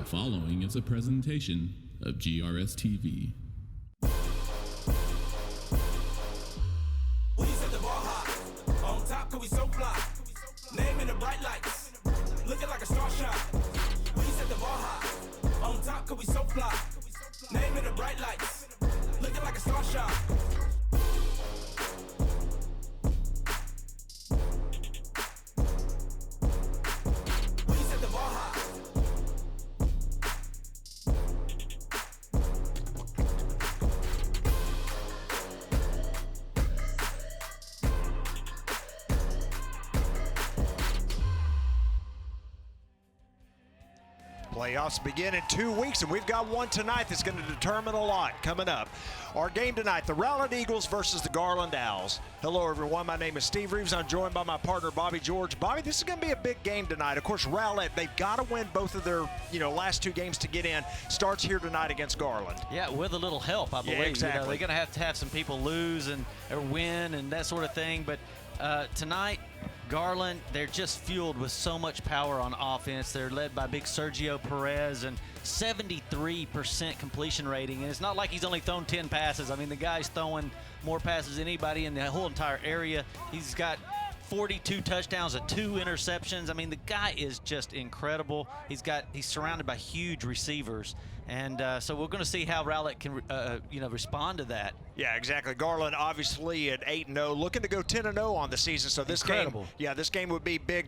following is a presentation of GRS-TV. We set the bar high. On top, cause we so fly. Name in the bright lights. Looking like a star shine. We set the bar high. On top, cause we so fly. Name in the bright lights. Looking like a star shine. Playoffs begin in 2 weeks, and we've got one tonight that's going to determine a lot coming up. Our game tonight, the Rowlett Eagles versus the Garland Owls. Hello, everyone. My name is Steve Reeves. I'm joined by my partner, Bobby George. Bobby, this is going to be a big game tonight. Of course, Rowlett, they've got to win both of their last two games to get in. Starts here tonight against Garland. Yeah, with a little help, I believe. Yeah, exactly. They're going to have some people lose or win and that sort of thing. But tonight, Garland, they're just fueled with so much power on offense. They're led by big Sergio Perez and 73% completion rating. And it's not like he's only thrown 10 passes. I mean, the guy's throwing more passes than anybody in the whole entire area. He's got 42 touchdowns and 2 interceptions. I mean, the guy is just incredible. He's surrounded by huge receivers. And so we're going to see how Rowlett can, respond to that. Yeah, exactly. Garland obviously at 8-0, looking to go 10-0 on the season. So this this game would be big,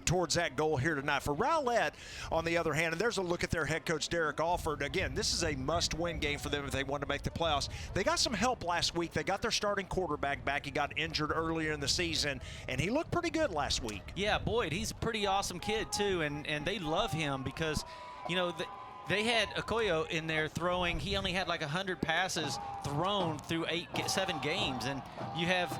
towards that goal here tonight. For Rowlett, on the other hand, and there's a look at their head coach, Derek Alford. Again, this is a must-win game for them if they want to make the playoffs. They got some help last week. They got their starting quarterback back. He got injured earlier in the season, and he looked pretty good last week. Yeah, Boyd, he's a pretty awesome kid, too, and they love him because, they had Okoye in there throwing. He only had like 100 passes thrown through 7 games. And you have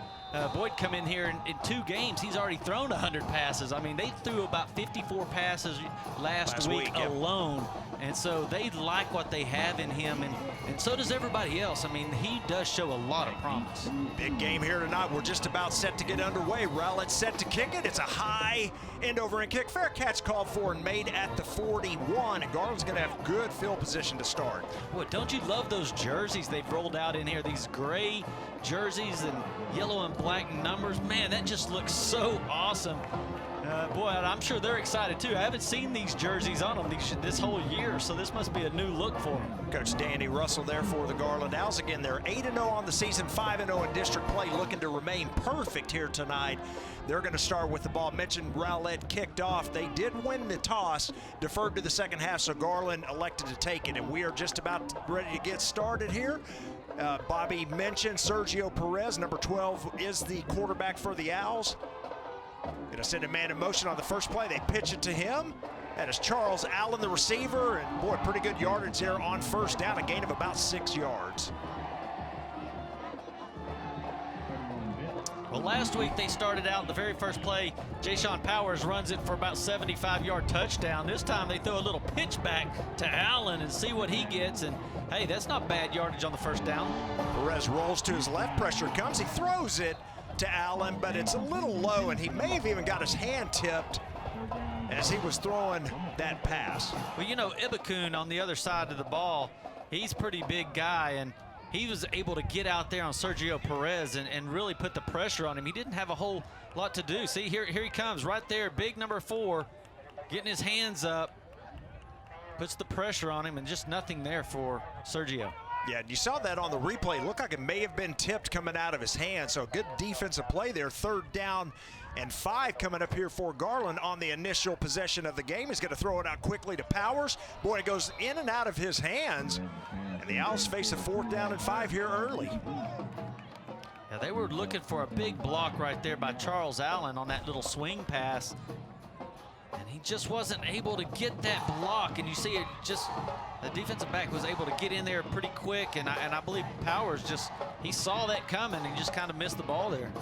Boyd come in here in 2 games. He's already thrown 100 passes. I mean, they threw about 54 passes last week alone. And so they like what they have in him, and so does everybody else. I mean, he does show a lot of promise. Big game here tonight. We're just about set to get underway. Rowlett set to kick it. It's a high end-over-end kick. Fair catch called for and made at the 41. And Garland's going to have good field position to start. Boy, don't you love those jerseys they've rolled out in here? These gray jerseys and yellow and black numbers. Man, that just looks so awesome. Boy, I'm sure they're excited too. I haven't seen these jerseys on them this whole year, so this must be a new look for them. Coach Danny Russell there for the Garland Owls. Again, they're 8-0 on the season, 5-0 in district play, looking to remain perfect here tonight. They're going to start with the ball. Mentioned Rowlett kicked off. They did win the toss, deferred to the second half, so Garland elected to take it, and we are just about ready to get started here. Bobby mentioned Sergio Perez, number 12, is the quarterback for the Owls. Going to send a man in motion on the first play. They pitch it to him. That is Charles Allen, the receiver. And boy, pretty good yardage there on first down, a gain of about 6 yards. Well, last week they started out the very first play. Jayshon Powers runs it for about 75-yard touchdown. This time they throw a little pitch back to Allen and see what he gets. And hey, that's not bad yardage on the first down. Perez rolls to his left. Pressure comes. He throws it to Allen, but it's a little low, and he may have even got his hand tipped as he was throwing that pass. Well, Ibakun on the other side of the ball, he's a pretty big guy, and he was able to get out there on Sergio Perez and really put the pressure on him. He didn't have a whole lot to do. See, here he comes right there, big number 4, getting his hands up, puts the pressure on him, and just nothing there for Sergio. Yeah, you saw that on the replay. It looked like it may have been tipped coming out of his hand. So good defensive play there. 3rd down and 5 coming up here for Garland on the initial possession of the game. He's going to throw it out quickly to Powers. Boy, it goes in and out of his hands. And the Owls face a 4th down and 5 here early. Yeah, they were looking for a big block right there by Charles Allen on that little swing pass. And he just wasn't able to get that block. And you see it just, the defensive back was able to get in there pretty quick. And I believe Powers he saw that coming and just kind of missed the ball there.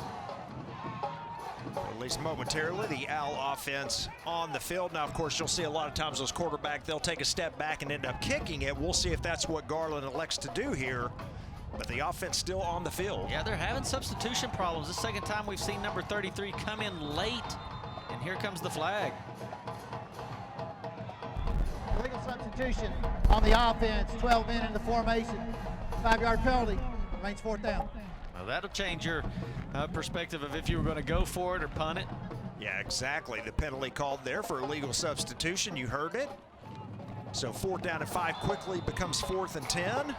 At least momentarily, the Owl offense on the field. Now, of course, you'll see a lot of times those quarterbacks, they'll take a step back and end up kicking it. We'll see if that's what Garland elects to do here. But the offense still on the field. Yeah, they're having substitution problems. The second time we've seen number 33 come in late. And here comes the flag. Legal substitution. substitution on the offense, 12 men in the formation. 5-yard penalty, remains 4th down. Well, that'll change your perspective of if you were going to go for it or punt it. Yeah, exactly. The penalty called there for illegal substitution. You heard it. So 4th down and 5 quickly becomes 4th and 10.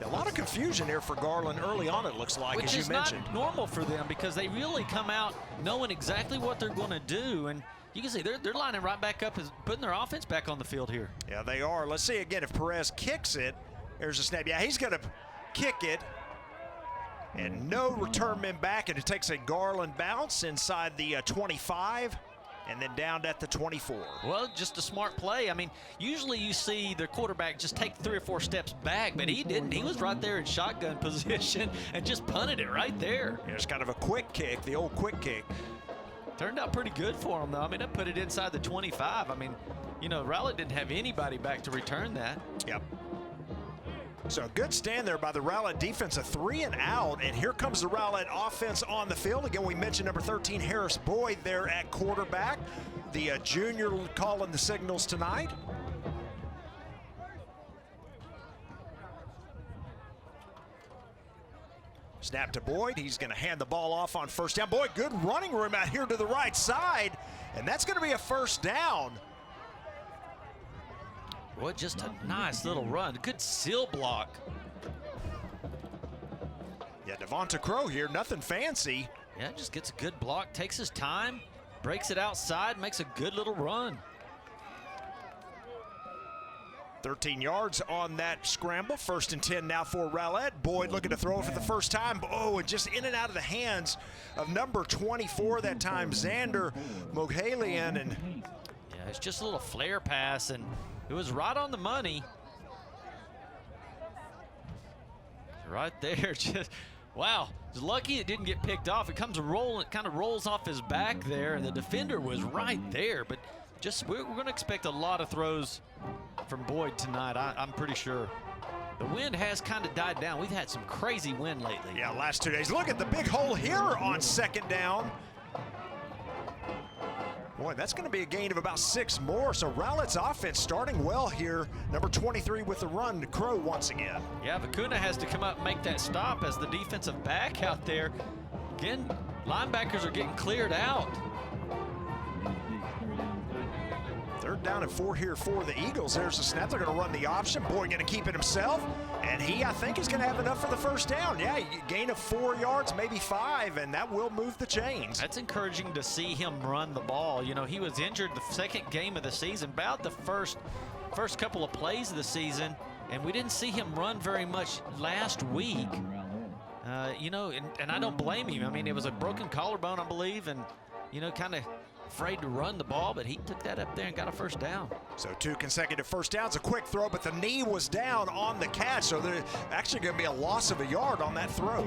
A lot of confusion here for Garland early on, it looks like, as you mentioned. Which is not normal for them because they really come out knowing exactly what they're going to do. And you can see they're lining right back up, as putting their offense back on the field here. Yeah, they are. Let's see again if Perez kicks it. There's a snap. Yeah, he's going to kick it. And no return men back, and it takes a Garland bounce inside the 25 and then down at the 24. Well, just a smart play. I mean, usually you see the quarterback just take 3 or 4 steps back, but he didn't. He was right there in shotgun position and just punted it right there. Yeah, it's kind of a quick kick, the old quick kick. Turned out pretty good for him, though. I mean, that put it inside the 25. I mean, you know, Rowlett didn't have anybody back to return that. Yep. So a good stand there by the Rowlett defense, a 3 and out, and here comes the Rowlett offense on the field. Again, we mentioned number 13, Harris Boyd there at quarterback. The junior calling the signals tonight. Snap to Boyd. He's going to hand the ball off on 1st down. Boyd, good running room out here to the right side, and that's going to be a 1st down. Boy, just a nice little run. Good seal block. Yeah, Devonta Crow here, nothing fancy. Yeah, just gets a good block, takes his time, breaks it outside, makes a good little run. 13 yards on that scramble. 1st and 10 now for Rowlett. Boyd looking to throw it for the first time. Oh, and just in and out of the hands of number 24 that time, Xander Moghalian. And yeah, it's just a little flare pass, and it was right on the money. Right there, just wow. It's lucky it didn't get picked off. It comes rolling, it kind of rolls off his back there, and the defender was right there. But just we're going to expect a lot of throws from Boyd tonight, I'm pretty sure. The wind has kind of died down. We've had some crazy wind lately. Yeah, last 2 days. Look at the big hole here on 2nd down. Boy, that's going to be a gain of about 6 more. So Rowlett's offense starting well here. Number 23 with the run, Crow once again. Yeah, Vicuna has to come up and make that stop as the defensive back out there. Again, linebackers are getting cleared out. 3rd down and 4 here for the Eagles. There's the snap. They're going to run the option. Boyd going to keep it himself. And he, I think, is going to have enough for the 1st down. Yeah, gain of 4 yards, maybe 5, and that will move the chains. That's encouraging to see him run the ball. You know, he was injured the 2nd game of the season, about the first couple of plays of the season, and we didn't see him run very much last week. You know, and I don't blame him. I mean, it was a broken collarbone, I believe, and, you know, kind of afraid to run the ball, but he took that up there and got a 1st down. So 2 consecutive 1st downs, a quick throw, but the knee was down on the catch, so there's actually going to be a loss of a yard on that throw.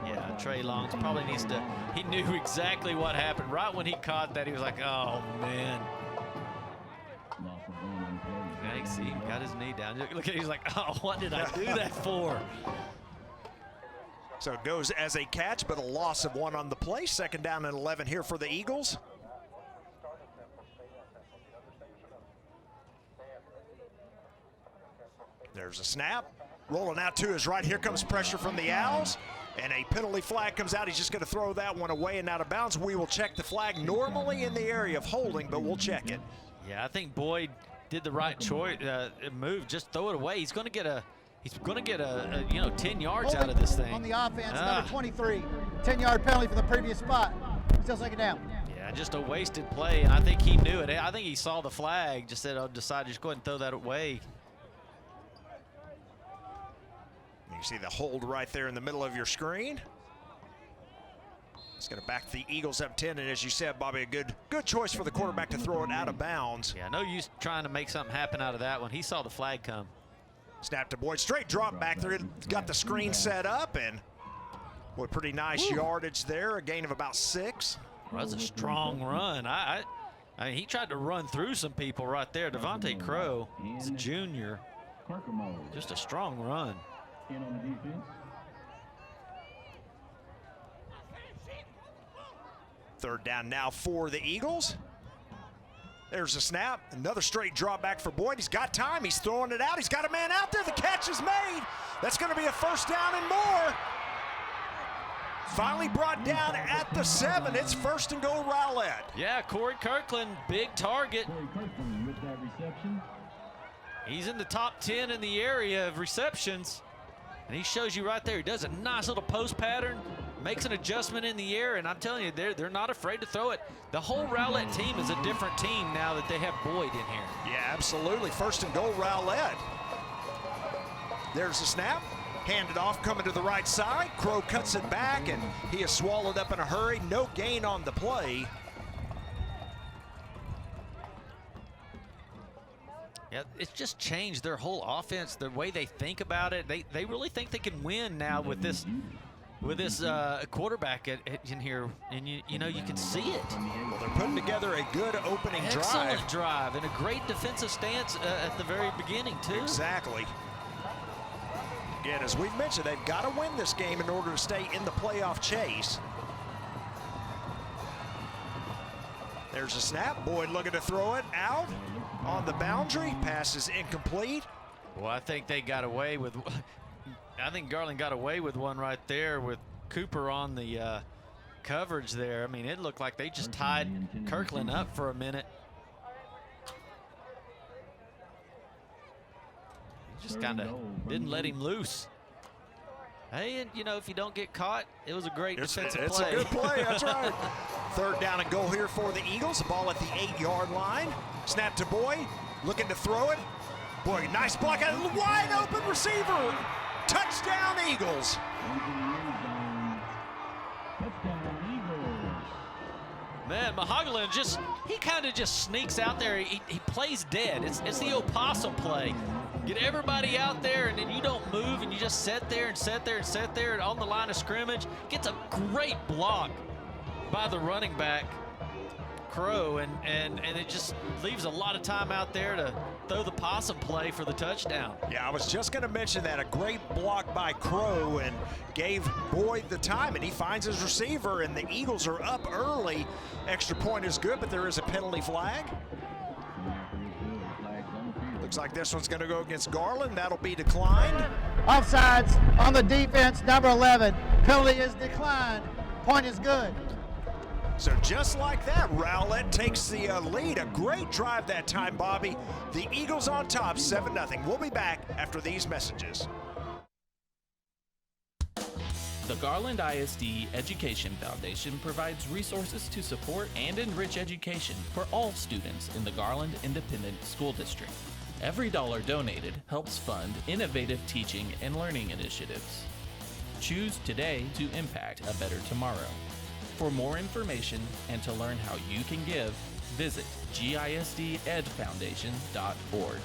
Yeah, Trey Longs probably needs to, he knew exactly what happened. Right when he caught that, he was like, oh, man. Yeah, you see, he got his knee down. Look at, he's like, oh, what did I do that for? So it goes as a catch, but a loss of 1 on the play. 2nd down and 11 here for the Eagles. There's a snap. Rolling out to his right. Here comes pressure from the Owls. And a penalty flag comes out. He's just going to throw that one away and out of bounds. We will check the flag normally in the area of holding, but we'll check it. Yeah, I think Boyd did the right choice. Move, just throw it away. He's going to get a you know, 10 yards out of this thing. On the offense, number 23, 10-yard penalty from the previous spot. Still 2nd down. Yeah, just a wasted play, and I think he knew it. I think he saw the flag, just said, "I'll decide to just go ahead and throw that away." You see the hold right there in the middle of your screen. It's going to back the Eagles up 10, and as you said, Bobby, a good choice for the quarterback to throw it out of bounds. Yeah, no use trying to make something happen out of that one. He saw the flag come. Snap to Boyd, straight drop back there. Got the screen set up, and boy, pretty nice yardage there. A gain of about 6. Well, that's a strong run. I mean, he tried to run through some people right there. Devonta Crow, he's a junior. Just a strong run. Third down now for the Eagles. There's a snap, another straight drop back for Boyd. He's got time, he's throwing it out. He's got a man out there, the catch is made. That's gonna be a first down and more. Finally brought down at the 7. It's first and goal, Rowlett. Yeah, Corey Kirkland, big target. Corey Kirkland with that reception. He's in the top 10 in the area of receptions. And he shows you right there, he does a nice little post pattern, makes an adjustment in the air, and I'm telling you, they're not afraid to throw it. The whole Rowlett team is a different team now that they have Boyd in here. Yeah, absolutely. First and goal, Rowlett. There's the snap. Handed off, coming to the right side. Crow cuts it back, and he is swallowed up in a hurry. No gain on the play. Yeah, it's just changed their whole offense, the way they think about it. They really think they can win now with this quarterback in here, and you know you can see it. Well, they're putting together a good opening Excellent drive and a great defensive stance at the very beginning too. Exactly. Again, as we've mentioned, they've got to win this game in order to stay in the playoff chase. There's a snap. Boyd looking to throw it out on the boundary. Pass is incomplete. Well, I think they got away with. I think Garland got away with one right there with Cooper on the coverage there. I mean, it looked like they just tied Kirkland up for a minute. Just kind of didn't let him loose. Hey, and you know, if you don't get caught, it was a great defensive play. It's a good play, that's right. Third down and goal here for the Eagles. The ball at the 8-yard line. Snap to Boyd, looking to throw it. Boyd, nice block, a wide open receiver. Touchdown, Eagles. Man, Mahogany he kind of just sneaks out there. He plays dead. It's the opossum play. Get everybody out there, and then you don't move, and you just sit there and sit there and sit there and on the line of scrimmage. Gets a great block by the running back, Crow, and it just leaves a lot of time out there to throw the possum play for the touchdown. Yeah, I was just going to mention that. A great block by Crow and gave Boyd the time, and he finds his receiver, and the Eagles are up early. Extra point is good, but there is a penalty flag. Looks like this one's going to go against Garland. That'll be declined. Offsides on the defense, number 11. Penalty is declined. Point is good. So just like that, Rowlett takes the lead. A great drive that time, Bobby. The Eagles on top, 7-0. We'll be back after these messages. The Garland ISD Education Foundation provides resources to support and enrich education for all students in the Garland Independent School District. Every dollar donated helps fund innovative teaching and learning initiatives. Choose today to impact a better tomorrow. For more information and to learn how you can give, visit gisdedfoundation.org.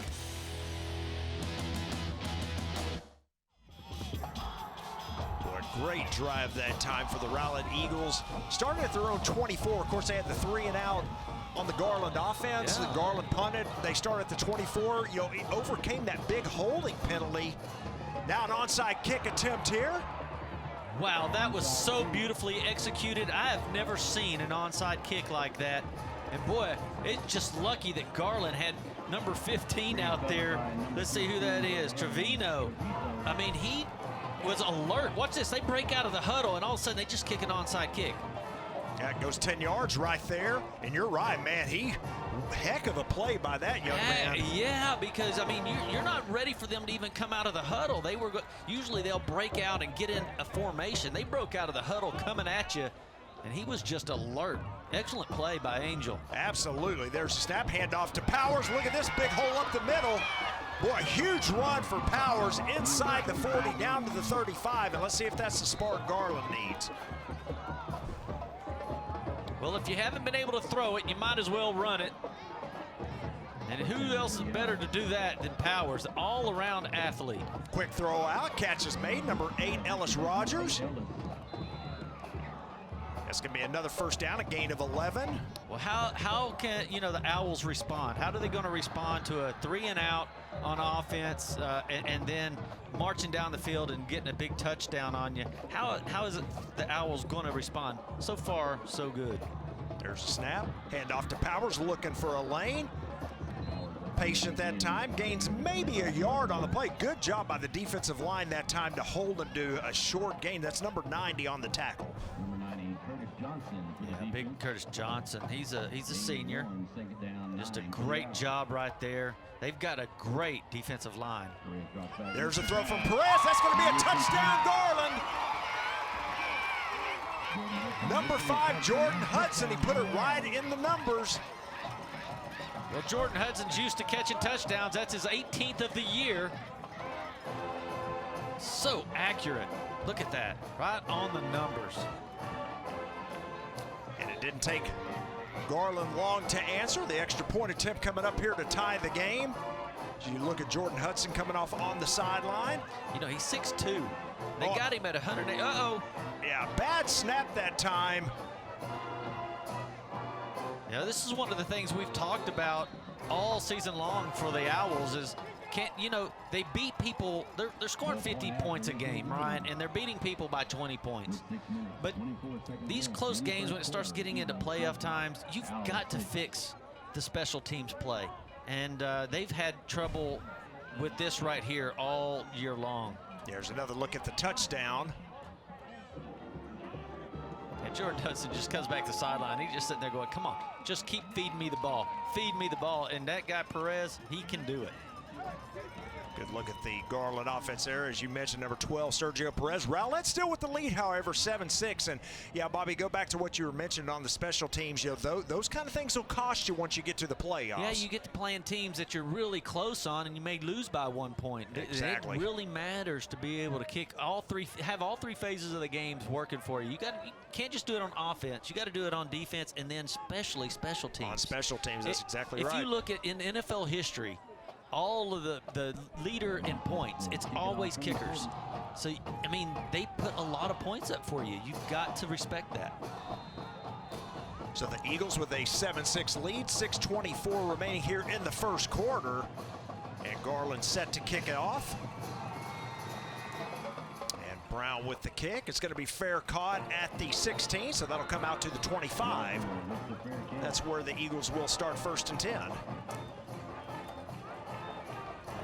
Great drive that time for the Rowlett Eagles. Started at their own 24. Of course, they had the 3 and out on the Garland offense. Yeah. The Garland punted. They start at the 24. You know, it overcame that big holding penalty. Now an onside kick attempt here. Wow, that was so beautifully executed. I have never seen an onside kick like that. And boy, it's just lucky that Garland had number 15 out there. Let's see who that is. Trevino. I mean, he was alert. Watch this. They break out of the huddle, and all of a sudden they just kick an onside kick. That goes 10 yards right there. And you're right, man. Heck of a play by that young man. Yeah, because, I mean, you're not ready for them to even come out of the huddle. Usually they'll break out and get in a formation. They broke out of the huddle coming at you, and he was just alert. Excellent play by Angel. Absolutely. There's a snap, handoff to Powers. Look at this big hole up the middle. Boy, huge run for Powers inside the 40 down to the 35, and let's see if that's the spark Garland needs. Well, if you haven't been able to throw it, you might as well run it. And who else is better to do that than Powers, all-around athlete. Quick throw out, catch is made, number 8, Ellis Rogers. That's going to be another first down, a gain of 11. Well, how can, the Owls respond? How are they going to respond to a 3 and out on offense and then marching down the field and getting a big touchdown on you? How is it the Owls going to respond? So far, so good. There's a snap. Hand off to Powers, looking for a lane. Patient that time. Gains maybe a yard on the play. Good job by the defensive line that time to hold him to a short gain. That's number 90 on the tackle. Number 90, Curtis Johnson. Yeah, big Curtis Johnson. He's a senior. Just a great job right there. They've got a great defensive line. There's a throw from Perez. That's going to be a touchdown, Garland. Number 5, Jordan Hudson. He put it right in the numbers. Well, Jordan Hudson's used to catching touchdowns. That's his 18th of the year. So accurate. Look at that. Right on the numbers. And it didn't take Garland long to answer. The extra point attempt coming up here to tie the game. As you look at Jordan Hudson coming off on the sideline. You know, he's 6'2". They got him at 108. Uh-oh. Yeah, bad snap that time. Yeah, this is one of the things we've talked about all season long for the Owls is, they beat people. They're scoring 50 points a game, right? And they're beating people by 20 points. But these close games, when it starts getting into playoff times, you've got to fix the special teams play. And they've had trouble with this right here all year long. There's another look at the touchdown. And Jordan Hudson just comes back to the sideline. He's just sitting there going, come on, just keep feeding me the ball. Feed me the ball. And that guy, Perez, he can do it. Good look at the Garland offense there. As you mentioned, number 12, Sergio Perez. Rowlett still with the lead, however, 7-6. And, yeah, Bobby, go back to what you were mentioning on the special teams. You know, those kind of things will cost you once you get to the playoffs. Yeah, you get to playing teams that you're really close on, and you may lose by 1 point. Exactly. It really matters to be able to kick have all three phases of the games working for you. You can't just do it on offense. You got to do it on defense, and then especially special teams. On special teams, that's exactly right. If you look at in NFL history, all of the leader in points, it's always kickers. So, I mean, they put a lot of points up for you. You've got to respect that. So the Eagles with a 7-6 lead, 6:24 remaining here in the first quarter. And Garland set to kick it off. And Brown with the kick. It's going to be fair caught at the 16, so that'll come out to the 25. That's where the Eagles will start 1st and 10.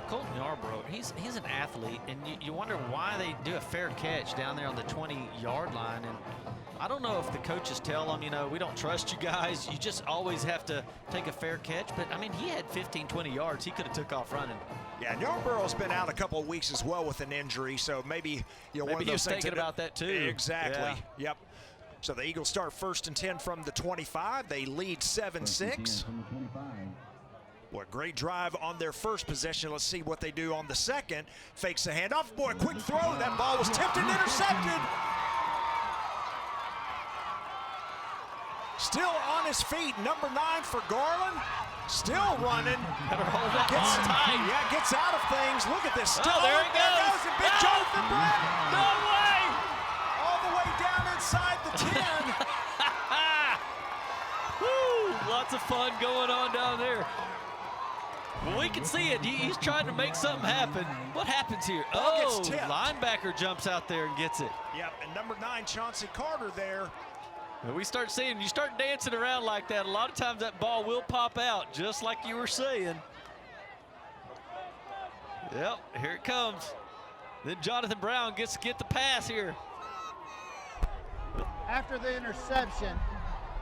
Colton Yarbrough, he's an athlete, and you wonder why they do a fair catch down there on the 20-yard line. And I don't know if the coaches tell them, we don't trust you guys. You just always have to take a fair catch. But, I mean, he had 15, 20 yards. He could have took off running. Yeah, and Yarborough's been out a couple of weeks as well with an injury, so maybe one of those he was things thinking about that too. Exactly. Yeah. Yep. So the Eagles start 1st and 10 from the 25. They lead 7-6. What a great drive on their first possession. Let's see what they do on the second. Fakes the handoff. Boy, quick throw. That ball was tipped and intercepted. Still on his feet, number 9 for Garland. Still running. Gets out of things. Look at this. Still there he goes. And big Jonathan Brown. No way. All the way down inside the 10. Woo, lots of fun going on down there. Well, we can see it. He's trying to make something happen. What happens here? Ball gets tipped. Linebacker jumps out there and gets it. Yep, and number 9, Chauncey Carter there. And you start dancing around like that, a lot of times that ball will pop out, just like you were saying. Yep, here it comes. Then Jonathan Brown gets to get the pass here. After the interception,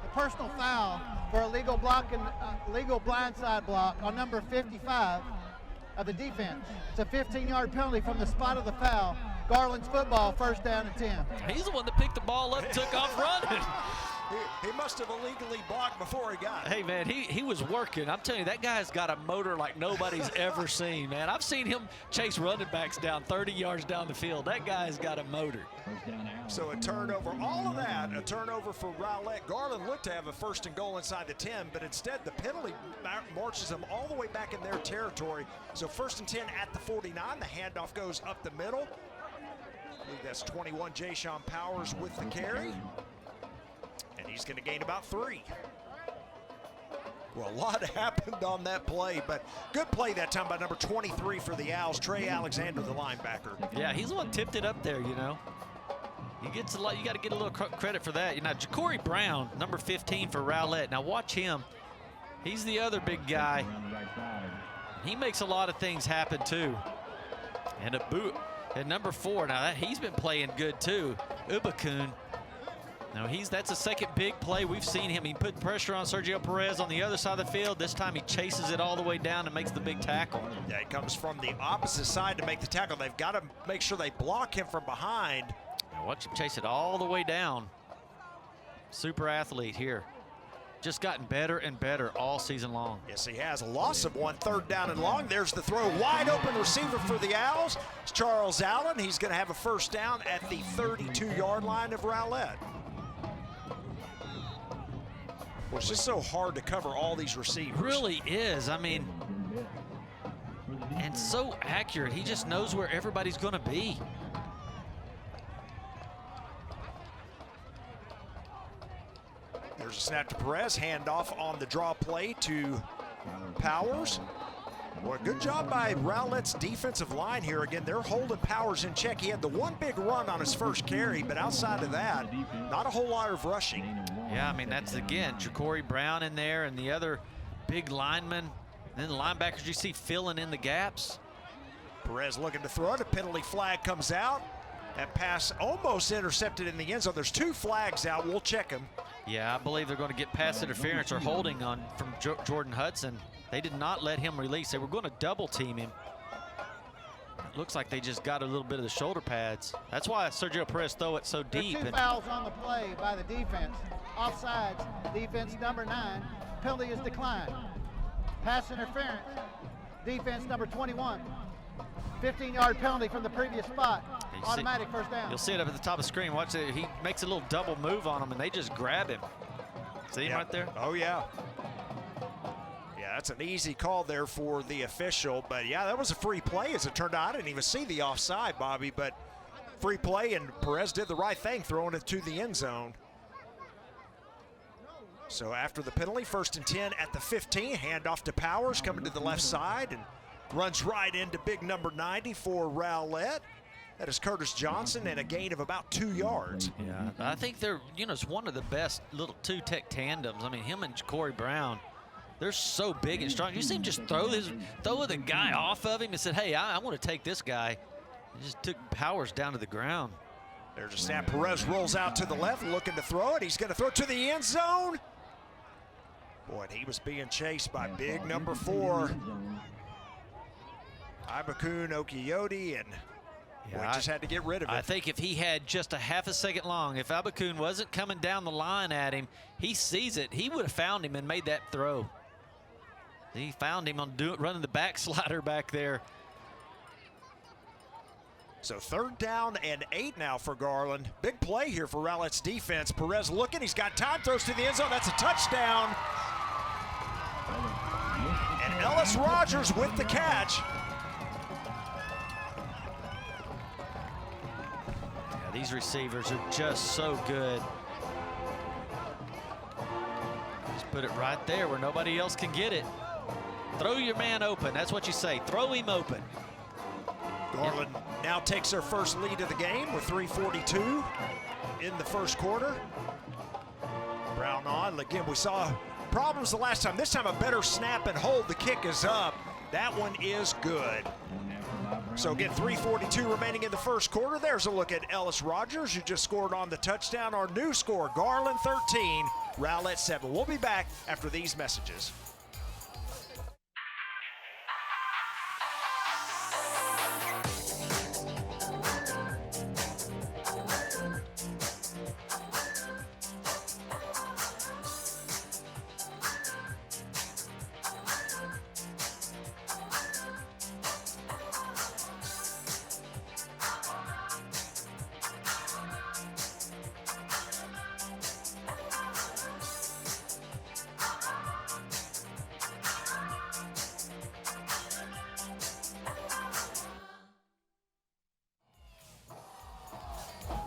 the personal foul for a legal blindside block on number 55 of the defense. It's a 15-yard penalty from the spot of the foul. Garland's football, 1st down and 10. He's the one that picked the ball up and took off running. He must have illegally blocked before he got it. Hey, man, he was working. I'm telling you, that guy's got a motor like nobody's ever seen, man. I've seen him chase running backs down 30 yards down the field. That guy's got a motor. So a turnover, all of that, a turnover for Rowlett. Garland looked to have a 1st and goal inside the 10, but instead the penalty marches them all the way back in their territory. So 1st and 10 at the 49. The handoff goes up the middle. I believe that's 21, Jayshon Powers with the carry. And he's going to gain about 3. Well, a lot happened on that play, but good play that time by number 23 for the Owls, Trey Alexander, the linebacker. Yeah, he's the one tipped it up there, He gets a lot. You got to get a little credit for that. You know, Ja'Cory Brown, number 15 for Rowlett. Now watch him. He's the other big guy. He makes a lot of things happen too. And a boot at number 4. Now he's been playing good too. Ubakun. Now that's a second big play we've seen him. He put pressure on Sergio Perez on the other side of the field. This time he chases it all the way down and makes the big tackle. Yeah, he comes from the opposite side to make the tackle. They've got to make sure they block him from behind. Now watch him chase it all the way down. Super athlete here. Just gotten better and better all season long. Yes, he has. A loss of 1, 3rd down and long. There's the throw. Wide open receiver for the Owls. It's Charles Allen. He's going to have a first down at the 32-yard line of Rowlett. Well, it's just so hard to cover all these receivers. It really is. I mean, and so accurate. He just knows where everybody's going to be. There's a snap to Perez, handoff on the draw play to Powers. Well, good job by Rowlett's defensive line here. Again, they're holding Powers in check. He had the one big run on his first carry, but outside of that, not a whole lot of rushing. Yeah, I mean, that's, again, Ja'Cory Brown in there and the other big linemen. And then the linebackers you see filling in the gaps. Perez looking to throw it. A penalty flag comes out. That pass almost intercepted in the end zone. There's 2 flags out. We'll check them. Yeah, I believe they're going to get pass interference or holding on from Jordan Hudson. They did not let him release. They were going to double team him. It looks like they just got a little bit of the shoulder pads. That's why Sergio Perez throw it so deep. There are 2 fouls on the play by the defense. Offsides, defense number 9. Penalty is declined. Pass interference, defense number 21. 15-yard penalty from the previous spot. Automatic first down. You'll see it up at the top of the screen. Watch it. He makes a little double move on him, and they just grab him. See him right there? Oh, yeah. Yeah, that's an easy call there for the official. But, yeah, that was a free play as it turned out. I didn't even see the offside, Bobby, but free play, and Perez did the right thing, throwing it to the end zone. So after the penalty, 1st and 10 at the 15. Handoff to Powers, coming to the left side, and runs right into big number 90 for Rowlett. That is Curtis Johnson, and a gain of about 2 yards. Yeah, I think they're, you know, it's one of the best little 2-tech tandems. I mean, him and Ja'Cory Brown, they're so big and strong. You see him just throw the guy off of him and said, hey, I want to take this guy. He just took Powers down to the ground. There's a snap. Perez rolls out to the left, looking to throw it. He's going to throw it to the end zone. Boy, and he was being chased by big number 4. Ibakun Okiyote, and we just had to get rid of it. I think if he had just a half a second long, if Ibakun wasn't coming down the line at him, he sees it, he would have found him and made that throw. He found him on running the backslider back there. So 3rd down and 8 now for Garland. Big play here for Rowlett's defense. Perez looking, he's got time, throws to the end zone. That's a touchdown. And Ellis Rogers with the catch. These receivers are just so good. Just put it right there where nobody else can get it. Throw your man open. That's what you say. Throw him open. Garland now takes their first lead of the game with 3:42 in the first quarter. Brown on. Again, we saw problems the last time. This time a better snap and hold. The kick is up. That one is good. So again, 3:42 remaining in the first quarter. There's a look at Ellis Rogers, who just scored on the touchdown. Our new score, Garland 13, Rowlett 7. We'll be back after these messages.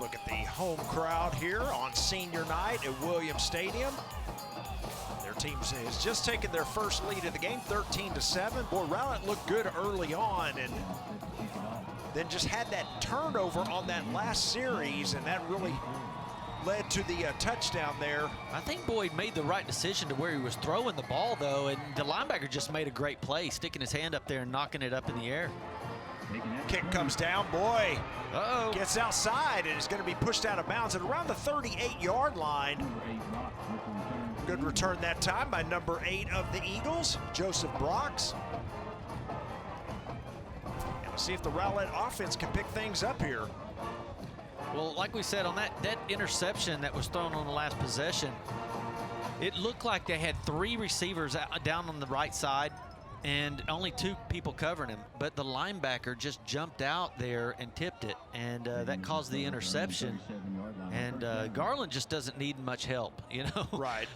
Look at the home crowd here on senior night at Williams Stadium. Their team has just taken their first lead of the game, 13-7. Boy, Rowlett looked good early on, and then just had that turnover on that last series, and that really led to the touchdown there. I think Boyd made the right decision to where he was throwing the ball, though, and the linebacker just made a great play, sticking his hand up there and knocking it up in the air. Kick comes down, boy. Uh-oh. Gets outside and is going to be pushed out of bounds at around the 38-yard line. Good return that time by number 8 of the Eagles, Joseph Brox. And we'll see if the Rowlett offense can pick things up here. Well, like we said, on that interception that was thrown on the last possession, it looked like they had 3 receivers down on the right side and only 2 people covering him. But the linebacker just jumped out there and tipped it, and that caused the interception. And Garland just doesn't need much help, you know? Right.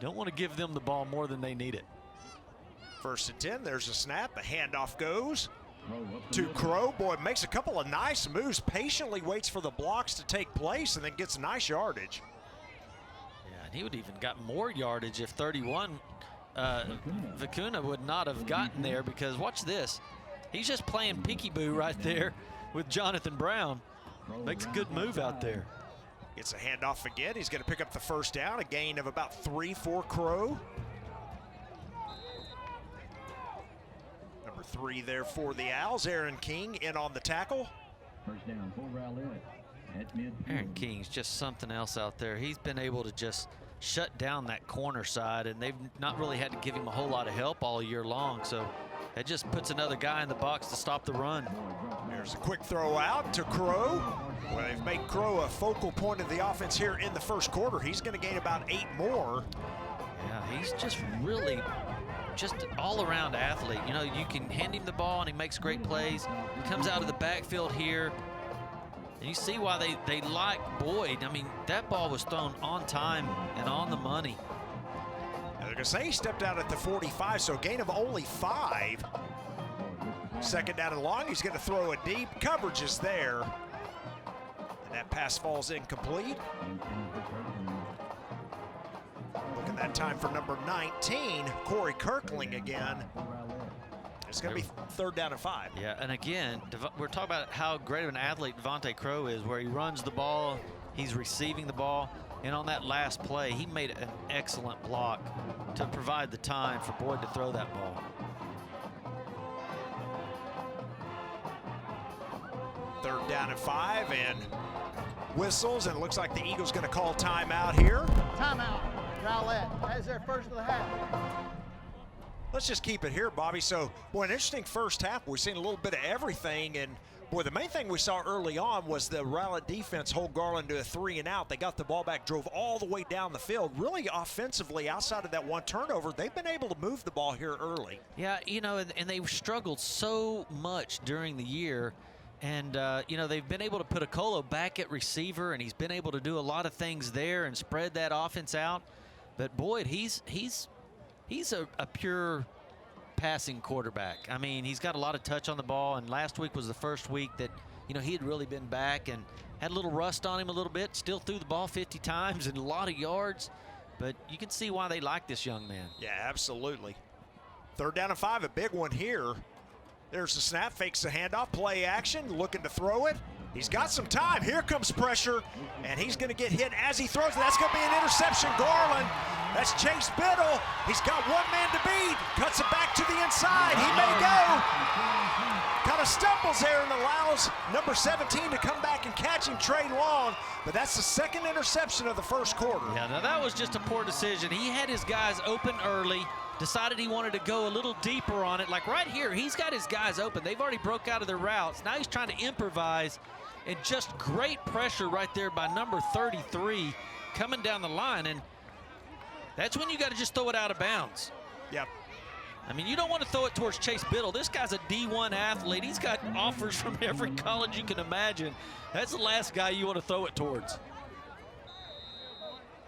Don't want to give them the ball more than they need it. 1st and 10, there's a snap, the handoff goes to Crow. Boy, makes a couple of nice moves, patiently waits for the blocks to take place, and then gets nice yardage. Yeah, and he would even got more yardage if 31 Vicuna would not have gotten there, because watch this. He's just playing peekaboo right there with Jonathan Brown. Makes a good move out there. Gets a handoff again. He's going to pick up the 1st down, a gain of about 3 for Crow. Number 3 there for the Owls. Aaron King in on the tackle. First down for Rowlett at midfield. Aaron King's just something else out there. He's been able to just shut down that corner side, and they've not really had to give him a whole lot of help all year long. So that just puts another guy in the box to stop the run. There's a quick throw out to Crow. Well, they've made Crow a focal point of the offense here in the 1st quarter. He's going to gain about 8 more. Yeah, he's just really just an all-around athlete. You know, you can hand him the ball and he makes great plays. He comes out of the backfield here, and you see why they like Boyd. I mean, that ball was thrown on time and on the money. They're going to say he stepped out at the 45, so a gain of only 5. 2nd down and long, he's going to throw it deep. Coverage is there. And that pass falls incomplete. Looking that time for number 19, Corey Kirkling again. It's going to be 3rd down and 5. Yeah, and again, we're talking about how great of an athlete Devontae Crow is, where he runs the ball, he's receiving the ball, and on that last play, he made an excellent block to provide the time for Boyd to throw that ball. 3rd down and 5, and whistles, and it looks like the Eagles going to call timeout here. Timeout, Rowlett. That is their 1st of the half. Let's just keep it here, Bobby. So, boy, an interesting 1st half. We've seen a little bit of everything, and boy, the main thing we saw early on was the Rowlett defense hold Garland to a 3 and out. They got the ball back, drove all the way down the field. Really offensively, outside of that 1 turnover, they've been able to move the ball here early. Yeah, you know, and they struggled so much during the year. And, you know, they've been able to put Okolo back at receiver, and he's been able to do a lot of things there and spread that offense out. But, Boyd, he's a pure passing quarterback. I mean, he's got a lot of touch on the ball, and last week was the 1st week that, you know, he had really been back and had a little rust on him a little bit, still threw the ball 50 times and a lot of yards. But you can see why they like this young man. Yeah, absolutely. 3rd down and 5, a big one here. There's the snap, fakes the handoff, play action, looking to throw it. He's got some time. Here comes pressure, and he's going to get hit as he throws it. That's going to be an interception, Garland. That's Chase Biddle. He's got 1 man to beat. Cuts it back to the inside. He may go. Kind of stumbles there and allows number 17 to come back and catch him, Trey Long. But that's the 2nd interception of the 1st quarter. Yeah, now that was just a poor decision. He had his guys open early. Decided he wanted to go a little deeper on it. Like right here, he's got his guys open. They've already broke out of their routes. Now he's trying to improvise, and just great pressure right there by number 33 coming down the line. And that's when you got to just throw it out of bounds. Yep. I mean, you don't want to throw it towards Chase Biddle. This guy's a D1 athlete. He's got offers from every college you can imagine. That's the last guy you want to throw it towards.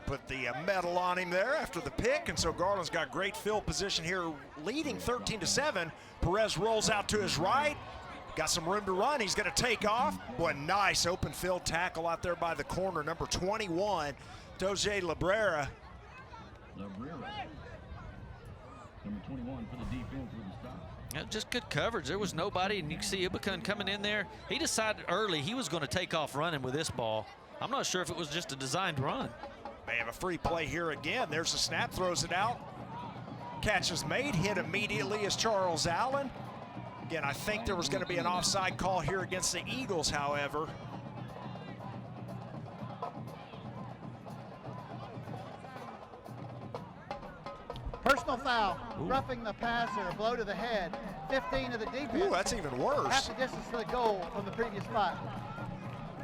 Put the medal on him there after the pick, and so Garland's got great field position here, leading 13-7. Perez rolls out to his right, got some room to run. He's going to take off. Boy, nice open field tackle out there by the corner, number 21, Doje Labrera. Number 21 for the defense with the stop. Yeah, just good coverage. There was nobody, and you can see Ibukun coming in there. He decided early he was going to take off running with this ball. I'm not sure if it was just a designed run. They have a free play here again. There's a snap, throws it out. Catch is made, hit immediately as Charles Allen. Again, I think there was going to be an offside call here against the Eagles, however. Personal foul, roughing the passer, a blow to the head. 15 of the defense. Ooh, that's even worse. Half the distance to the goal from the previous spot.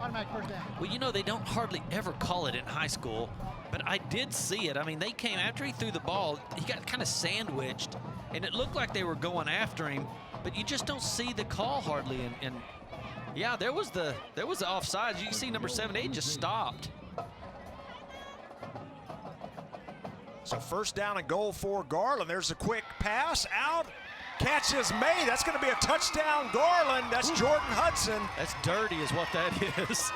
Automatic first down. Well, you know, they don't hardly ever call it in high school, but I did see it. I mean, they came after he threw the ball. He got kind of sandwiched, and it looked like they were going after him, but you just don't see the call hardly. And yeah, there was the offsides. You can see number 78 just stopped. So first down and goal for Garland. There's a quick pass out. Catch is made. That's going to be a touchdown, Garland. That's Jordan Hudson. That's dirty is what that is.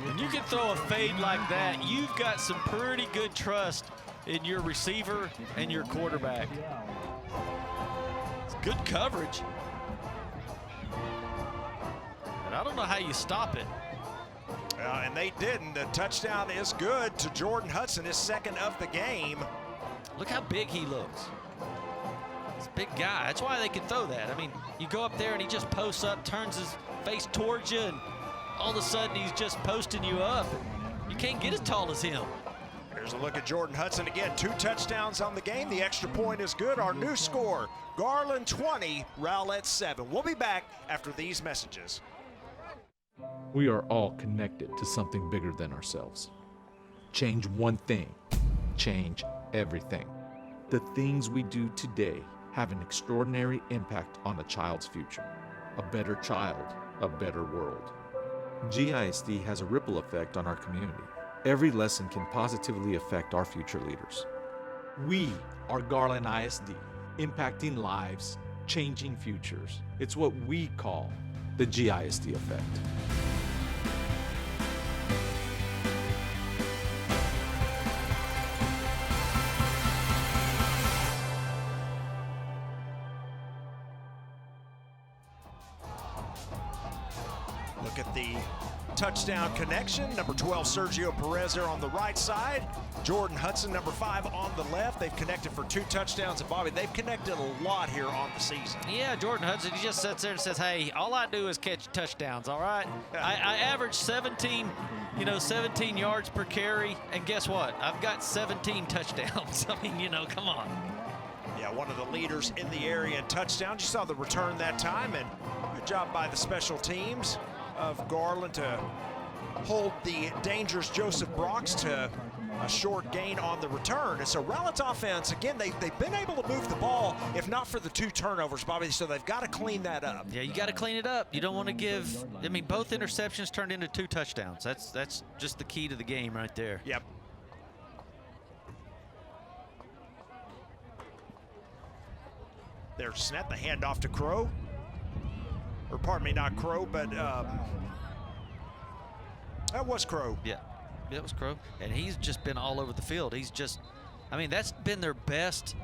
When you can throw a fade like that, you've got some pretty good trust in your receiver and your quarterback. It's good coverage. And I don't know how you stop it. And they didn't. The touchdown is good to Jordan Hudson, his second of the game. Look how big he looks. He's a big guy. That's why they can throw that. I mean, you go up there and he just posts up, turns his face towards you, and all of a sudden he's just posting you up. You can't get as tall as him. Here's a look at Jordan Hudson again. 2 touchdowns on the game. The extra point is good. Our new score, Garland 20, Rowlett 7. We'll be back after these messages. We are all connected to something bigger than ourselves. Change one thing, change everything. The things we do today have an extraordinary impact on a child's future. A better child, a better world. GISD has a ripple effect on our community. Every lesson can positively affect our future leaders. We are Garland ISD, impacting lives, changing futures. It's what we call the GISD effect. Look at the touchdown connection. Number 12, Sergio Perez there on the right side. Jordan Hudson, number 5, on the left. They've connected for 2 touchdowns. And Bobby, they've connected a lot here on the season. Yeah, Jordan Hudson, he just sits there and says, hey, all I do is catch touchdowns, all right? I average 17 yards per carry, and guess what? I've got 17 touchdowns. I mean, come on. Yeah, one of the leaders in the area in touchdowns. You saw the return that time, and good job by the special teams of Garland to hold the dangerous Joseph Brox to a short gain on the return. And so Rowlett's offense, again, they've been able to move the ball, if not for the 2 turnovers, Bobby, so they've got to clean that up. Yeah, you got to clean it up. You don't want to give, both interceptions turned into 2 touchdowns. That's just the key to the game right there. Yep. There's a snap, the handoff to Crow. Or pardon me, not Crow, but that was Crow. Yeah, it was Crow. And he's just been all over the field. He's just, that's been their best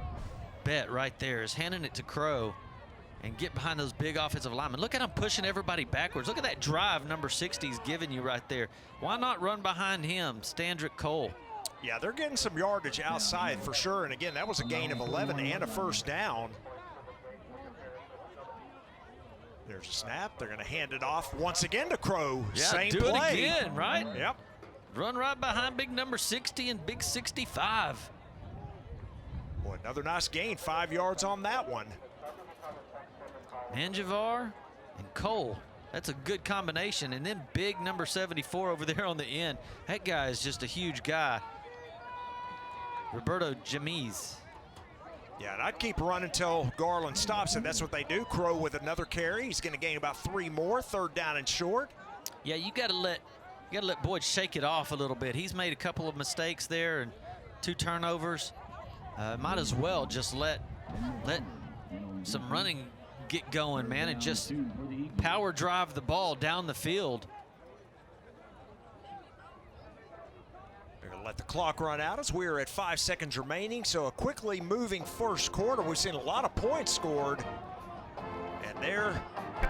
bet right there, is handing it to Crow and get behind those big offensive linemen. Look at him pushing everybody backwards. Look at that drive number 60 is giving you right there. Why not run behind him, Standrick Cole? Yeah, they're getting some yardage outside for sure. And again, that was a gain of 11 and a first down. There's a snap. They're going to hand it off once again to Crow. Yeah, Same do play. it again, right? Yep. Run right behind big number 60 and big 65. Boy, another nice gain, 5 yards on that one. Manjivar and Cole. That's a good combination. And then big number 74 over there on the end. That guy is just a huge guy. Roberto Jamiz. Yeah, and I'd keep running until Garland stops, and that's what they do. Crow with another carry. He's going to gain about 3 more. 3rd down and short. Yeah, you got to let Boyd shake it off a little bit. He's made a couple of mistakes there and 2 turnovers. Might as well just let some running get going, man, and just power drive the ball down the field. They're going to let Let the clock run out as we're at 5 seconds remaining. So a quickly moving first quarter. We've seen a lot of points scored. And there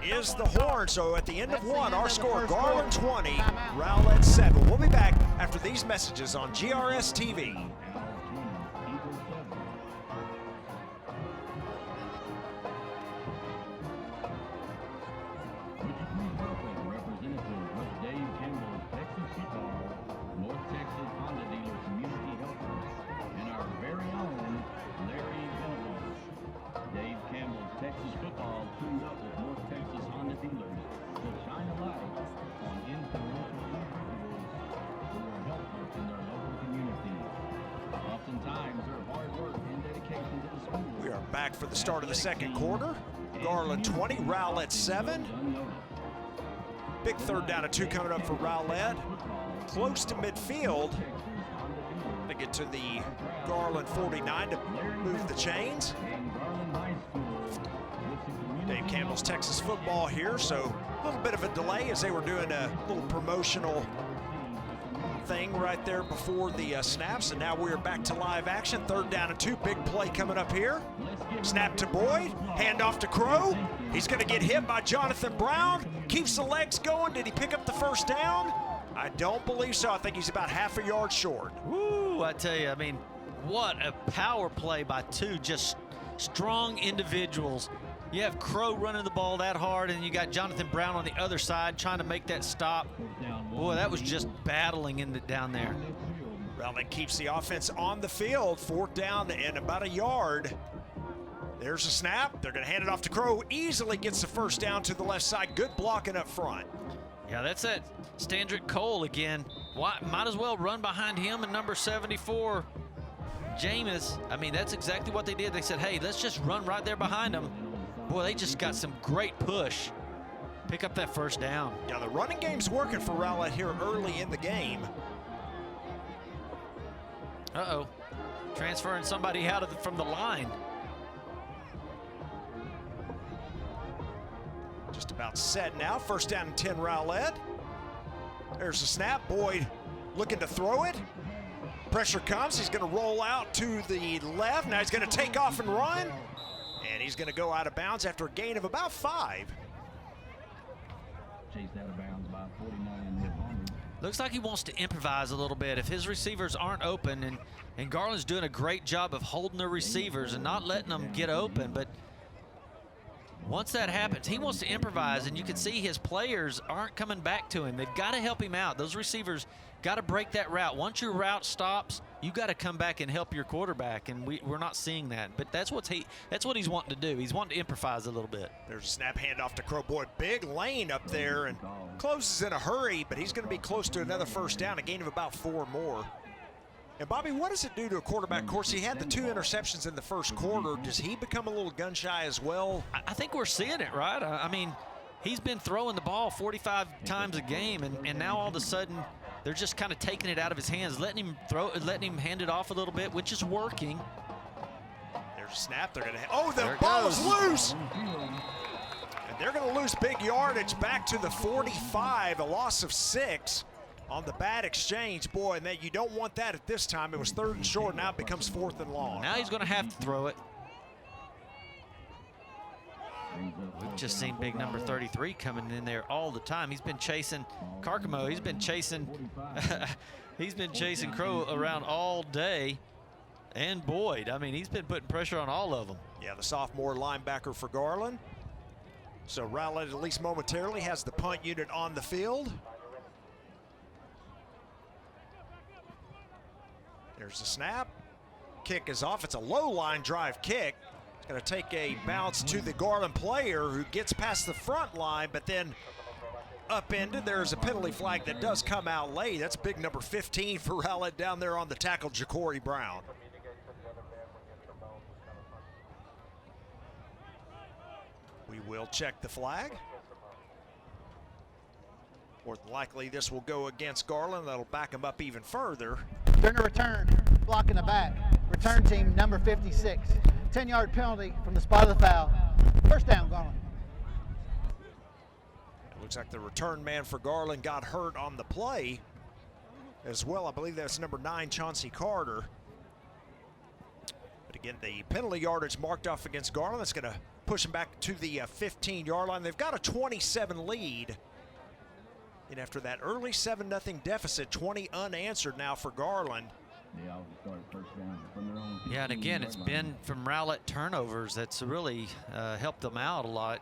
is the horn. So at the end of one, our score, Garland 20, Rowlett 7. We'll be back after these messages on GRS TV. We are back for the start of the second quarter. Garland 20, Rowlett 7. Big third down and 2 coming up for Rowlett. Close to midfield. They get to the Garland 49 to move the chains. Dave Campbell's Texas football here, so a little bit of a delay as they were doing a little promotional thing right there before the snaps, and now we're back to live action. Third down and 2, big play coming up here. Snap to Boyd, handoff to Crow. He's going to get hit by Jonathan Brown. Keeps the legs going. Did he pick up the first down? I don't believe so. I think he's about half a yard short. Woo, I tell you, I mean, what a power play by 2 just strong individuals. You have Crow running the ball that hard, and you got Jonathan Brown on the other side trying to make that stop. Boy, that was just battling down there. Rowlett keeps the offense on the field. 4th down and about a yard. There's a snap. They're going to hand it off to Crow. Easily gets the first down to the left side. Good blocking up front. Yeah, that's that Standrick Cole again. Might as well run behind him and number 74, Jameis. I mean, that's exactly what they did. They said, hey, let's just run right there behind him. Boy, they just got some great push. Pick up that first down. Yeah, the running game's working for Rowlett here early in the game. Uh-oh. Transferring somebody out from the line. Just about set now. First down and 10, Rowlett. There's the snap. Boyd looking to throw it. Pressure comes. He's going to roll out to the left. Now he's going to take off and run. And he's going to go out of bounds after a gain of about 5. Chased out of bounds by 49. Looks like he wants to improvise a little bit. If his receivers aren't open, and Garland's doing a great job of holding the receivers and not letting them get open, but once that happens, he wants to improvise, and you can see his players aren't coming back to him. They've got to help him out. Those receivers got to break that route. Once your route stops, you got to come back and help your quarterback, and we're not seeing that. But that's what he's wanting to do. He's wanting to improvise a little bit. There's a snap handoff to Crow. Boy, big lane up there, and closes in a hurry, but he's going to be close to another first down, a gain of about 4 more. And Bobby, what does it do to a quarterback? Of course, he had the 2 interceptions in the first quarter. Does he become a little gun shy as well? I think we're seeing it, right? I mean, he's been throwing the ball 45 times a game, and now all of a sudden they're just kind of taking it out of his hands, letting him hand it off a little bit, which is working. There's a snap. They're going to. Oh, the ball is loose. And they're going to lose big yardage back to the 45, a loss of 6. On the bad exchange, boy, and that you don't want that at this time. It was 3rd and short, now it becomes 4th and long. Now he's going to have to throw it. We've just seen big number 33 coming in there all the time. He's been chasing Carcamo. He's been chasing Crow around all day, and Boyd. I mean, he's been putting pressure on all of them. Yeah, the sophomore linebacker for Garland. So Rowlett, at least momentarily, has the punt unit on the field. There's the snap. Kick is off. It's a low line drive kick. It's going to take a bounce to the Garland player who gets past the front line, but then upended. There's a penalty flag that does come out late. That's big number 15 for Rowlett down there on the tackle, Ja'Cory Brown. We will check the flag. More than likely, this will go against Garland. That'll back him up even further. They're going to return, block in the back. Return team number 56. 10-yard penalty from the spot of the foul. First down, Garland. It looks like the return man for Garland got hurt on the play. as well. I believe that's number 9, Chauncey Carter. But again, the penalty yardage marked off against Garland. That's going to push them back to the 15-yard line. They've got a 27 lead. And after that early 7-0 deficit, 20 unanswered now for Garland. The Owls start first down from their own. Yeah, and again, it's been from Rowlett turnovers that's really helped them out a lot.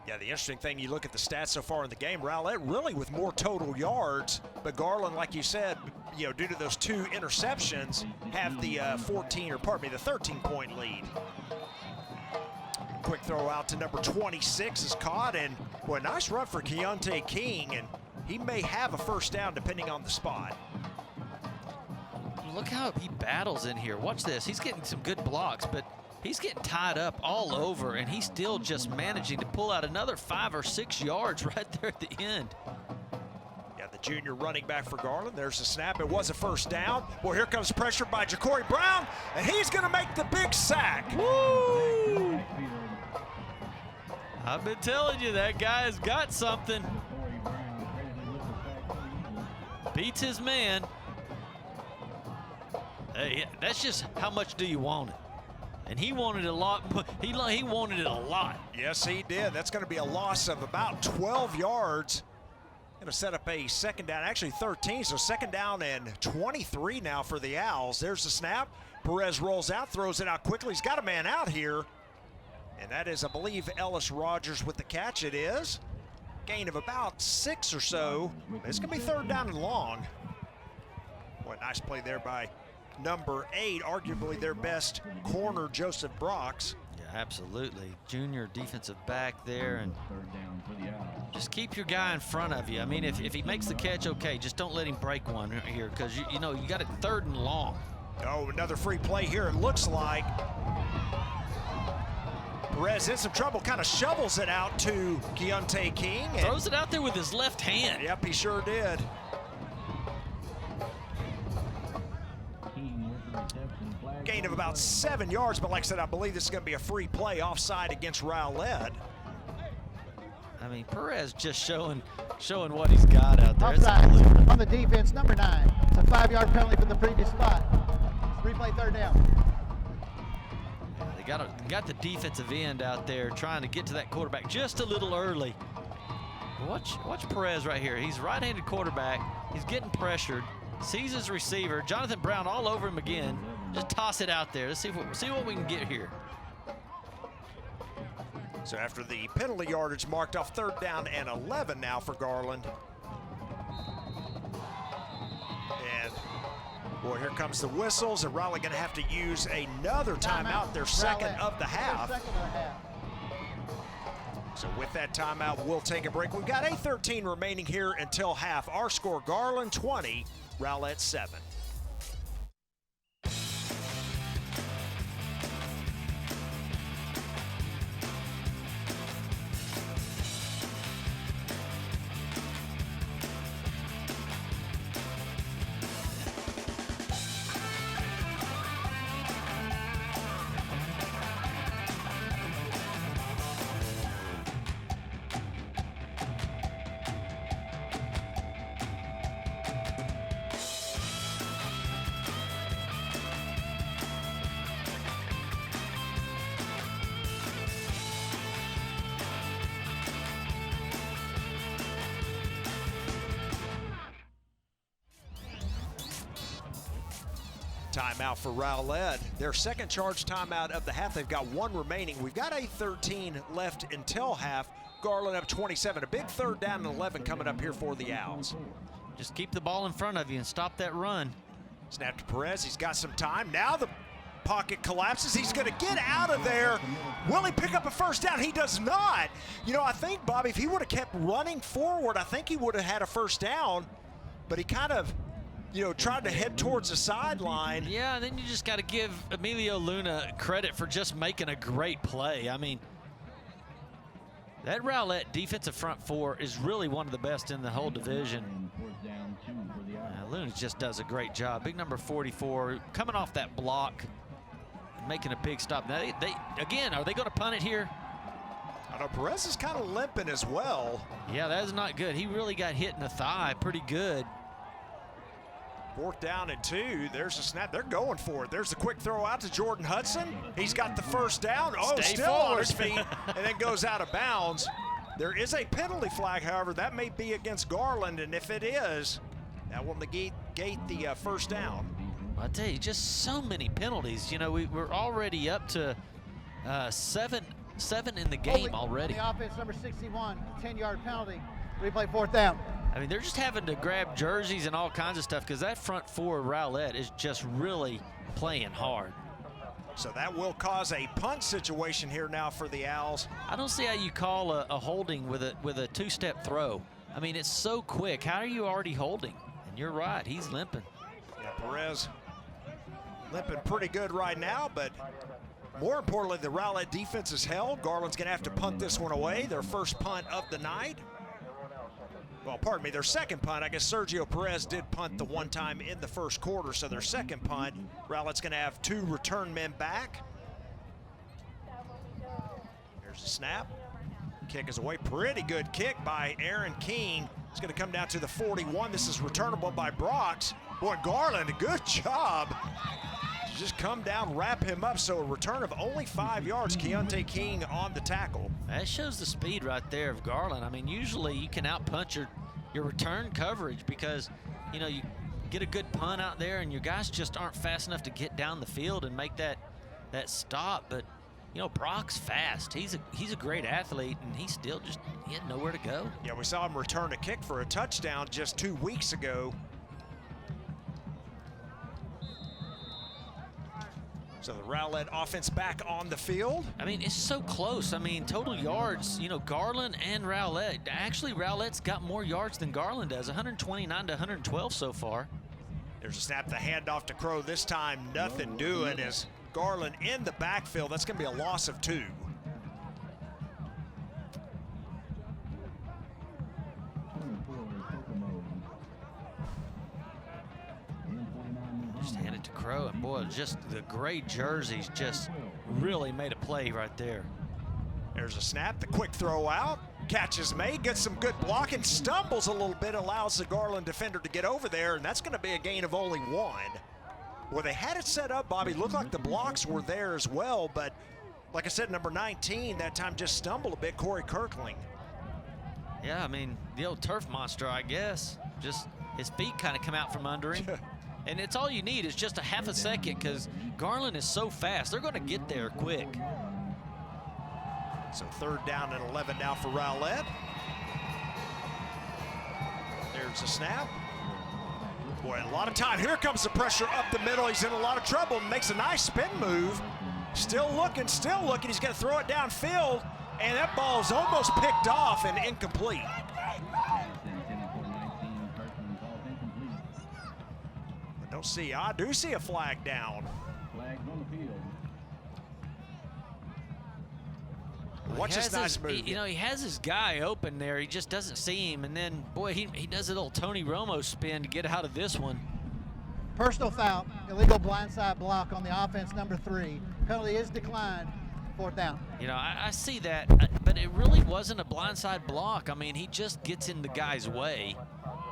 Yeah, the interesting thing, you look at the stats so far in the game, Rowlett really with more total yards, but Garland, like you said, you know, due to those 2 interceptions, have the 13-point lead. Quick throw out to number 26 is caught, and boy, nice run for Keontae King, and he may have a first down depending on the spot. Look how he battles in here. Watch this. He's getting some good blocks, but he's getting tied up all over, and he's still just managing to pull out another 5 or 6 yards right there at the end. Yeah, the junior running back for Garland. There's the snap. It was a first down. Well, here comes pressure by Ja'Cory Brown, and he's going to make the big sack. Woo! I've been telling you, that guy's got something. Beats his man. Hey, that's just how much do you want it? And he wanted a lot. He wanted it a lot. Yes, he did. That's going to be a loss of about 12 yards. Going to set up a second down, actually 13, so second down and 23 now for the Owls. There's the snap. Perez rolls out, throws it out quickly. He's got a man out here. And that is, I believe, Ellis Rogers with the catch. It is. Gain of about 6 or so. It's going to be third down and long. Boy, nice play there by number 8, arguably their best corner, Joseph Brox. Yeah, absolutely. Junior defensive back there, and just keep your guy in front of you. I mean, if he makes the catch, okay, just don't let him break one here, because you know you got it third and long. Oh, another free play here, it looks like. Perez in some trouble, kind of shovels it out to Keontae King. Throws it out there with his left hand. Yep, he sure did. Gain of about 7 yards, but like I said, I believe this is going to be a free play offside against Rowlett. I mean, Perez just showing what he's got out there. Offside on the defense, number 9. It's a 5-yard penalty from the previous spot. Replay third down. They got the defensive end out there trying to get to that quarterback just a little early. Watch Perez right here. He's a right-handed quarterback. He's getting pressured. Sees his receiver. Jonathan Brown all over him again. Just toss it out there. Let's see what we can get here. So after the penalty yardage marked off, third down and 11 now for Garland. And boy, here comes the whistles, and Rowlett going to have to use another timeout, their second of the half. So with that timeout, we'll take a break. We've got 8:13 remaining here until half. Our score, Garland 20, Rowlett 7. Timeout for Rowlett. Their second charge timeout of the half. They've got 1 remaining. We've got 8:13 left until half. Garland up 27. A big third down and 11 coming up here for the Owls. Just keep the ball in front of you and stop that run. Snap to Perez. He's got some time. Now the pocket collapses. He's going to get out of there. Will he pick up a first down? He does not. You know, I think, Bobby, if he would have kept running forward, I think he would have had a first down. But he kind of, you know, tried to head towards the sideline. Yeah, and then you just got to give Emilio Luna credit for just making a great play. I mean, that Rowlett defensive front 4 is really one of the best in the whole division. Luna just does a great job. Big number 44 coming off that block, making a big stop. Now they again, are they going to punt it here? I know Perez is kind of limping as well. Yeah, that is not good. He really got hit in the thigh pretty good. 4th down and 2. There's a snap. They're going for it. There's the quick throw out to Jordan Hudson. He's got the first down. Oh, Stay still forward. on his feet, and then goes out of bounds. There is a penalty flag, however. That may be against Garland, and if it is, that will negate the first down. I tell you, just so many penalties. You know, we're already up to seven in the game already. The offense, number 61, 10-yard penalty. Replay 4th down. I mean, they're just having to grab jerseys and all kinds of stuff because that front four of Rowlett is just really playing hard. So that will cause a punt situation here now for the Owls. I don't see how you call a holding with a two-step throw. I mean, it's so quick. How are you already holding? And you're right, he's limping. Yeah, Perez limping pretty good right now, but more importantly, the Rowlett defense is held. Garland's going to have to punt this one away, their first punt of the night. Well, pardon me, their second punt. I guess Sergio Perez did punt the one time in the first quarter, so their second punt. Rowlett's going to have 2 return men back. There's a snap. Kick is away. Pretty good kick by Aaron King. It's going to come down to the 41. This is returnable by Brox. Boy, Garland, good job. Just come down, wrap him up. So a return of only 5 yards. Keontae King on the tackle. That shows the speed right there of Garland. I mean, usually you can outpunch your return coverage because, you know, you get a good punt out there and your guys just aren't fast enough to get down the field and make that stop. But, you know, Brock's fast. He's a great athlete, and he had nowhere to go. Yeah, we saw him return a kick for a touchdown just 2 weeks ago. So the Rowlett offense back on the field. I mean, it's so close. I mean, total yards, you know, Garland and Rowlett. Actually, Rowlett's got more yards than Garland does, 129 to 112 so far. There's a snap, the handoff to Crow. This time, nothing doing as Garland in the backfield. That's going to be a loss of 2. Just hand it to Crow, and boy, just the gray jerseys just really made a play right there. There's a snap, the quick throw out. Catch is made, gets some good blocking, stumbles a little bit, allows the Garland defender to get over there, and that's going to be a gain of only 1. Well, they had it set up, Bobby. Looked like the blocks were there as well, but like I said, number 19 that time just stumbled a bit, Corey Kirkling. Yeah, I mean, the old turf monster, I guess. Just his feet kind of come out from under him. And it's all you need is just a half a second because Garland is so fast. They're going to get there quick. So 3rd down and 11 now for Rowlett. There's a snap. Boy, a lot of time. Here comes the pressure up the middle. He's in a lot of trouble. Makes a nice spin move. Still looking, still looking. He's going to throw it downfield, and that ball is almost picked off and incomplete. I do see a flag down. Flags on the field. Watch this nice move. You know, he has his guy open there. He just doesn't see him. And then, boy, he does a little Tony Romo spin to get out of this one. Personal foul, illegal blindside block on the offense, number 3. Penalty is declined. 4th down. You know, I see that, but it really wasn't a blindside block. I mean, he just gets in the guy's way.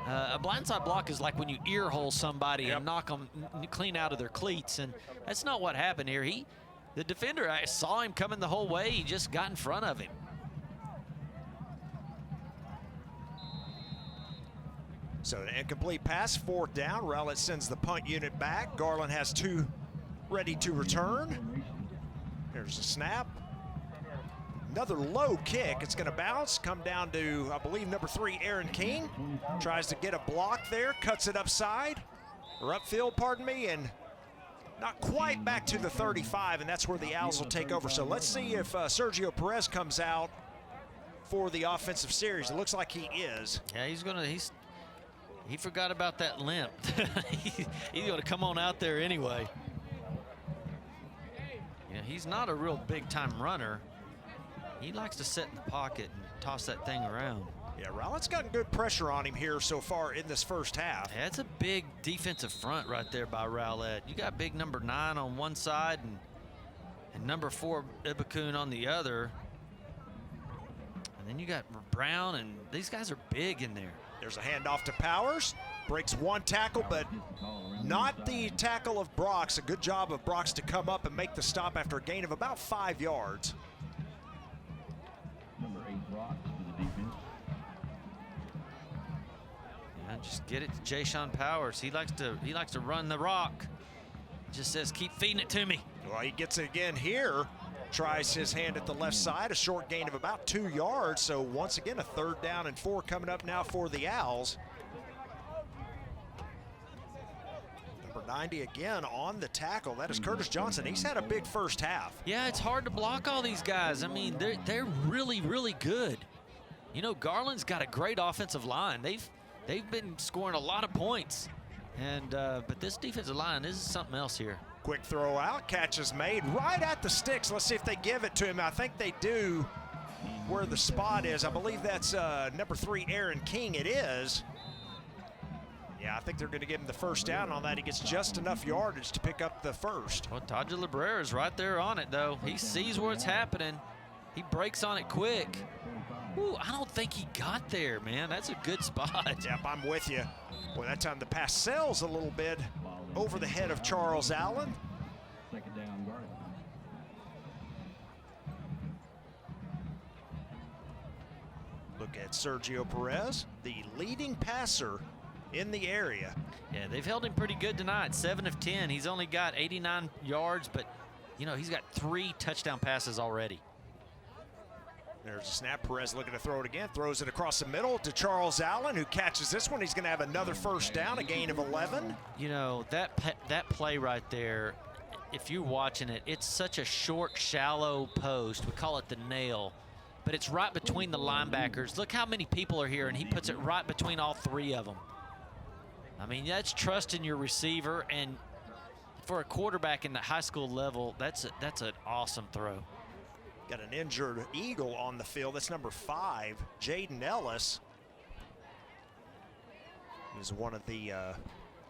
A blindside block is like when you ear hole somebody and knock them clean out of their cleats, and that's not what happened here. The defender, I saw him coming the whole way. He just got in front of him. So an incomplete pass, 4th down. Rowlett sends the punt unit back. Garland has 2 ready to return. There's a snap. Another low kick. It's going to bounce, come down to, I believe, number 3, Aaron King. Tries to get a block there, cuts it upside, or upfield, pardon me, and not quite back to the 35, and that's where the Owls will take over. So let's see if Sergio Perez comes out for the offensive series. It looks like he is. Yeah, he forgot about that limp. He's going to come on out there anyway. Yeah, he's not a real big-time runner. He likes to sit in the pocket and toss that thing around. Yeah, Rowlett's gotten good pressure on him here so far in this first half. Yeah, it's a big defensive front right there by Rowlett. You got big number 9 on one side and number 4 Ibakun on the other. And then you got Brown, and these guys are big in there. There's a handoff to Powers. Breaks one tackle, but not the tackle of Brox. A good job of Brox to come up and make the stop after a gain of about 5 yards. Number 8, Brock, to the defense. Yeah, just get it to Jay-Sean Powers. He likes to run the rock. Just says, keep feeding it to me. Well, he gets it again here. Tries his hand at the left side, a short gain of about 2 yards. So once again, a 3rd down and 4 coming up now for the Owls. Number 90 again on the tackle. That is Curtis Johnson. He's had a big first half. Yeah, it's hard to block all these guys. I mean, they're really, really good. You know, Garland's got a great offensive line. They've been scoring a lot of points. And but this defensive line, this is something else here. Quick throw out, catch is made right at the sticks. Let's see if they give it to him. I think they do where the spot is. I believe that's number 3, Aaron King. It is. Yeah, I think they're going to give him the first down on that. He gets just enough yardage to pick up the first. Well, Taja Librera is right there on it, though. He sees where it's happening. He breaks on it quick. Ooh, I don't think he got there, man. That's a good spot. Yep, I'm with you. Boy, that time the pass sails a little bit over the head of Charles Allen. 2nd down, Garland. Look at Sergio Perez, the leading passer in the area. Yeah, they've held him pretty good tonight. 7 of 10. He's only got 89 yards, but, you know, he's got 3 touchdown passes already. There's a snap. Perez looking to throw it again. Throws it across the middle to Charles Allen, who catches this one. He's going to have another first down, a gain of 11. You know, that play right there, if you're watching it, it's such a short, shallow post. We call it the nail. But it's right between the linebackers. Look how many people are here, and he puts it right between all 3 of them. I mean, that's trusting your receiver, and for a quarterback in the high school level, that's an awesome throw. Got an injured Eagle on the field. That's number 5, Jaden Ellis. He's one of the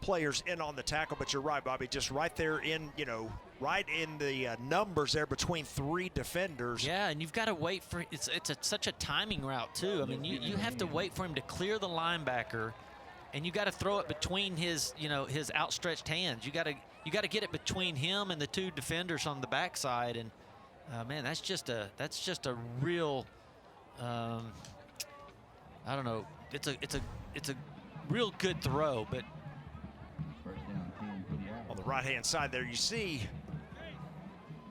players in on the tackle, but you're right, Bobby, just right there in, you know, right in the numbers there between 3 defenders. Yeah, and you've got to wait for it's such a timing route too. I mean, you have to wait for him to clear the linebacker, and you got to throw it between his, you know, his outstretched hands. You got to get it between him and the 2 defenders on the backside, and man, that's just a real I don't know. It's a real good throw, but 1st down, 10 for the Owls. On the right-hand side there, you see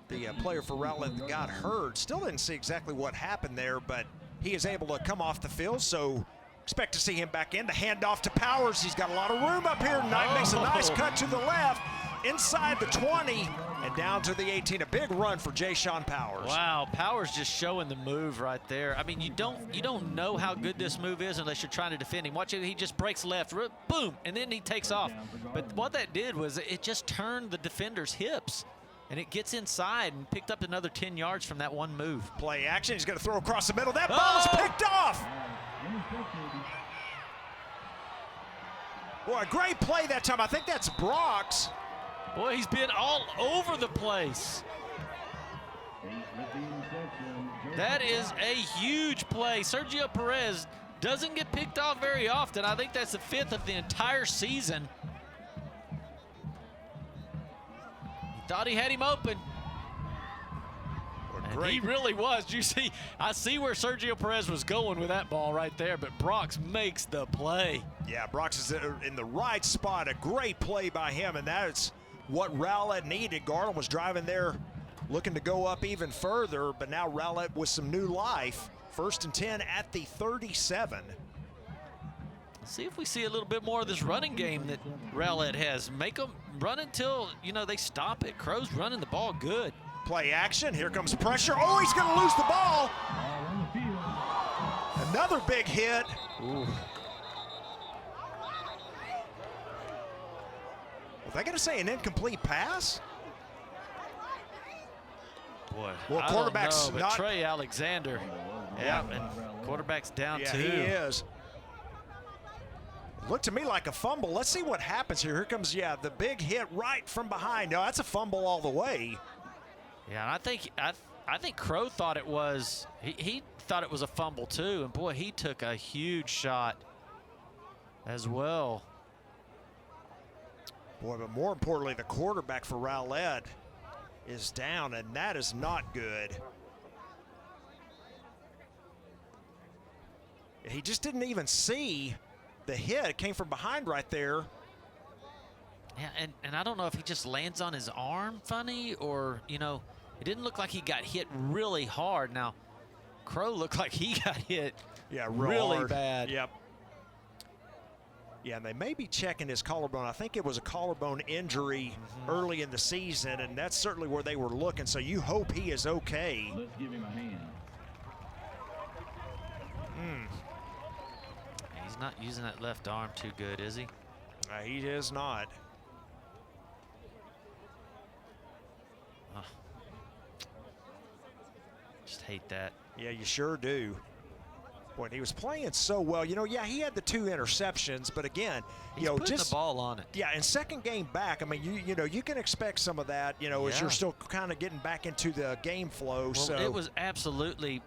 the player for Rowlett that got hurt. Still didn't see exactly what happened there, but he is able to come off the field, so expect to see him back in. The handoff to Powers. He's got a lot of room up here tonight. Makes a nice cut to the left, inside the 20, and down to the 18. A big run for Jay-Sean Powers. Wow, Powers just showing the move right there. I mean, you don't know how good this move is unless you're trying to defend him. Watch it, he just breaks left, boom, and then he takes off. But what that did was it just turned the defender's hips, and it gets inside and picked up another 10 yards from that one move. Play action, he's gonna throw across the middle. That ball is picked off. Boy, a great play that time. I think that's Brox. Boy, he's been all over the place. That is a huge play. Sergio Perez doesn't get picked off very often. I think that's the 5th of the entire season. He thought he had him open. And he really was. You see, I see where Sergio Perez was going with that ball right there, but Brox makes the play. Yeah, Brox is in the right spot. A great play by him, and that's what Rowlett needed. Garland was driving there looking to go up even further, but now Rowlett with some new life. 1st and 10 at the 37. Let's see if we see a little bit more of this running game that Rowlett has. Make them run until, you know, they stop it. Crow's running the ball good. Play action, here comes pressure. Oh, he's gonna lose the ball. Another big hit. Ooh. Was I gonna say an incomplete pass? Boy, well, I quarterback's don't know, but not. Trey Alexander. Yeah, and quarterback's down Yeah, too. he is. Looked to me like a fumble. Let's see what happens here. Here comes, yeah, the big hit right from behind. No, that's a fumble all the way. Yeah, and I think Crow thought it was. He thought it was a fumble too, and boy, he took a huge shot as well. Boy, but more importantly, the quarterback for Rowlett is down, and that is not good. He just didn't even see the hit. It came from behind right there. Yeah, and I don't know if he just lands on his arm funny or, you know, it didn't look like he got hit really hard. Now, Crow looked like he got hit really hard. bad. Yep. Yeah, and they may be checking his collarbone. I think it was a collarbone injury early in the season, and that's certainly where they were looking. So you hope he is okay. Let's give him a hand. He's not using that left arm too good, is he? He is not. Just hate that. Yeah, you sure do. Boy, and he was playing so well. You know, yeah, he had the 2 interceptions, but again, He's you know, putting just the ball on it. Yeah, and second game back, I mean, you know, you can expect some of that, you know, as you're still kind of getting back into the game flow. Well, so it was absolutely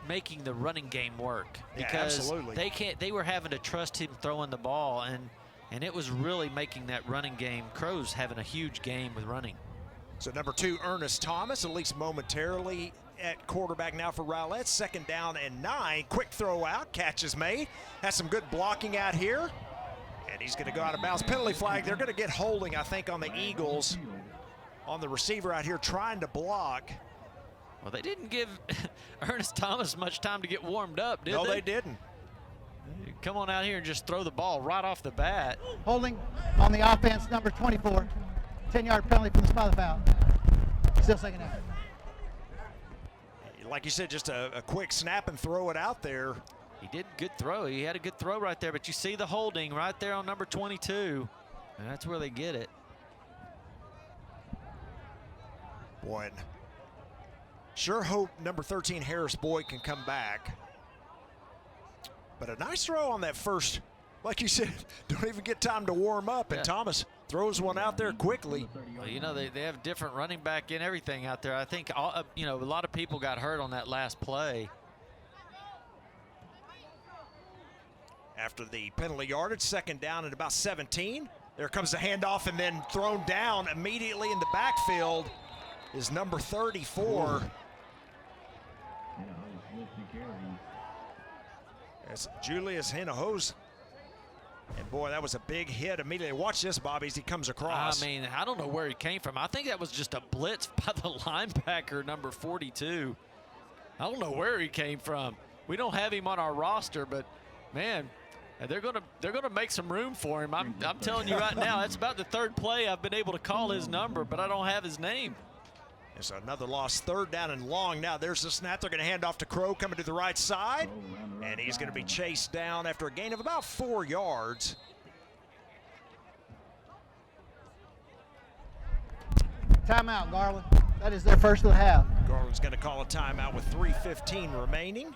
making the running game work because absolutely. they were having to trust him throwing the ball, and it was really making that running game. Crows having a huge game with running. So number 2, Ernest Thomas, at least momentarily at quarterback now for Rowlett. 2nd down and 9. Quick throw out, catch is made. Has some good blocking out here. And he's going to go out of bounds. Penalty flag. They're going to get holding, I think, on the Eagles. On the receiver out here trying to block. Well, they didn't give Ernest Thomas much time to get warmed up, did they? No, they didn't. Come on out here and just throw the ball right off the bat. Holding on the offense, number 24. 10-yard penalty from the spot of the foul. Still 2nd down. Like you said, just a quick snap and throw it out there. He did a good throw. He had a good throw right there, but you see the holding right there on number 22. And that's where they get it. Boy, sure hope number 13 Harris Boyd can come back. But a nice throw on that first, like you said, don't even get time to warm up, and Thomas throws one out there quickly. Well, you know, they have different running back and everything out there. I think, you know, a lot of people got hurt on that last play. After the penalty yardage, 2nd down at about 17. There comes the handoff, and then thrown down immediately in the backfield is number 34. That's Julius Hinojosa. And boy, that was a big hit immediately. Watch this, Bobby, as he comes across. I mean, I don't know where he came from. I think that was just a blitz by the linebacker, number 42. I don't know where he came from. We don't have him on our roster, but man, they're gonna make some room for him. I'm telling you right now, that's about the 3rd play I've been able to call his number, but I don't have his name. It's another loss, 3rd down and long. Now there's the snap. They're going to hand off to Crow coming to the right side. And he's going to be chased down after a gain of about 4 yards. Timeout, Garland. That is their first of the half. Garland's going to call a timeout with 3:15 remaining.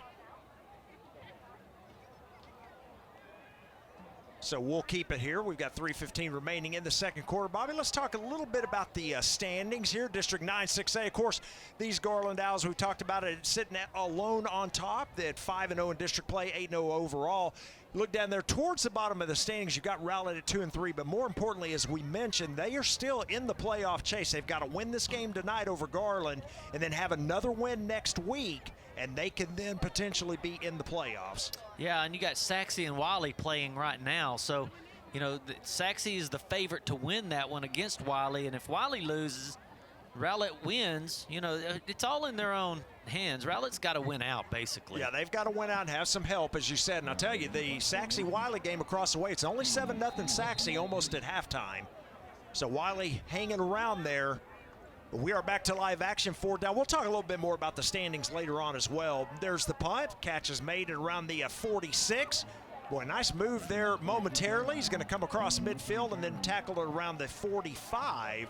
So we'll keep it here. We've got 3:15 remaining in the 2nd quarter. Bobby, let's talk a little bit about the standings here. District 9 6A. Of course, these Garland Owls, we talked about it, sitting alone on top. They had 5-0 in district play, 8-0 overall. Look down there towards the bottom of the standings. You've got Rowlett at 2-3, but more importantly, as we mentioned, they are still in the playoff chase. They've got to win this game tonight over Garland and then have another win next week, and they can then potentially be in the playoffs. Yeah, and you got Saxe and Wiley playing right now. So, you know, Saxe is the favorite to win that one against Wiley, and if Wiley loses, Rowlett wins. You know, it's all in their own hands. Rowlett's got to win out, basically. Yeah, they've got to win out and have some help, as you said. And I'll tell you, the Saxe-Wiley game across the way, it's only 7-0 Saxe almost at halftime. So Wiley hanging around there. But we are back to live action, 4 down. We'll talk a little bit more about the standings later on as well. There's the punt. Catch is made at around the 46. Boy, nice move there momentarily. He's going to come across midfield and then tackle it around the 45.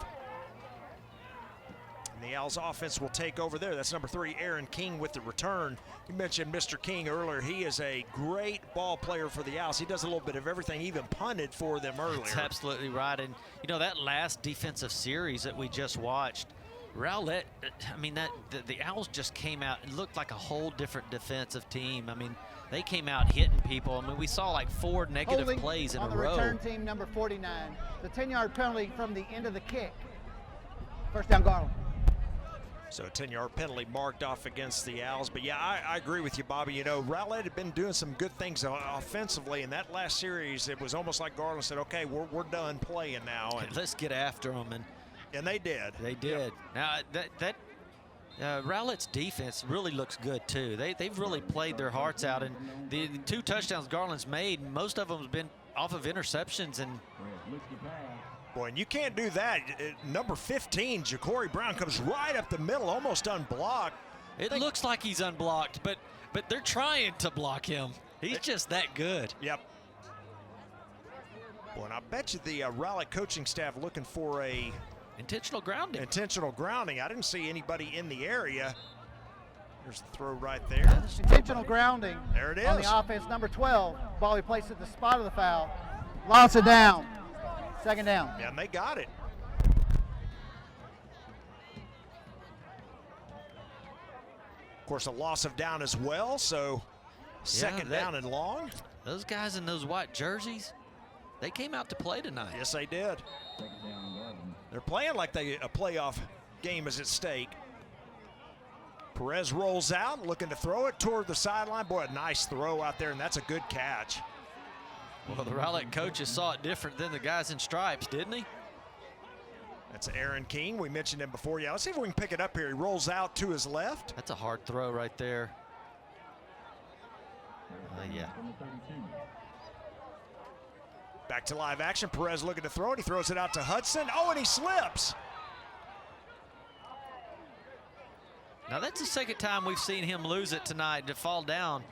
And the Owls offense will take over there. That's number 3, Aaron King, with the return. You mentioned Mr. King earlier. He is a great ball player for the Owls. He does a little bit of everything, even punted for them earlier. That's absolutely right. And, you know, that last defensive series that we just watched, Rowlett, I mean, the Owls just came out. It looked like a whole different defensive team. I mean, they came out hitting people. I mean, we saw like 4 negative Holding plays in on a the row. return team, number 49. The 10-yard penalty from the end of the kick. First down, Garland. So a 10-yard penalty marked off against the Owls. But yeah, I agree with you, Bobby. You know, Rowlett had been doing some good things offensively. In that last series, it was almost like Garland said, okay, we're done playing now. And Let's get after them. And they did. They did. Yep. Now, Rowlett's defense really looks good, too. They've really played their hearts out. And the 2 touchdowns Garland's made, most of them have been off of interceptions. And boy, and you can't do that. Number 15, Ja'Cory Brown, comes right up the middle, almost unblocked. It looks like he's unblocked, but they're trying to block him. He's just that good. Yep. Boy, and I bet you the Rowlett coaching staff looking for a intentional grounding. I didn't see anybody in the area. There's the throw right there. Intentional grounding. There it is. On the offense, number 12. Ball he placed at the spot of the foul. Loss of down. Second down. Yeah, and they got it. Of course, a loss of down as well, so second down and long. Those guys in those white jerseys, they came out to play tonight. Yes, they did. They're playing like a playoff game is at stake. Perez rolls out, looking to throw it toward the sideline. Boy, a nice throw out there, and that's a good catch. Well, the Rowlett coaches saw it different than the guys in stripes, didn't he? That's Aaron King. We mentioned him before. Yeah, let's see if we can pick it up here. He rolls out to his left. That's a hard throw right there. Yeah. Back to live action. Perez looking to throw it. He throws it out to Hudson. Oh, and he slips. Now, that's the second time we've seen him lose it tonight, to fall down.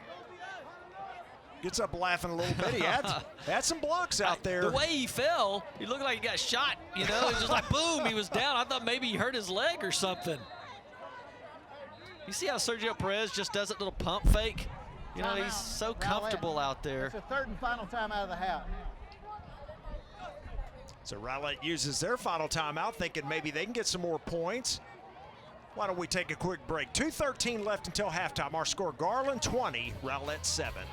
Gets up laughing a little bit. He had some blocks out there. The way he fell, he looked like he got shot, you know? It was just like, boom, he was down. I thought maybe he hurt his leg or something. You see how Sergio Perez just does that little pump fake? You know, he's so comfortable out there. It's a third and final time out of the half. So Rowlett uses their final timeout, thinking maybe they can get some more points. Why don't we take a quick break? 2:13 left until halftime. Our score, Garland 20, Rowlett 7.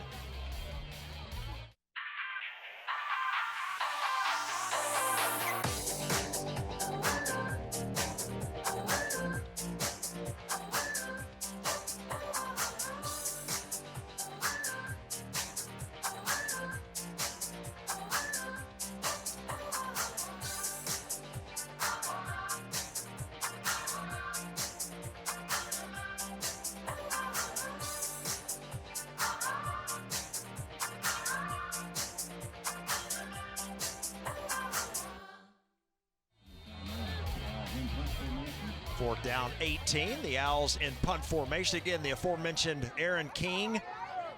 Fourth down, 18. The Owls in punt formation. Again, the aforementioned Aaron King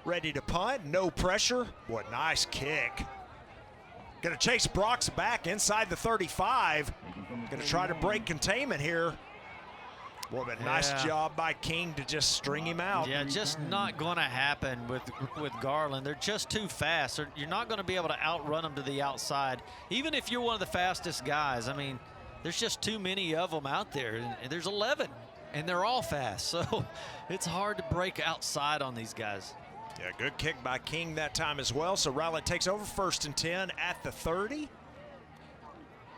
ready to punt. No pressure. What nice kick. Going to chase Brock's back inside the 35. Going to try to break containment here. Boy, but nice job by King to just string him out. Yeah, just not going to happen with Garland. They're just too fast. You're not going to be able to outrun them to the outside, even if you're one of the fastest guys. I mean, there's just too many of them out there. And there's 11, and they're all fast. So it's hard to break outside on these guys. Yeah, good kick by King that time as well. So Rowlett takes over 1st and 10 at the 30.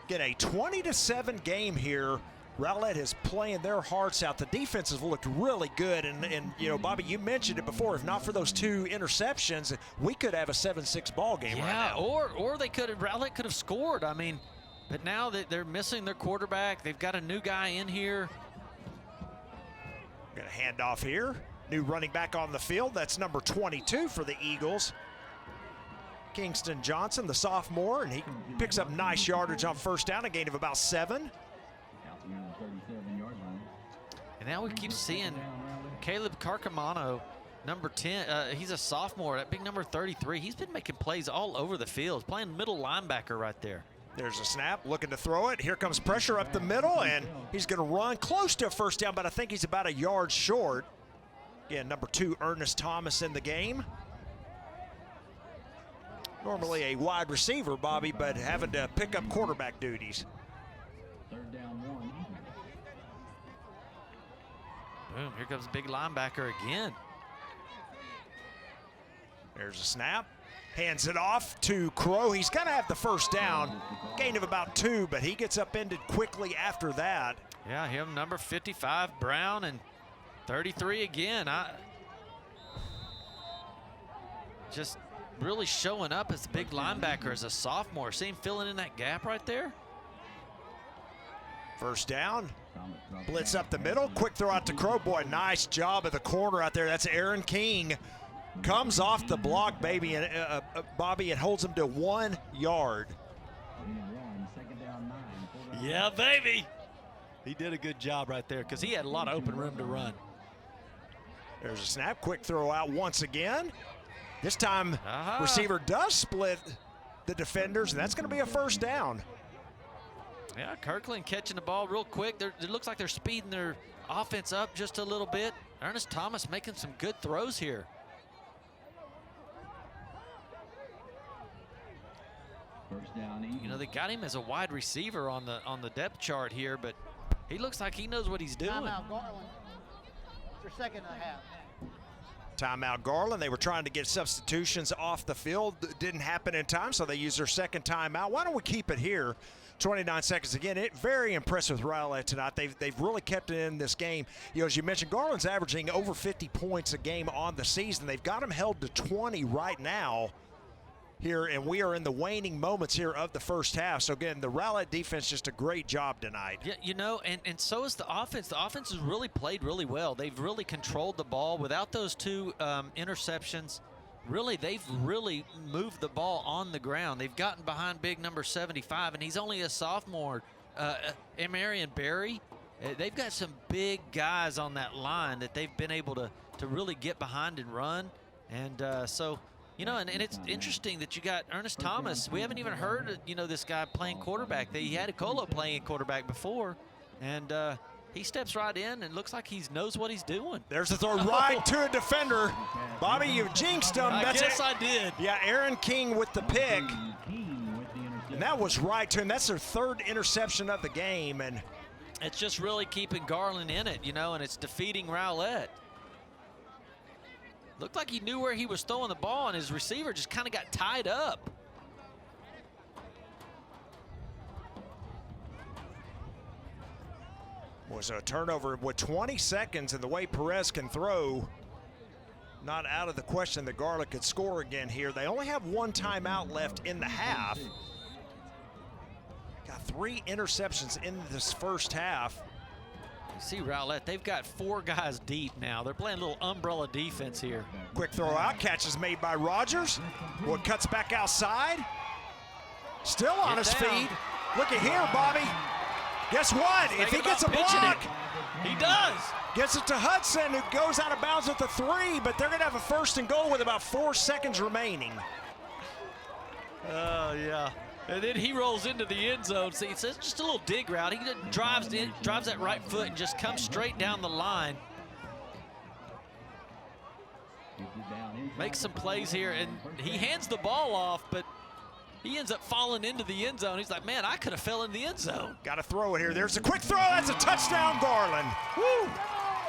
Get a 20-7 game here. Rowlett is playing their hearts out. The defense has looked really good. And you know, Bobby, you mentioned it before. If not for those 2 interceptions, we could have a 7-6 ball game right now. Or they could have, Rowlett could have scored. I mean, but now that they're missing their quarterback, they've got a new guy in here. Got a handoff here. New running back on the field. That's number 22 for the Eagles. Kingston Johnson, the sophomore, and he picks up nice yardage on 1st down, a gain of about 7. And now we keep seeing Caleb Carcamano, number 10. He's a sophomore, that big number 33. He's been making plays all over the field, playing middle linebacker right there. There's a snap, looking to throw it. Here comes pressure up the middle, and he's going to run close to a 1st down, but I think he's about a yard short. Again, number 2, Ernest Thomas in the game. Normally a wide receiver, Bobby, but having to pick up quarterback duties. 3rd down 1. Boom, here comes big linebacker again. There's a snap. Hands it off to Crow. He's going to have the first down. Gain of about 2, but he gets upended quickly after that. Yeah, him number 55, Brown, and 33 again. Just really showing up as a big linebacker as a sophomore. See him filling in that gap right there? First down. Blitz up the middle. Quick throw out to Crow. Boy, nice job at the corner out there. That's Aaron King. Comes off the block, baby, and Bobby, it holds him to 1 yard. Yeah, baby. He did a good job right there because he had a lot of open room to run. There's a snap. Quick throw out once again. This time, receiver does split the defenders, and that's going to be a first down. Yeah, Kirkland catching the ball real quick. It looks like they're speeding their offense up just a little bit. Ernest Thomas making some good throws here. You know, they got him as a wide receiver on the depth chart here, but he looks like he knows what he's doing. Timeout, Garland. It's your 2nd and a half. Timeout, Garland. They were trying to get substitutions off the field. Didn't happen in time, so they used their 2nd timeout. Why don't we keep it here? 29 seconds again. Very impressed with Rowlett tonight. They've really kept it in this game. You know, as you mentioned, Garland's averaging over 50 points a game on the season. They've got him held to 20 right now here, and we are in the waning moments here of the first half. So again, the Rowlett defense just a great job tonight. Yeah, you know, and so is the offense. The offense has really played really well. They've really controlled the ball without those 2 interceptions. Really, they've really moved the ball on the ground. They've gotten behind big number 75, and he's only a sophomore. Marion Berry, they've got some big guys on that line that they've been able to really get behind and run. And so, you know, and it's interesting that you got Ernest Thomas. We haven't even heard, you know, this guy playing quarterback. He had a Colo playing quarterback before, and he steps right in and looks like he knows what he's doing. There's a throw right to a defender. Bobby, you jinxed him. I guess I did. Yeah, Aaron King with the pick. And that was right to him. That's their 3rd interception of the game. And it's just really keeping Garland in it, you know, and it's defeating Rowlett. Looked like he knew where he was throwing the ball, and his receiver just kind of got tied up. Was a turnover with 20 seconds, and the way Perez can throw, not out of the question that Garland could score again here. They only have 1 timeout left in the half. Got 3 interceptions in this first half. You see Rowlett, they've got 4 guys deep now. They're playing a little umbrella defense here. Quick throw out, catch is made by Rogers. Well, cuts back outside. Still on his feet. Look at here, Bobby. Guess what? If he gets a block, he does. Gets it to Hudson, who goes out of bounds at the 3, but they're going to have a 1st and goal with about 4 seconds remaining. Oh, yeah. And then he rolls into the end zone. See, it's just a little dig route. He drives that right foot and just comes straight down the line. Makes some plays here, and he hands the ball off, but he ends up falling into the end zone. He's like, man, I could have fell in the end zone. Got to throw it here. There's a quick throw. That's a touchdown, Garland. Woo!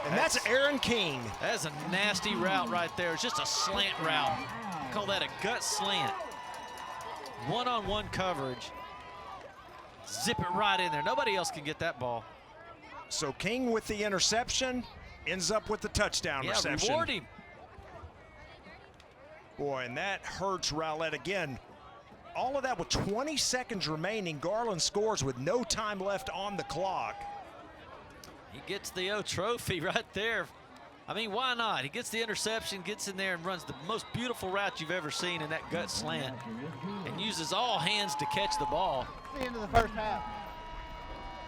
And that's Aaron King. That's a nasty route right there. It's just a slant route. I call that a gut slant. One-on-one coverage. Zip it right in there. Nobody else can get that ball. So King with the interception ends up with the touchdown reception. Reward him. Boy, and that hurts Rowlett again. All of that with 20 seconds remaining. Garland scores with no time left on the clock. He gets the O trophy right there. I mean, why not? He gets the interception, gets in there and runs the most beautiful route you've ever seen in that gut slant, and uses all hands to catch the ball. The end of the first half.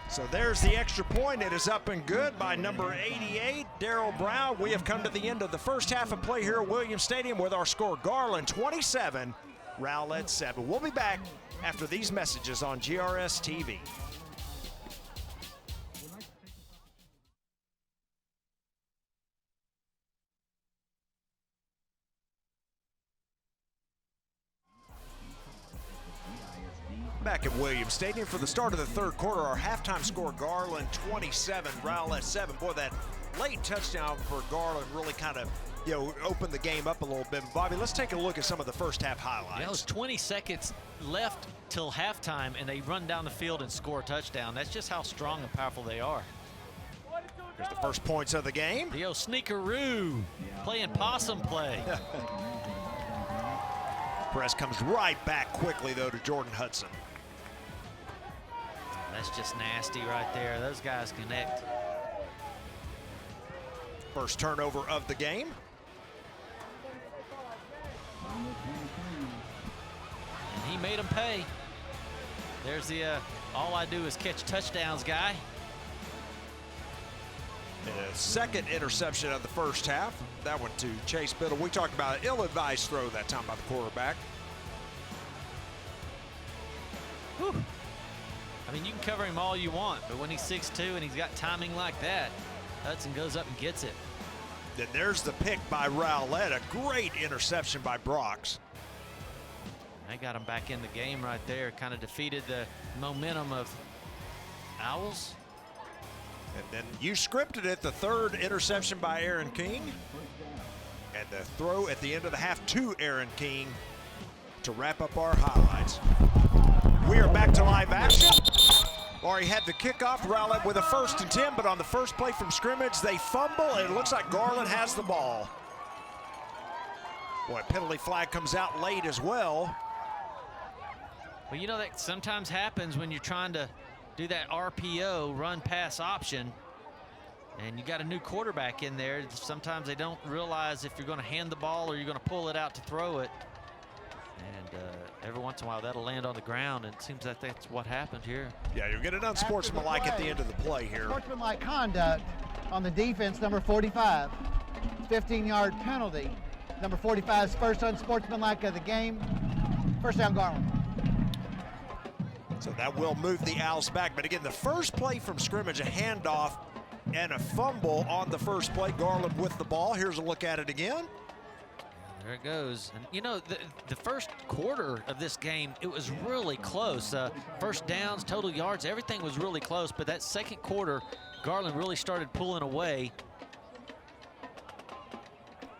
So there's the extra point. It is up and good by number 88, Darryl Brown. We have come to the end of the first half of play here at Williams Stadium with our score: Garland 27, Rowlett 7. We'll be back after these messages on GRS TV. Back at Williams Stadium for the start of the third quarter. Our halftime score: Garland 27, Rowlett 7. Boy, that late touchdown for Garland really kind of, opened the game up a little bit. Bobby, let's take a look at some of the first half highlights. Yeah, it was 20 seconds left till halftime, and they run down the field and score a touchdown. That's just how strong and powerful they are. Here's the first points of the game. Yo, sneakeroo, playing possum play. Press comes right back quickly, though, to Jordan Hudson. That's just nasty right there. Those guys connect. First turnover of the game. And he made them pay. There's the all I do is catch touchdowns guy. And a second interception of the first half. That one to Chase Biddle. We talked about an ill-advised throw that time by the quarterback. Whew. I mean, you can cover him all you want, but when he's 6'2" and he's got timing like that, Hudson goes up and gets it. Then there's the pick by Rowlett. A great interception by Brox. They got him back in the game right there. Kind of defeated the momentum of Owls. And then you scripted it, the third interception by Aaron King. And the throw at the end of the half to Aaron King to wrap up our highlights. We are back to live action. Already had the kickoff. Rowlett with a 1st and 10, but on the first play from scrimmage, they fumble, and it looks like Garland has the ball. Boy, penalty flag comes out late as well. Well, you know that sometimes happens when you're trying to do that RPO, run pass option, and you got a new quarterback in there. Sometimes they don't realize if you're going to hand the ball or you're going to pull it out to throw it. And every once in a while that'll land on the ground, and it seems like that's what happened here. Yeah, you're getting unsportsmanlike at the end of the play here. Sportsmanlike conduct on the defense, number 45. 15-yard penalty. Number 45's first unsportsmanlike of the game. First down, Garland. So that will move the Owls back. But again, the first play from scrimmage, a handoff and a fumble on the first play. Garland with the ball. Here's a look at it again. There it goes. And you know, the first quarter of this game, it was really close. First downs, total yards, everything was really close. But that second quarter, Garland really started pulling away.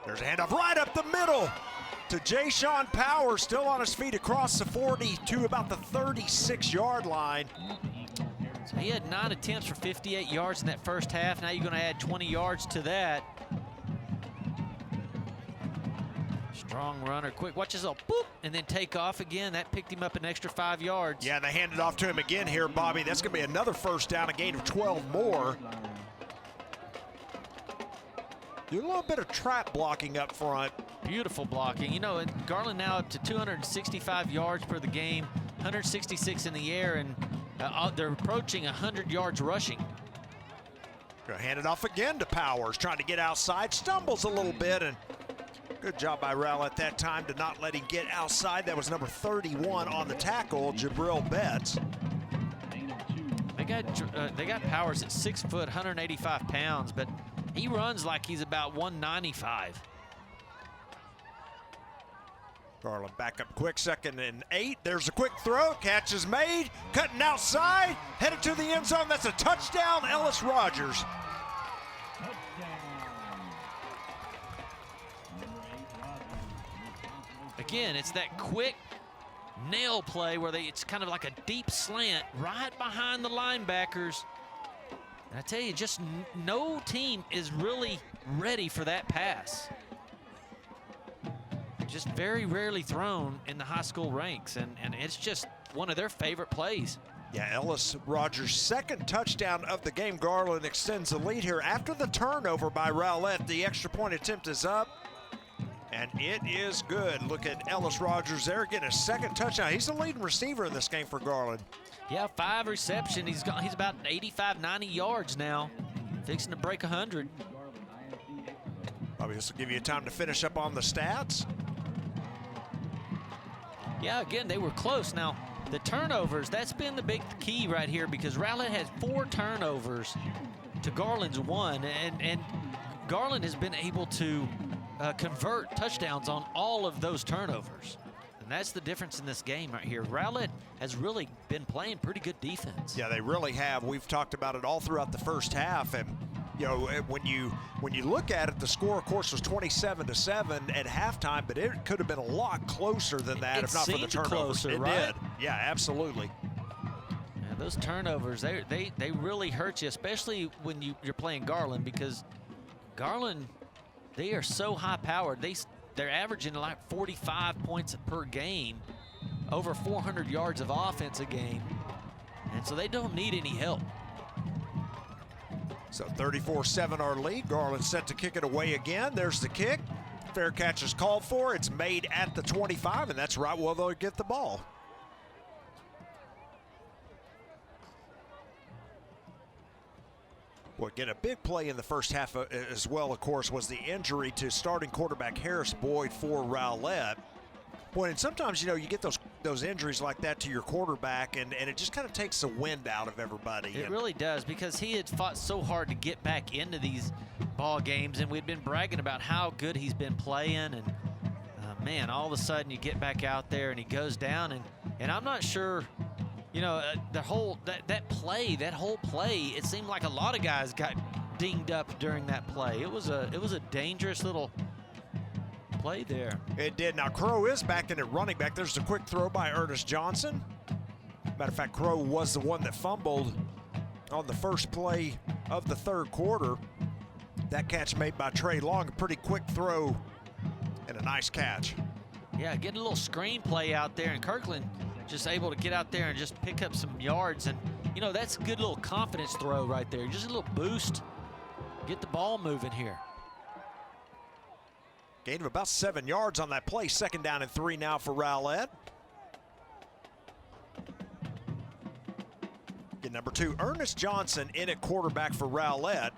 There's a handoff right up the middle to Jayshawn Powers, still on his feet across the 40 to about the 36-yard line. So he had 9 attempts for 58 yards in that first half. Now you're going to add 20 yards to that. Strong runner, quick, watch his little boop, and then take off again. That picked him up an extra 5 yards. Yeah, they handed off to him again here, Bobby. That's going to be another first down, a gain of 12 more. Do a little bit of trap blocking up front. Beautiful blocking. You know, Garland now up to 265 yards per the game, 166 in the air, and they're approaching 100 yards rushing. Gonna hand it off again to Powers, trying to get outside, stumbles a little bit, and good job by Rowlett that time to not let him get outside. That was number 31 on the tackle, Jabril Betts. They got Powers at 6 foot, 185 pounds, but he runs like he's about 195. Garland back up quick, 2nd and 8. There's a quick throw, catch is made, cutting outside, headed to the end zone. That's a touchdown, Ellis Rogers. Again, it's that quick nail play where it's kind of like a deep slant right behind the linebackers. And I tell you, just no team is really ready for that pass. Just very rarely thrown in the high school ranks, and it's just one of their favorite plays. Yeah, Ellis Rogers' 2nd touchdown of the game. Garland extends the lead here after the turnover by Rowlett. The extra point attempt is up, and it is good. Look at Ellis Rogers there getting a 2nd touchdown. He's the leading receiver in this game for Garland. Yeah, 5 receptions. He's about 85, 90 yards now, fixing to break 100. Probably this will give you time to finish up on the stats. Yeah, again, they were close. Now, the turnovers, that's been the big key right here, because Rowlett had 4 turnovers to Garland's 1, and Garland has been able to convert touchdowns on all of those turnovers. And that's the difference in this game right here. Rowlett has really been playing pretty good defense. Yeah, they really have. We've talked about it all throughout the first half, and You know, when you look at it, the score, of course, was 27-7 at halftime, but it could have been a lot closer than that if not for the turnovers. Closer, it right? did. Yeah, absolutely. Yeah, those turnovers, they really hurt you, especially when you're playing Garland, because Garland, they are so high-powered. They're averaging like 45 points per game, over 400 yards of offense a game, and so they don't need any help. So 34-7 our lead. Garland set to kick it away again. There's the kick. Fair catch is called for. It's made at the 25, and that's right where they'll get the ball. Well, again, a big play in the first half as well, of course, was the injury to starting quarterback Harris Boyd for Rowlett. Boy, and sometimes, you know, you get those injuries like that to your quarterback, and it just kind of takes the wind out of everybody. It really does, because he had fought so hard to get back into these ball games, and we'd been bragging about how good he's been playing, and man, all of a sudden you get back out there and he goes down, and I'm not sure, you know, that whole play, it seemed like a lot of guys got dinged up during that play. It was a dangerous little play there. It did. Now Crow is back in at running back. There's a quick throw by Ernest Johnson. Matter of fact, Crow was the one that fumbled on the first play of the third quarter. That catch made by Trey Long, a pretty quick throw and a nice catch. Yeah, getting a little screen play out there, and Kirkland just able to get out there and just pick up some yards, and you know, that's a good little confidence throw right there. Just a little boost, get the ball moving here. Gain of about 7 yards on that play. 2nd down and 3 now for Rowlett. Get number 2, Ernest Johnson in at quarterback for Rowlett.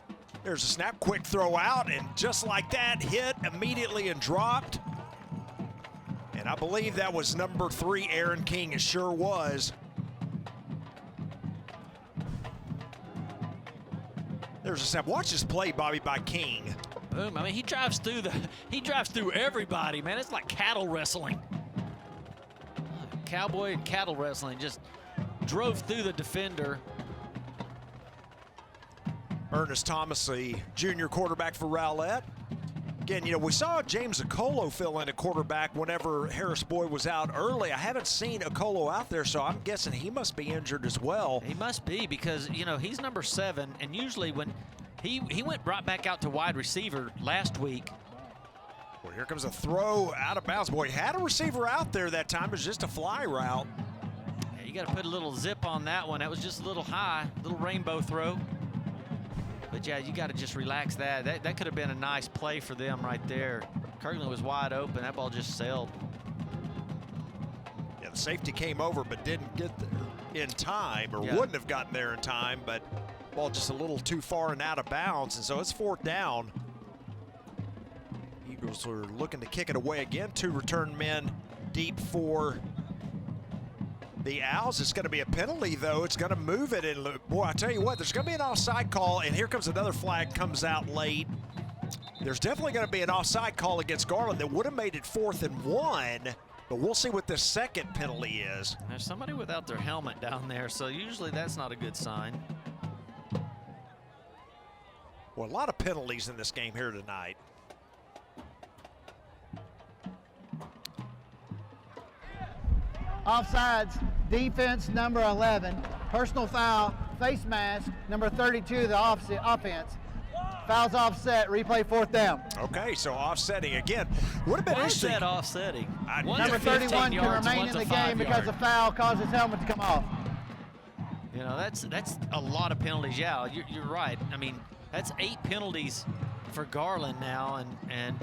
There's a snap, quick throw out, and just like that, hit immediately and dropped. And I believe that was number 3, Aaron King. It sure was. There's a snap. Watch this play, Bobby, by King. Boom. I mean, he drives through everybody, man. It's like cattle wrestling. Cowboy and cattle wrestling, just drove through the defender. Ernest Thomas, the junior quarterback for Rowlett. Again, you know, we saw James Okolo fill in at quarterback whenever Harris Boyd was out early. I haven't seen Okolo out there, so I'm guessing he must be injured as well. He must be, because, you know, he's number 7, and usually when he went right back out to wide receiver last week. Well, here comes a throw out of bounds. Boy, had a receiver out there that time. It was just a fly route. Yeah, you got to put a little zip on that one. That was just a little high, little rainbow throw. But yeah, you got to just relax that. That could have been a nice play for them right there. Kirkland was wide open. That ball just sailed. Yeah, the safety came over but didn't get there in time, or wouldn't have gotten there in time, but ball just a little too far and out of bounds, and so it's 4th down. Eagles are looking to kick it away again. 2 return men deep for the Owls. It's going to be a penalty, though. It's going to move it, and boy, I tell you what, there's going to be an offside call, and here comes another flag, comes out late. There's definitely going to be an offside call against Garland that would have made it 4th and 1, but we'll see what the second penalty is. There's somebody without their helmet down there, so usually that's not a good sign. Well, a lot of penalties in this game here tonight. Offsides, defense number 11. Personal foul, face mask, number 32, the offense. Fouls offset, replay 4th down. Okay, so offsetting again. Would have been Why is interesting. that offsetting? Number 31 can remain in the game because the foul caused his helmet to come off. You know, that's a lot of penalties. Yeah, you're right. I mean, that's 8 penalties for Garland now, and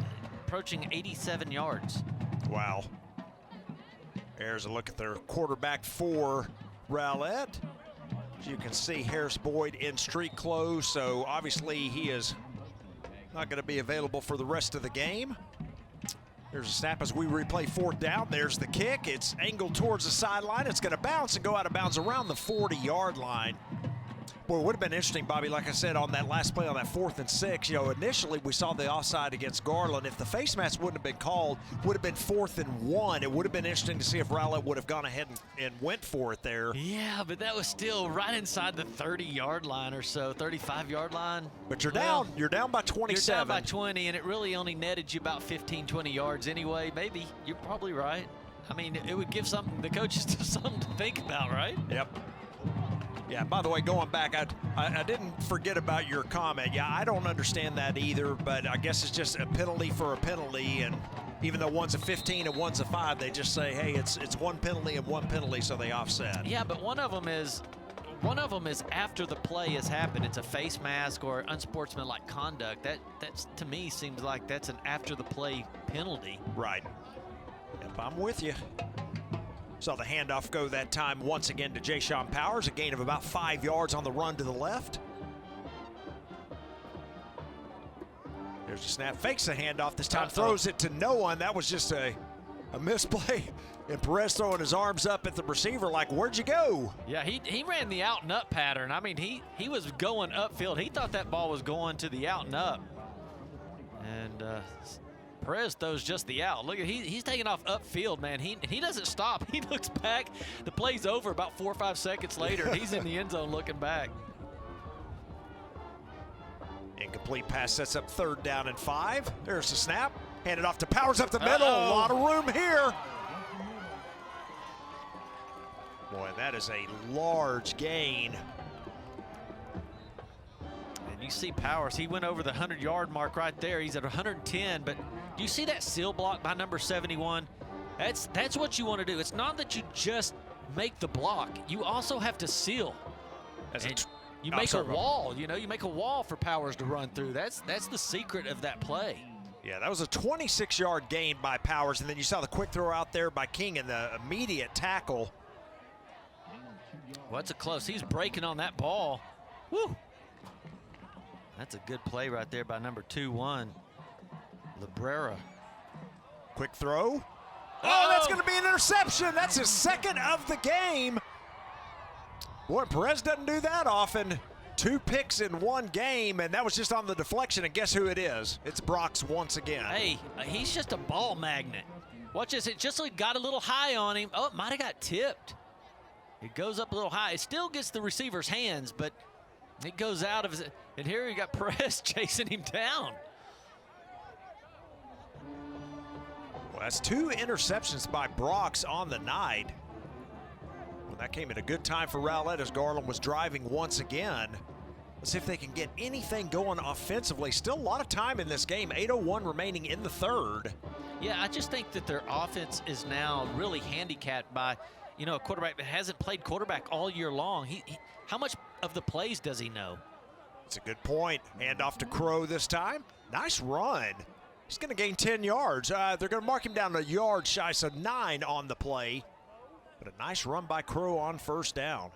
approaching 87 yards. Wow. There's a look at their quarterback for Rowlett. As you can see, Harris Boyd in street clothes, so obviously he is not going to be available for the rest of the game. There's a snap as we replay 4th down. There's the kick. It's angled towards the sideline. It's going to bounce and go out of bounds around the 40-yard line. Well, it would have been interesting, Bobby, like I said, on that last play on that 4th and 6, initially we saw the offside against Garland. If the face mask wouldn't have been called, would have been 4th and 1. It would have been interesting to see if Rowlett would have gone ahead and went for it there. Yeah, but that was still right inside the 30-yard line or so, 35-yard line. But you're down by 27. You're down by 20, and it really only netted you about 15, 20 yards anyway. Maybe. You're probably right. I mean, it would give the coaches something to think about, right? Yep. Yeah, by the way, going back, I didn't forget about your comment. Yeah, I don't understand that either, but I guess it's just a penalty for a penalty, and even though one's a 15 and one's a 5, they just say, hey, it's one penalty and one penalty, so they offset. Yeah, but one of them is after the play has happened. It's a face mask or unsportsmanlike conduct. That's to me seems like that's an after the play penalty. Right. Yep, I'm with you. Saw the handoff go that time once again to Jayshon Powers, a gain of about 5 yards on the run to the left. There's a snap, fakes the handoff, this time throws it to no one. That was just a misplay. And Perez throwing his arms up at the receiver like, where'd you go? Yeah, he ran the out and up pattern. I mean, he was going upfield. He thought that ball was going to the out and up. And Perez throws just the out. Look at he's taking off upfield, man. He doesn't stop. He looks back. The play's over about 4 or 5 seconds later. He's in the end zone looking back. Incomplete pass sets up 3rd down and 5. There's the snap. Handed off to Powers up the middle. A lot of room here. Boy, that is a large gain. And you see Powers, he went over the 100-yard mark right there. He's at 110, but do you see that seal block by number 71? That's what you want to do. It's not that you just make the block. You also have to seal. You make a wall, you make a wall for Powers to run through. That's the secret of that play. Yeah, that was a 26-yard gain by Powers, and then you saw the quick throw out there by King and the immediate tackle. Well, that's a close. He's breaking on that ball. Woo! That's a good play right there by number 2-1, Librera. Quick throw. Oh, that's going to be an interception. That's his 2nd of the game. Boy, Perez doesn't do that often. 2 picks in 1 game, and that was just on the deflection, and guess who it is? It's Brock's once again. Hey, he's just a ball magnet. Watch this. It just got a little high on him. Oh, it might have got tipped. It goes up a little high. It still gets the receiver's hands, but it goes out of his. And here you got Perez chasing him down. Well, that's 2 interceptions by Brock's on the night. Well, that came at a good time for Rowlett as Garland was driving once again. Let's see if they can get anything going offensively. Still a lot of time in this game. 8:01 remaining in the 3rd. Yeah, I just think that their offense is now really handicapped by, a quarterback that hasn't played quarterback all year long. How much of the plays does he know? It's a good point. Hand off to Crow this time. Nice run. He's going to gain 10 yards. They're going to mark him down a yard shy, so 9 on the play. But a nice run by Crow on 1st down.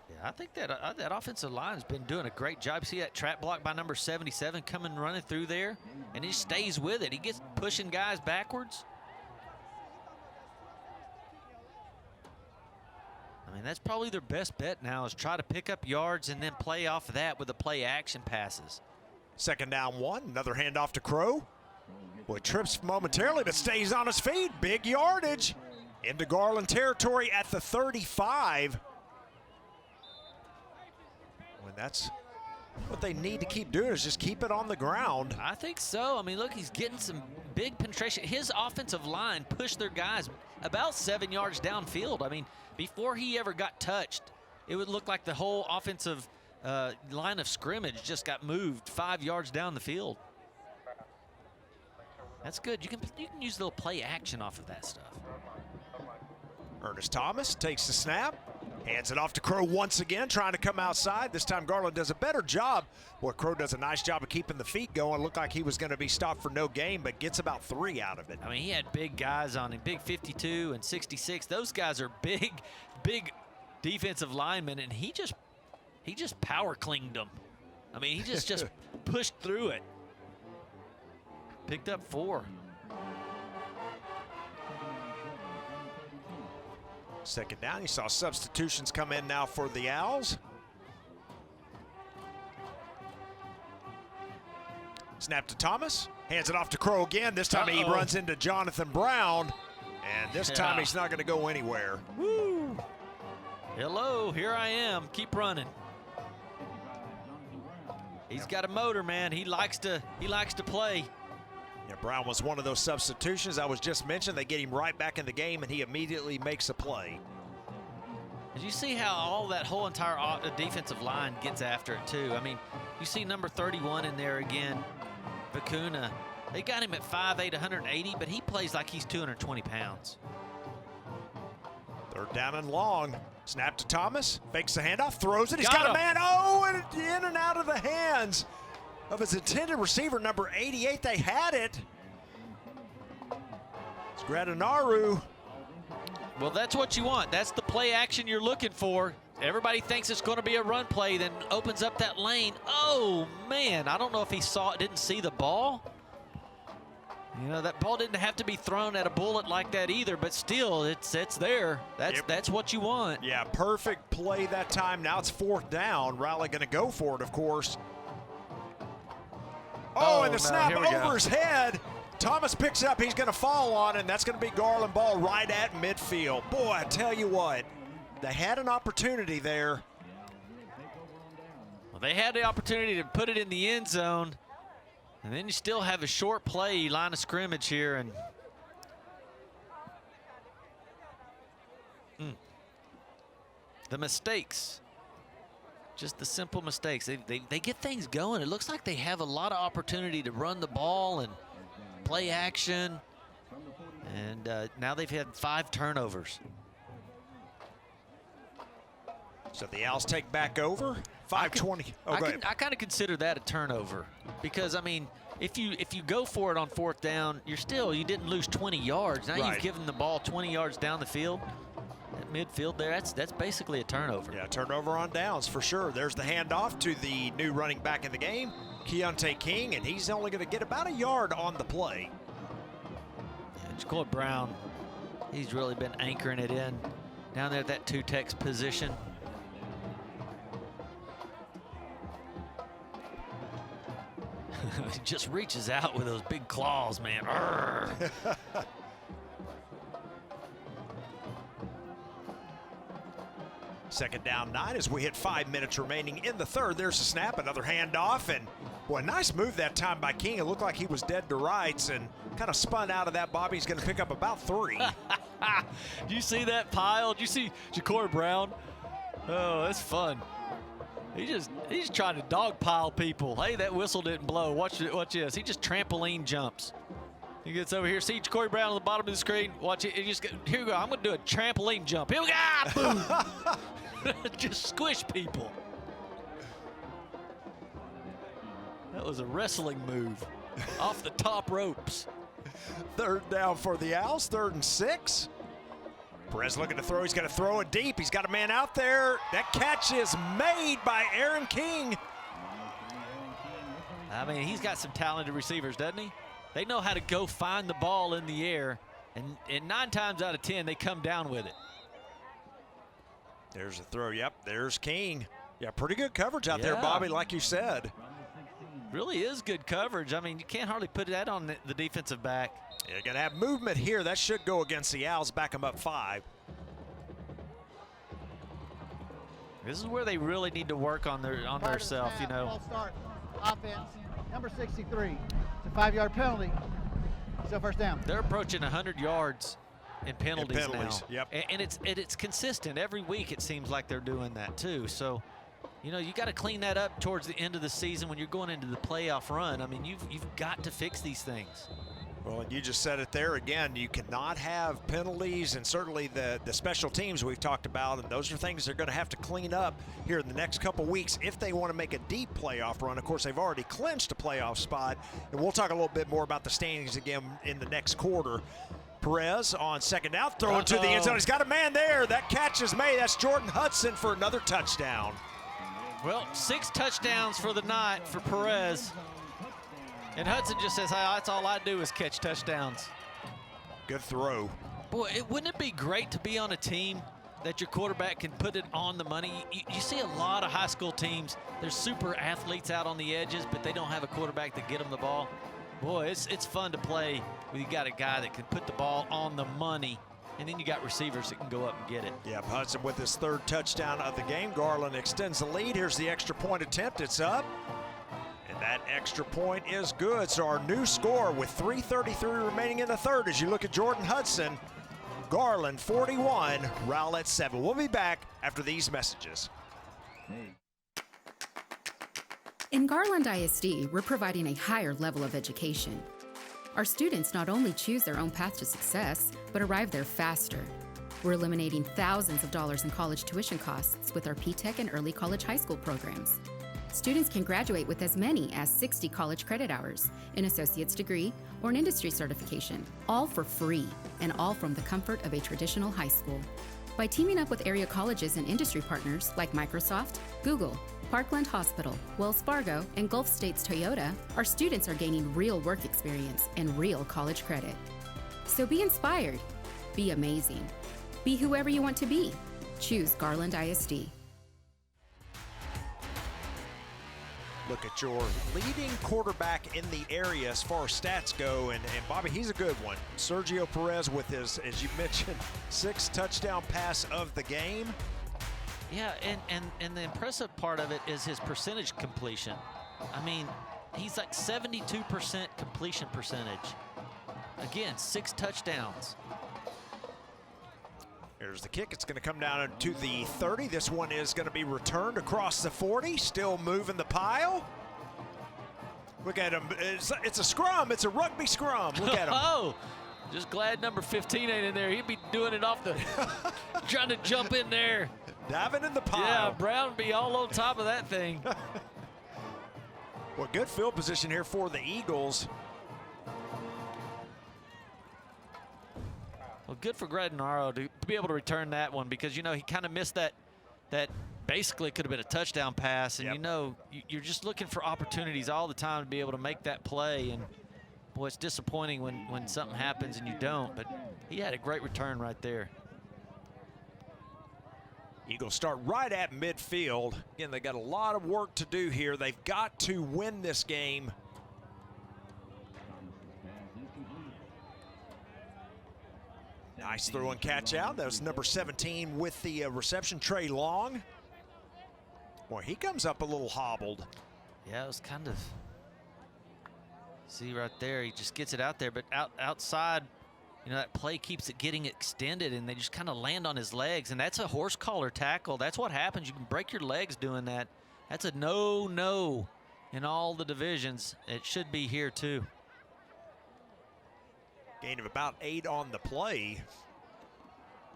Yeah, I think that offensive line has been doing a great job. See that trap block by number 77 coming running through there, and he stays with it. He gets pushing guys backwards. I mean, that's probably their best bet now is try to pick up yards and then play off of that with the play action passes. 2nd down 1, another handoff to Crow. Boy, trips momentarily, but stays on his feet. Big yardage into Garland territory at the 35. When that's what they need to keep doing is just keep it on the ground. I think so. I mean, look, he's getting some big penetration. His offensive line pushed their guys about 7 yards downfield. I mean, before he ever got touched, it would look like the whole offensive line of scrimmage just got moved 5 yards down the field. That's good. You can use a little play action off of that stuff. Ernest Thomas takes the snap, hands it off to Crow once again, trying to come outside. This time Garland does a better job. Boy, Crow does a nice job of keeping the feet going. Looked like he was going to be stopped for no gain, but gets about 3 out of it. I mean, he had big guys on him, big 52 and 66. Those guys are big defensive linemen, and he just power clinged them. I mean, he just pushed through it. Picked up 4. Second down, you saw substitutions come in now for the Owls. Snap to Thomas, hands it off to Crow again. This time he runs into Jonathan Brown, and this time he's not going to go anywhere. Woo! Hello, here I am. Keep running. He's got a motor, man. He likes to play. Yeah, Brown was one of those substitutions I was just mentioned. They get him right back in the game, and he immediately makes a play. Did you see how that whole entire defensive line gets after it, too? I mean, you see number 31 in there again, Vicuna. They got him at 5'8", 180, but he plays like he's 220 pounds. Third down and long. Snap to Thomas, fakes the handoff, throws it. He's got a man. Oh, and in and out of the hands of his intended receiver, number 88. They had it. It's Gradinaru. Well, that's what you want. That's the play action you're looking for. Everybody thinks it's going to be a run play, then opens up that lane. Oh, man, I don't know if he didn't see the ball. You know, that ball didn't have to be thrown at a bullet like that either, but still, it's there. That's what you want. Yeah, perfect play that time. Now it's fourth down. Rowlett going to go for it, of course. And the snap over his head. Thomas picks it up. He's going to fall on it, and that's going to be Garland ball right at midfield. Boy, I tell you what, they had an opportunity there. Well, they had the opportunity to put it in the end zone. And then you still have a short play line of scrimmage here, and the mistakes, just the simple mistakes. They get things going. It looks like they have a lot of opportunity to run the ball and play action, and now they've had 5 turnovers. So the Owls take back over. 5:20. I kind of consider that a turnover because, I mean, if you go for it on fourth down, you didn't lose 20 yards. Now you've given the ball 20 yards down the field. At midfield there, that's basically a turnover. Yeah, turnover on downs for sure. There's the handoff to the new running back in the game, Keontae King, and he's only going to get about a yard on the play. Yeah, Jacob Brown, he's really been anchoring it in down there at that 2-tech position. He just reaches out with those big claws, man. Second down 9 as we hit 5 minutes remaining in the third. There's a snap, another handoff, and boy, nice move that time by King. It looked like he was dead to rights and kind of spun out of that. Bobby's going to pick up about 3. Do you see that pile? Do you see Jacob Brown? Oh, that's fun. He's trying to dogpile people. Hey, that whistle didn't blow. Watch this. He just trampoline jumps. He gets over here. See Corey Brown on the bottom of the screen. Watch it. Here we go. I'm going to do a trampoline jump. Here we go. Boom. Just squish people. That was a wrestling move off the top ropes. Third down for the Owls. 3rd and 6. Perez looking to throw. He's going to throw it deep. He's got a man out there. That catch is made by Aaron King. I mean, he's got some talented receivers, doesn't he? They know how to go find the ball in the air, and 9 times out of 10, they come down with it. There's a throw. Yep, there's King. Yeah, pretty good coverage out there, Bobby, like you said. Really is good coverage. I mean, you can't hardly put that on the defensive back. Yeah, going to have movement here. That should go against the Owls. Back them up 5. This is where they really need to work on their self, you know. False start. Offense, number 63. It's a 5-yard penalty. So first down. They're approaching 100 yards in penalties now. Yep. And it's consistent. Every week it seems like they're doing that too. So, you know, you got to clean that up towards the end of the season when you're going into the playoff run. I mean, you've got to fix these things. Well, and you just said it there again. You cannot have penalties, and certainly the special teams we've talked about, and those are things they're going to have to clean up here in the next couple weeks if they want to make a deep playoff run. Of course, they've already clinched a playoff spot, and we'll talk a little bit more about the standings again in the next quarter. Perez on second down, throwing to the end zone. He's got a man there. That catch is made. That's Jordan Hudson for another touchdown. Well, 6 touchdowns for the night for Perez. And Hudson just says, hey, that's all I do is catch touchdowns. Good throw. Boy, wouldn't it be great to be on a team that your quarterback can put it on the money. You see a lot of high school teams, there's super athletes out on the edges, but they don't have a quarterback to get them the ball. Boy, it's fun to play when you got a guy that can put the ball on the money, and then you got receivers that can go up and get it. Yeah, Hudson with his 3rd touchdown of the game. Garland extends the lead. Here's the extra point attempt. It's up. And that extra point is good. So our new score with 3:33 remaining in the 3rd, as you look at Jordan Hudson, Garland 41, Rowlett 7. We'll be back after these messages. In Garland ISD, we're providing a higher level of education. Our students not only choose their own path to success, but arrive there faster. We're eliminating thousands of dollars in college tuition costs with our P-TECH and early college high school programs. Students can graduate with as many as 60 college credit hours, an associate's degree, or an industry certification, all for free, and all from the comfort of a traditional high school. By teaming up with area colleges and industry partners like Microsoft, Google, Parkland Hospital, Wells Fargo, and Gulf States Toyota, our students are gaining real work experience and real college credit. So be inspired, be amazing, be whoever you want to be. Choose Garland ISD. Look at your leading quarterback in the area as far as stats go, and Bobby, he's a good one. Sergio Perez with his, as you mentioned, 6th touchdown pass of the game. Yeah, and the impressive part of it is his percentage completion. I mean, he's like 72% completion percentage. Again, 6 touchdowns. Here's the kick. It's going to come down to the 30. This one is going to be returned across the 40. Still moving the pile. Look at him. It's a scrum. It's a rugby scrum. Look at him. Oh, just glad number 15 ain't in there. He'd be doing it off the, trying to jump in there. Diving in the pile. Yeah, Brown would be all on top of that thing. Well, good field position here for the Eagles. Well, good for Gradinaro to be able to return that one, because, you know, he kind of missed that basically could have been a touchdown pass. And, yep, you know, you're just looking for opportunities all the time to be able to make that play. And, boy, it's disappointing when something happens and you don't. But he had a great return right there. Eagles start right at midfield. Again, they got a lot of work to do here. They've got to win this game. Nice throw and catch out. That was number 17 with the reception, Trey Long. Boy, he comes up a little hobbled. Yeah, it was kind of, see right there, he just gets it out there, but outside, you know, that play keeps it getting extended, and they just kind of land on his legs, and that's a horse collar tackle. That's what happens. You can break your legs doing that. That's a no in all the divisions. It should be here too. Gain of about 8 on the play.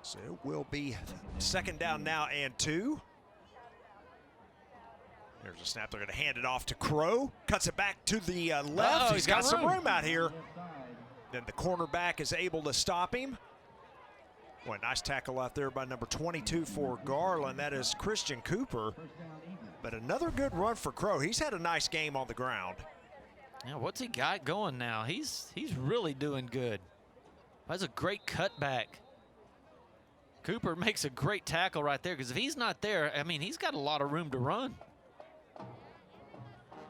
So it will be 2nd down now and 2. There's a snap. They're going to hand it off to Crow. Cuts it back to the left. He's got some room out here. Then the cornerback is able to stop him. Boy, nice tackle out there by number 22 for Garland. That is Christian Cooper. But another good run for Crow. He's had a nice game on the ground. Yeah, what's he got going now? He's really doing good. That's a great cutback. Cooper makes a great tackle right there, because if he's not there, I mean, he's got a lot of room to run.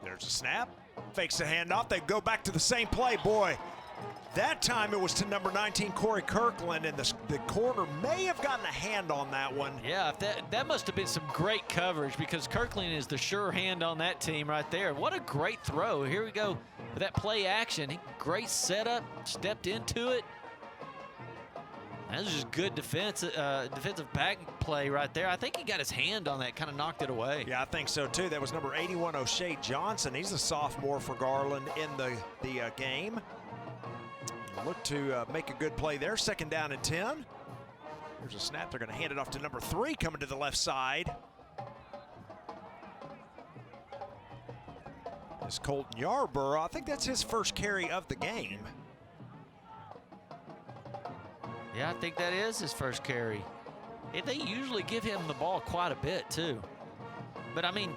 There's a snap. Fakes the handoff. They go back to the same play. Boy, that time it was to number 19, Corey Kirkland, and the corner may have gotten a hand on that one. Yeah, that must have been some great coverage, because Kirkland is the sure hand on that team right there. What a great throw. Here we go with that play action. Great setup, stepped into it. That was just good defensive back play right there. I think he got his hand on that, kind of knocked it away. Yeah, I think so too. That was number 81, O'Shea Johnson. He's a sophomore for Garland in the game. Look to make a good play there. 2nd down and 10. Here's a snap. They're going to hand it off to number 3, coming to the left side. It's Colton Yarborough. I think that's his first carry of the game. Yeah, I think that is his first carry. They usually give him the ball quite a bit too. But I mean,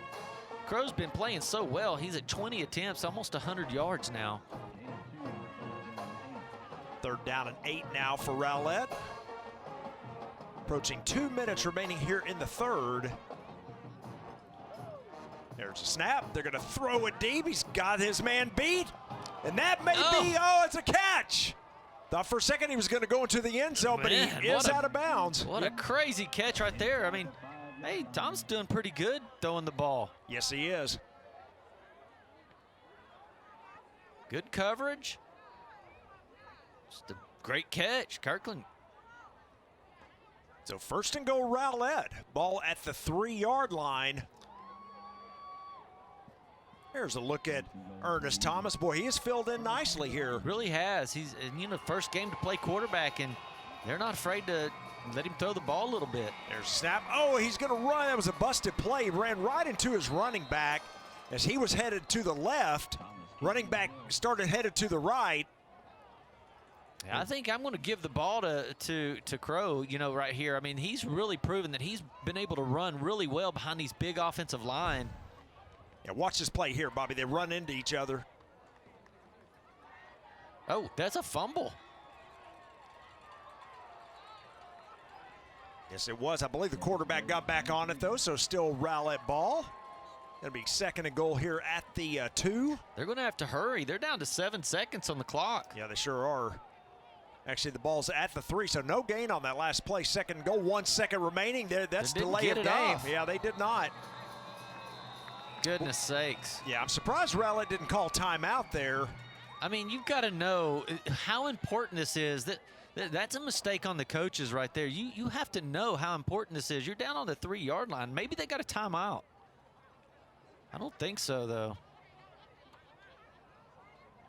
Crow's been playing so well. He's at 20 attempts, almost 100 yards now. 3rd down and 8 now for Rowlett. Approaching 2 minutes remaining here in the third. There's a snap. They're going to throw it deep. He's got his man beat. And that may be, it's a catch. Thought for a second he was going to go into the end zone, but he is out of bounds. What a crazy catch right there. I mean, hey, Tom's doing pretty good throwing the ball. Yes, he is. Good coverage. Just a great catch, Kirkland. So first and goal, Rowlett. Ball at the 3-yard line. Here's a look at Ernest Thomas. Boy, he has filled in nicely here. Really has. He's, first game to play quarterback, and they're not afraid to let him throw the ball a little bit. There's a snap. Oh, he's going to run. That was a busted play. He ran right into his running back as he was headed to the left. Running back started headed to the right. I think I'm going to give the ball to Crow, right here. I mean, he's really proven that he's been able to run really well behind these big offensive line. Yeah, watch this play here, Bobby. They run into each other. Oh, that's a fumble. Yes, it was. I believe the quarterback got back on it, though, so still Rowlett ball. Going to be second and goal here at the 2. They're going to have to hurry. They're down to 7 seconds on the clock. Yeah, they sure are. Actually, the ball's at the 3, so no gain on that last play. Second and goal, 1 second remaining. That's delay of game. Off. Yeah, they did not. Goodness sakes. Yeah, I'm surprised Rowlett didn't call timeout there. I mean, you've got to know how important this is. That's a mistake on the coaches right there. You have to know how important this is. You're down on the 3-yard line. Maybe they got a timeout. I don't think so, though.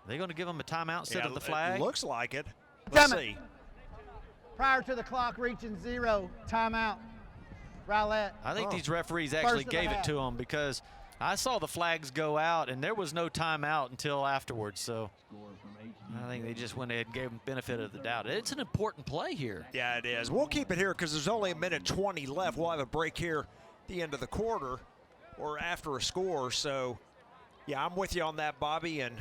Are they going to give them a timeout instead of the flag? It looks like it. Let's see. Prior to the clock reaching 0, timeout. Rowlett. I think these referees actually gave it to them because I saw the flags go out and there was no timeout until afterwards. So I think they just went ahead and gave them benefit of the doubt. It's an important play here. Yeah, it is. We'll keep it here because there's only 1:20 left. We'll have a break here at the end of the quarter or after a score. So, yeah, I'm with you on that, Bobby. And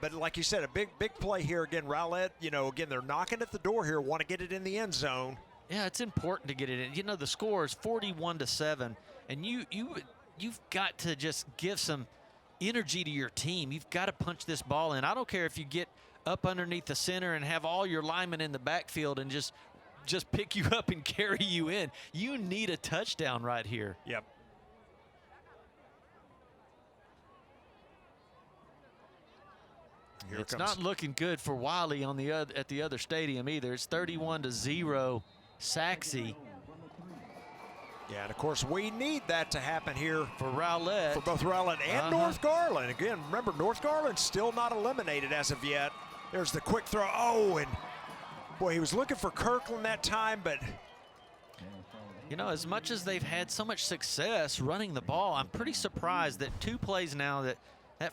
but like you said, a big play here again. Rowlett, again, they're knocking at the door here, want to get it in the end zone. Yeah, it's important to get it in. The score is 41-7, and you've got to just give some energy to your team. You've got to punch this ball in. I don't care if you get up underneath the center and have all your linemen in the backfield and just pick you up and carry you in. You need a touchdown right here. Yep. It's not looking good for Wiley at the other stadium either. It's 31-0, Saxe. Yeah, and of course we need that to happen here for Rowlett. For both Rowlett and North Garland. Again, remember, North Garland's still not eliminated as of yet. There's the quick throw. Oh, and boy, he was looking for Kirkland that time, but as much as they've had so much success running the ball, I'm pretty surprised that 2 plays now that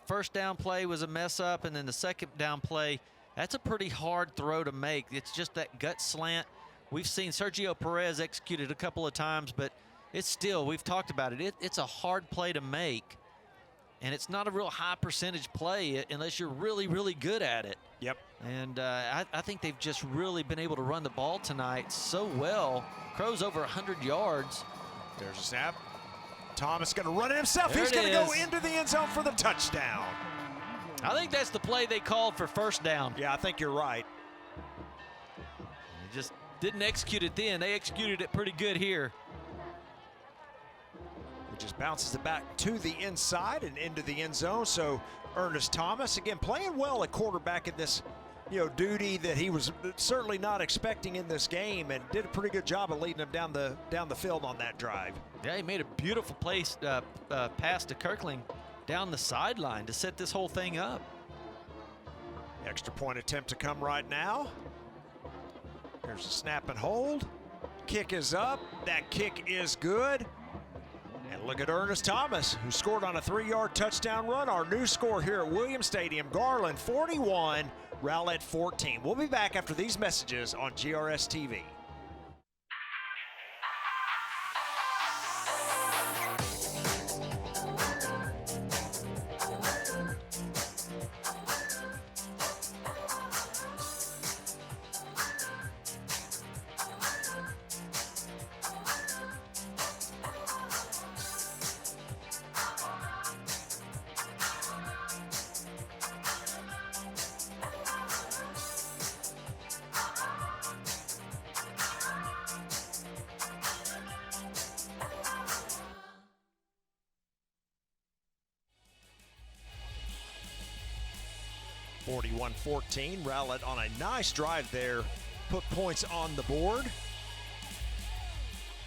first down play was a mess up, and then the second down play, that's a pretty hard throw to make. It's just that gut slant. We've seen Sergio Perez execute it a couple of times, but it's still, we've talked about it, it's a hard play to make, and it's not a real high percentage play unless you're really, really good at it. Yep. And I think they've just really been able to run the ball tonight so well. Crow's over 100 yards. There's a snap. Thomas going to run it himself. There He's going to go into the end zone for the touchdown. I think that's the play they called for first down. Yeah, I think you're right. They just didn't execute it then. They executed it pretty good here. He just bounces it back to the inside and into the end zone. So Ernest Thomas, again, playing well at quarterback in this duty that he was certainly not expecting in this game, and did a pretty good job of leading them down the field on that drive. Yeah, he made a beautiful pass to Kirkland down the sideline to set this whole thing up. Extra point attempt to come right now. Here's a snap and hold. Kick is up. That kick is good. And look at Ernest Thomas, who scored on a 3-yard touchdown run. Our new score here at Williams Stadium, Garland 41, Rowlett 14. We'll be back after these messages on GRS TV. 41-14. Rowlett on a nice drive there, put points on the board.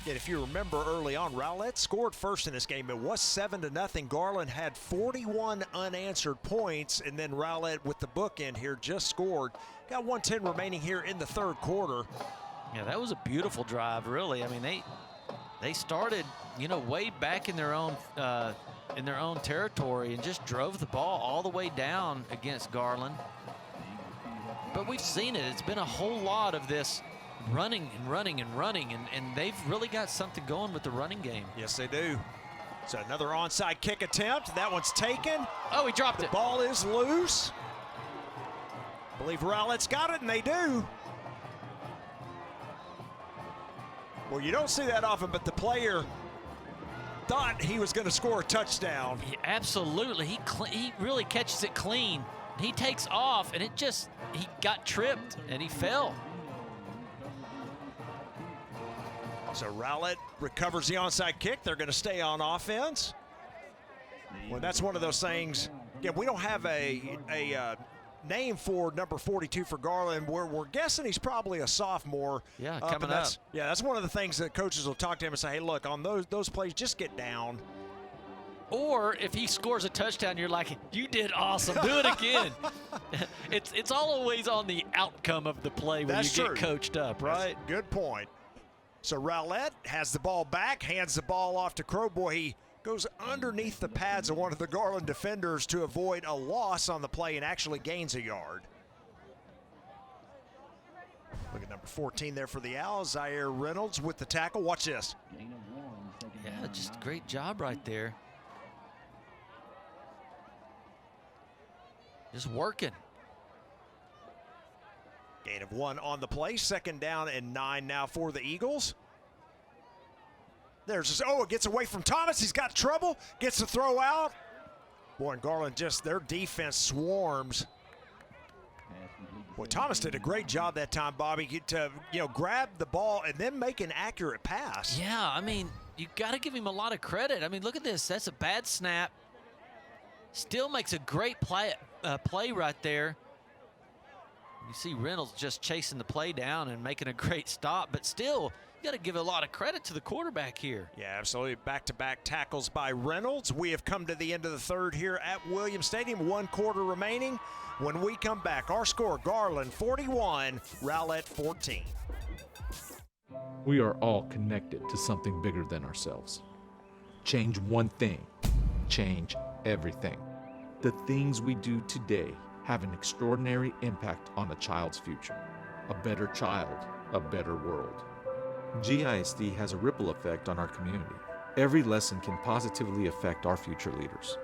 And if you remember early on, Rowlett scored first in this game. It was 7-0. Garland had 41 unanswered points, and then Rowlett with the bookend here just scored. Got 1:10 remaining here in the third quarter. Yeah, that was a beautiful drive, really. I mean, they started, you know, way back in their own territory and just drove the ball all the way down against Garland. But we've seen it. It's been a whole lot of this running and running and running, and they've really got something going with the running game. Yes, they do. So another onside kick attempt. That one's taken. Oh, he dropped it. The ball is loose. I believe Rowlett's got it, and they do. Well, you don't see that often, but the player thought he was going to score a touchdown. Yeah, absolutely. He really catches it clean. He takes off, and he got tripped, and he fell. So Rowlett recovers the onside kick. They're going to stay on offense. Well, that's one of those things. Yeah, we don't have a name for number 42 for Garland. We're guessing he's probably a sophomore. Yeah, coming up. Yeah, that's one of the things that coaches will talk to him and say, hey, look, on those plays, just get down. Or if he scores a touchdown, you're like, you did awesome. Do it again. It's always on the outcome of the play when you get coached up, right? That's a good point. So Rowlett has the ball back, hands the ball off to Crowboy. He goes underneath the pads of one of the Garland defenders to avoid a loss on the play and actually gains a yard. Look at number 14 there for the Owls. Zaire Reynolds with the tackle. Watch this. Yeah, just a great job right there. Just working. Gain of 1 on the play. 2nd down and 9 now for the Eagles. There's this, it gets away from Thomas. He's got trouble. Gets the throw out. Boy, and Garland their defense swarms. Boy, Thomas did a great job that time, Bobby, to grab the ball and then make an accurate pass. Yeah, I mean, you got to give him a lot of credit. I mean, look at this. That's a bad snap. Still makes a great play right there. You see Reynolds just chasing the play down and making a great stop, but still, you got to give a lot of credit to the quarterback here. Yeah, absolutely. Back-to-back tackles by Reynolds. We have come to the end of the third here at Williams Stadium. 1 quarter remaining. When we come back, our score, Garland 41, Rowlett 14. We are all connected to something bigger than ourselves. Change one thing, change everything. The things we do today have an extraordinary impact on a child's future. A better child, a better world. GISD has a ripple effect on our community. Every lesson can positively affect our future leaders.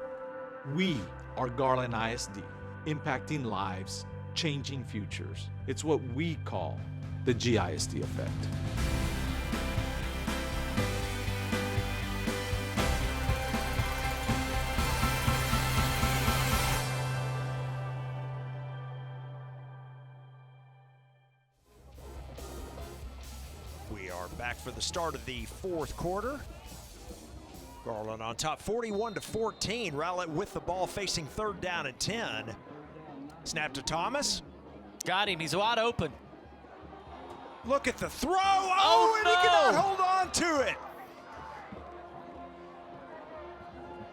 We are Garland ISD, impacting lives, changing futures. It's what we call the GISD effect. We are back for the start of the fourth quarter. Garland on top, 41-14. Rowlett with the ball, facing 3rd down and 10. Snap to Thomas. Got him. He's wide open. Look at the throw. Oh, and he cannot hold on to it.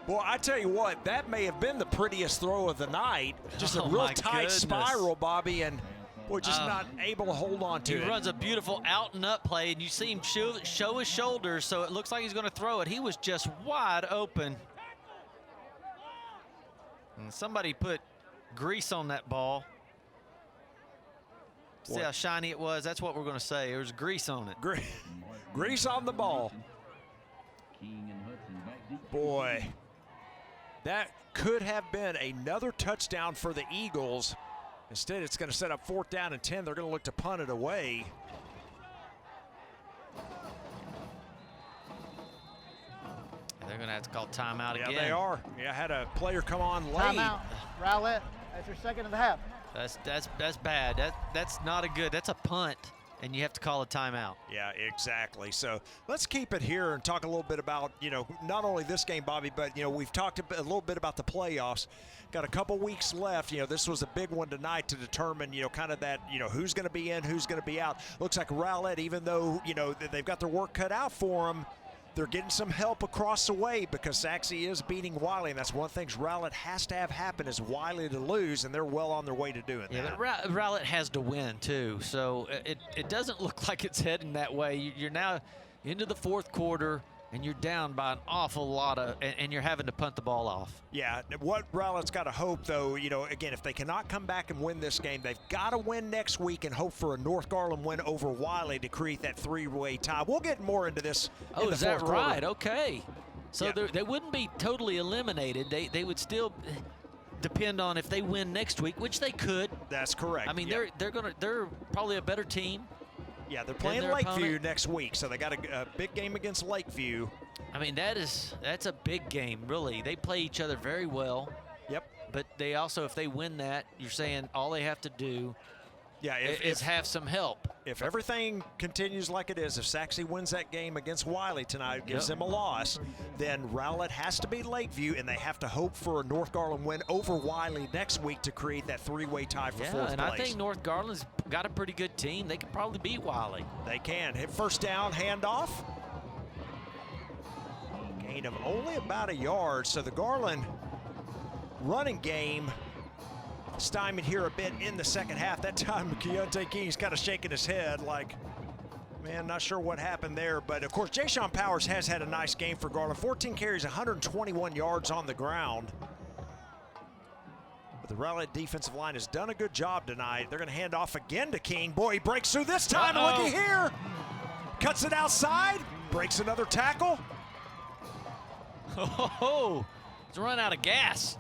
Boy, I tell you what, that may have been the prettiest throw of the night. Just a real tight spiral, Bobby, and boy, just not able to hold on to it. He runs a beautiful out and up play, and you see him show his shoulders, so it looks like he's going to throw it. He was just wide open. And somebody put grease on that ball. See how shiny it was? That's what we're going to say. There was grease on it. Grease on the ball. Boy, that could have been another touchdown for the Eagles. Instead, it's going to set up 4th down and 10. They're going to look to punt it away. They're going to have to call timeout again. Yeah, they are. Yeah, had a player come on late. Timeout. Rowlett, that's your 2nd of the half. That's bad. That's not a good. That's a punt. and you have to call a timeout. Yeah, exactly. So let's keep it here and talk a little bit about, not only this game, Bobby, but, we've talked a little bit about the playoffs. Got a couple weeks left. This was a big one tonight to determine, kind of that, who's going to be in, who's going to be out. Looks like Rowlett, even though, they've got their work cut out for them, they're getting some help across the way because Sachse is beating Wiley, and that's one of the things Rowlett has to have happen is Wiley to lose, and they're well on their way to doing that. Yeah, but Rowlett has to win, too, so it doesn't look like it's heading that way. You're now into the fourth quarter, and you're down by an awful lot and you're having to punt the ball off. Yeah, what Rowlett's got to hope, though, again, if they cannot come back and win this game, they've got to win next week and hope for a North Garland win over Wiley to create that three-way tie. We'll get more into this in the is that fourth quarter. right? Okay. So Yeah. they wouldn't be totally eliminated. They would still depend on if they win next week, which they could. That's correct. I mean, Yeah. they're probably a better team. Yeah, they're playing their Lakeview opponent. next week, so they got a big game against Lakeview. I mean, that's a big game, really. They play each other very well. Yep. But they also, if they win that, you're saying all they have to do Yeah, is have some help. If everything continues like it is, if Sachse wins that game against Wiley tonight, gives them a loss, then Rowlett has to beat Lakeview, and they have to hope for a North Garland win over Wiley next week to create that three-way tie for fourth and place. I think North Garland's got a pretty good team. They could probably beat Wiley. They can. Hit first down, handoff. Gain of only about a yard, so the Garland running game stymied here a bit in the second half. That time, Keontae King's kind of shaking his head like, man, not sure what happened there. But, of course, Jaysean Powers has had a nice game for Garland. 14 carries, 121 yards on the ground. But the Rowlett defensive line has done a good job tonight. They're going to hand off again to King. Boy, he breaks through this time. And looky here. Cuts it outside. Breaks another tackle. Oh, he's run out of gas.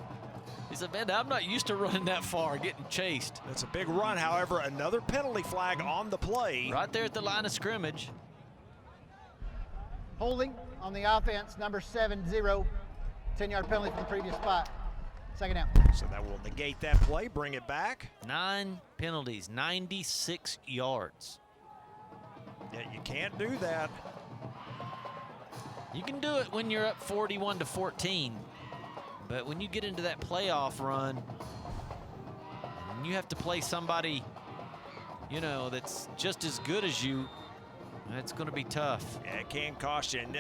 He said, man, I'm not used to running that far, getting chased. That's a big run. However, another penalty flag on the play. Right there at the line of scrimmage. Holding on the offense, number 7-0, 10-yard penalty from the previous spot. Second down. So that will negate that play, bring it back. 9 penalties, 96 yards. Yeah, you can't do that. You can do it when you're up 41-14, but when you get into that playoff run, and you have to play somebody, that's just as good as you, it's going to be tough. Yeah, it can cost you. And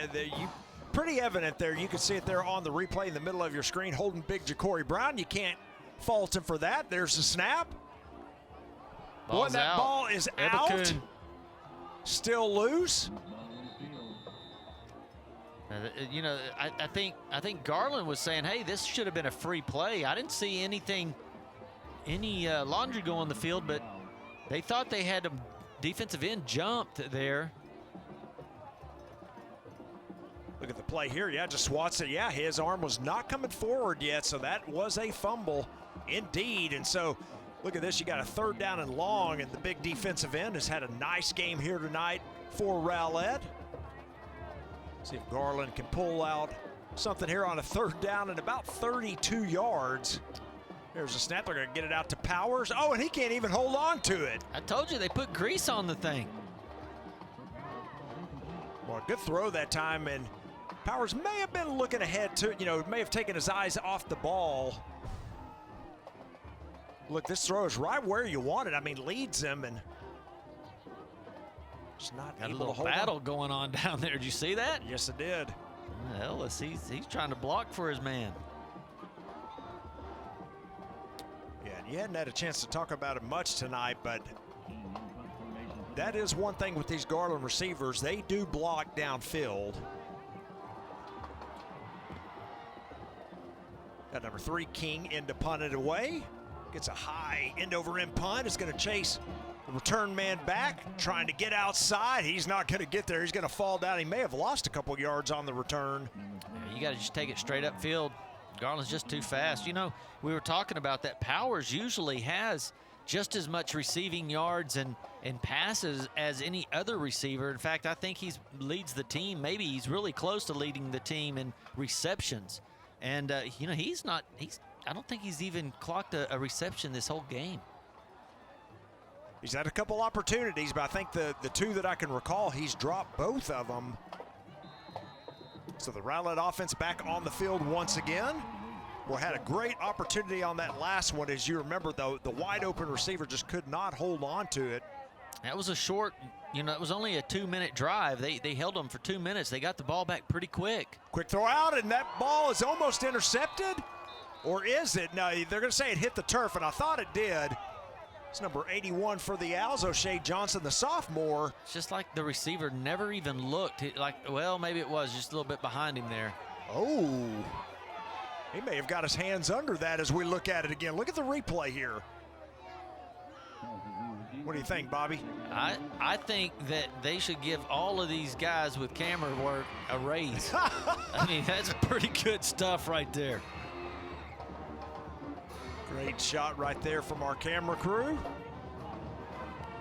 pretty evident there. You can see it there on the replay in the middle of your screen, holding big Ja'Cory Brown. You can't fault him for that. There's the snap. Boy, that out. ball is Ebakun. out. Still loose. I think Garland was saying, hey, this should have been a free play. I didn't see any laundry go on the field, but they thought they had a defensive end jumped there. Look at the play here. Yeah, just swats it. Yeah, his arm was not coming forward yet, so that was a fumble indeed. And so look at this. You got a third down and long, and the big defensive end has had a nice game here tonight for Rowlett. See if Garland can pull out something here on a third down and about 32 yards. There's a snap. They're going to get it out to Powers. Oh, and he can't even hold on to it. I told you they put grease on the thing. Well, good throw that time, and Powers may have been looking ahead to, may have taken his eyes off the ball. Look, this throw is right where you want it. I mean, leads him and just not Got a able little to hold battle on. going on down there. Did you see that? Yes, it did. Ellis, he's trying to block for his man. Yeah, and you hadn't had a chance to talk about it much tonight, but that is one thing with these Garland receivers. They do block downfield. Got number 3, King, in to punt it away. Gets a high end-over-end punt. It's going to chase the return man back, trying to get outside. He's not going to get there. He's going to fall down. He may have lost a couple yards on the return. Yeah, you got to just take it straight upfield. Garland's just too fast. We were talking about that. Powers usually has just as much receiving yards and passes as any other receiver. In fact, I think he leads the team. Maybe he's really close to leading the team in receptions. And, I don't think he's even clocked a reception this whole game. He's had a couple opportunities, but I think the two that I can recall, he's dropped both of them. So the Rowlett offense back on the field once again. Well, had a great opportunity on that last one. As you remember, though, the wide open receiver just could not hold on to it. That was a short, you know, it was only a 2-minute drive. They held them for 2 minutes. They got the ball back pretty quick. Quick throw out, and that ball is almost intercepted. Or is it? No, they're going to say it hit the turf, and I thought it did. It's number 81 for the Owls, O'Shea Johnson, the sophomore. It's just like the receiver never even looked. Well, maybe it was just a little bit behind him there. Oh, he may have got his hands under that as we look at it again. Look at the replay here. What do you think, Bobby? I think that they should give all of these guys with camera work a raise. I mean, that's pretty good stuff right there. Great shot right there from our camera crew.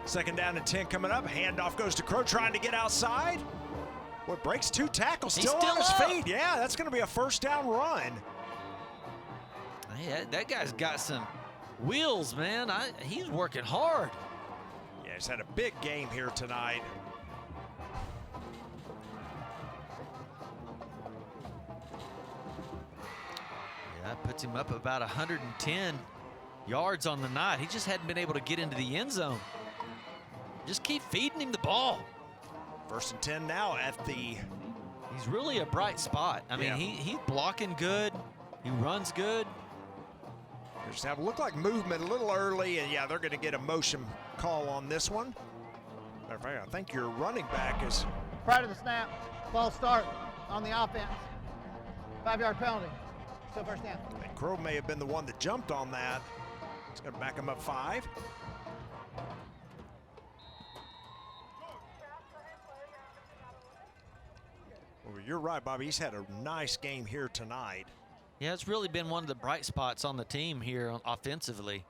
2nd down and 10 coming up. Handoff goes to Crow trying to get outside. What breaks 2 tackles, still on his feet. Yeah, that's going to be a 1st down run. Hey, that guy's got some wheels, man. He's working hard. Yeah, he's had a big game here tonight. Yeah, that puts him up about 110 yards on the night. He just hadn't been able to get into the end zone. Just keep feeding him the ball. 1st and 10 now at the... He's really a bright spot. I mean, Yeah. he's blocking good. He runs good. Just have a look like movement a little early, and yeah, they're going to get a motion call on this one. Matter of fact, I think your running back is... Prior to the snap, false start on the offense. 5-yard penalty. Still 1st down. And Crow may have been the one that jumped on that. It's going to back him up 5. Well, you're right, Bobby. He's had a nice game here tonight. Yeah, it's really been one of the bright spots on the team here offensively.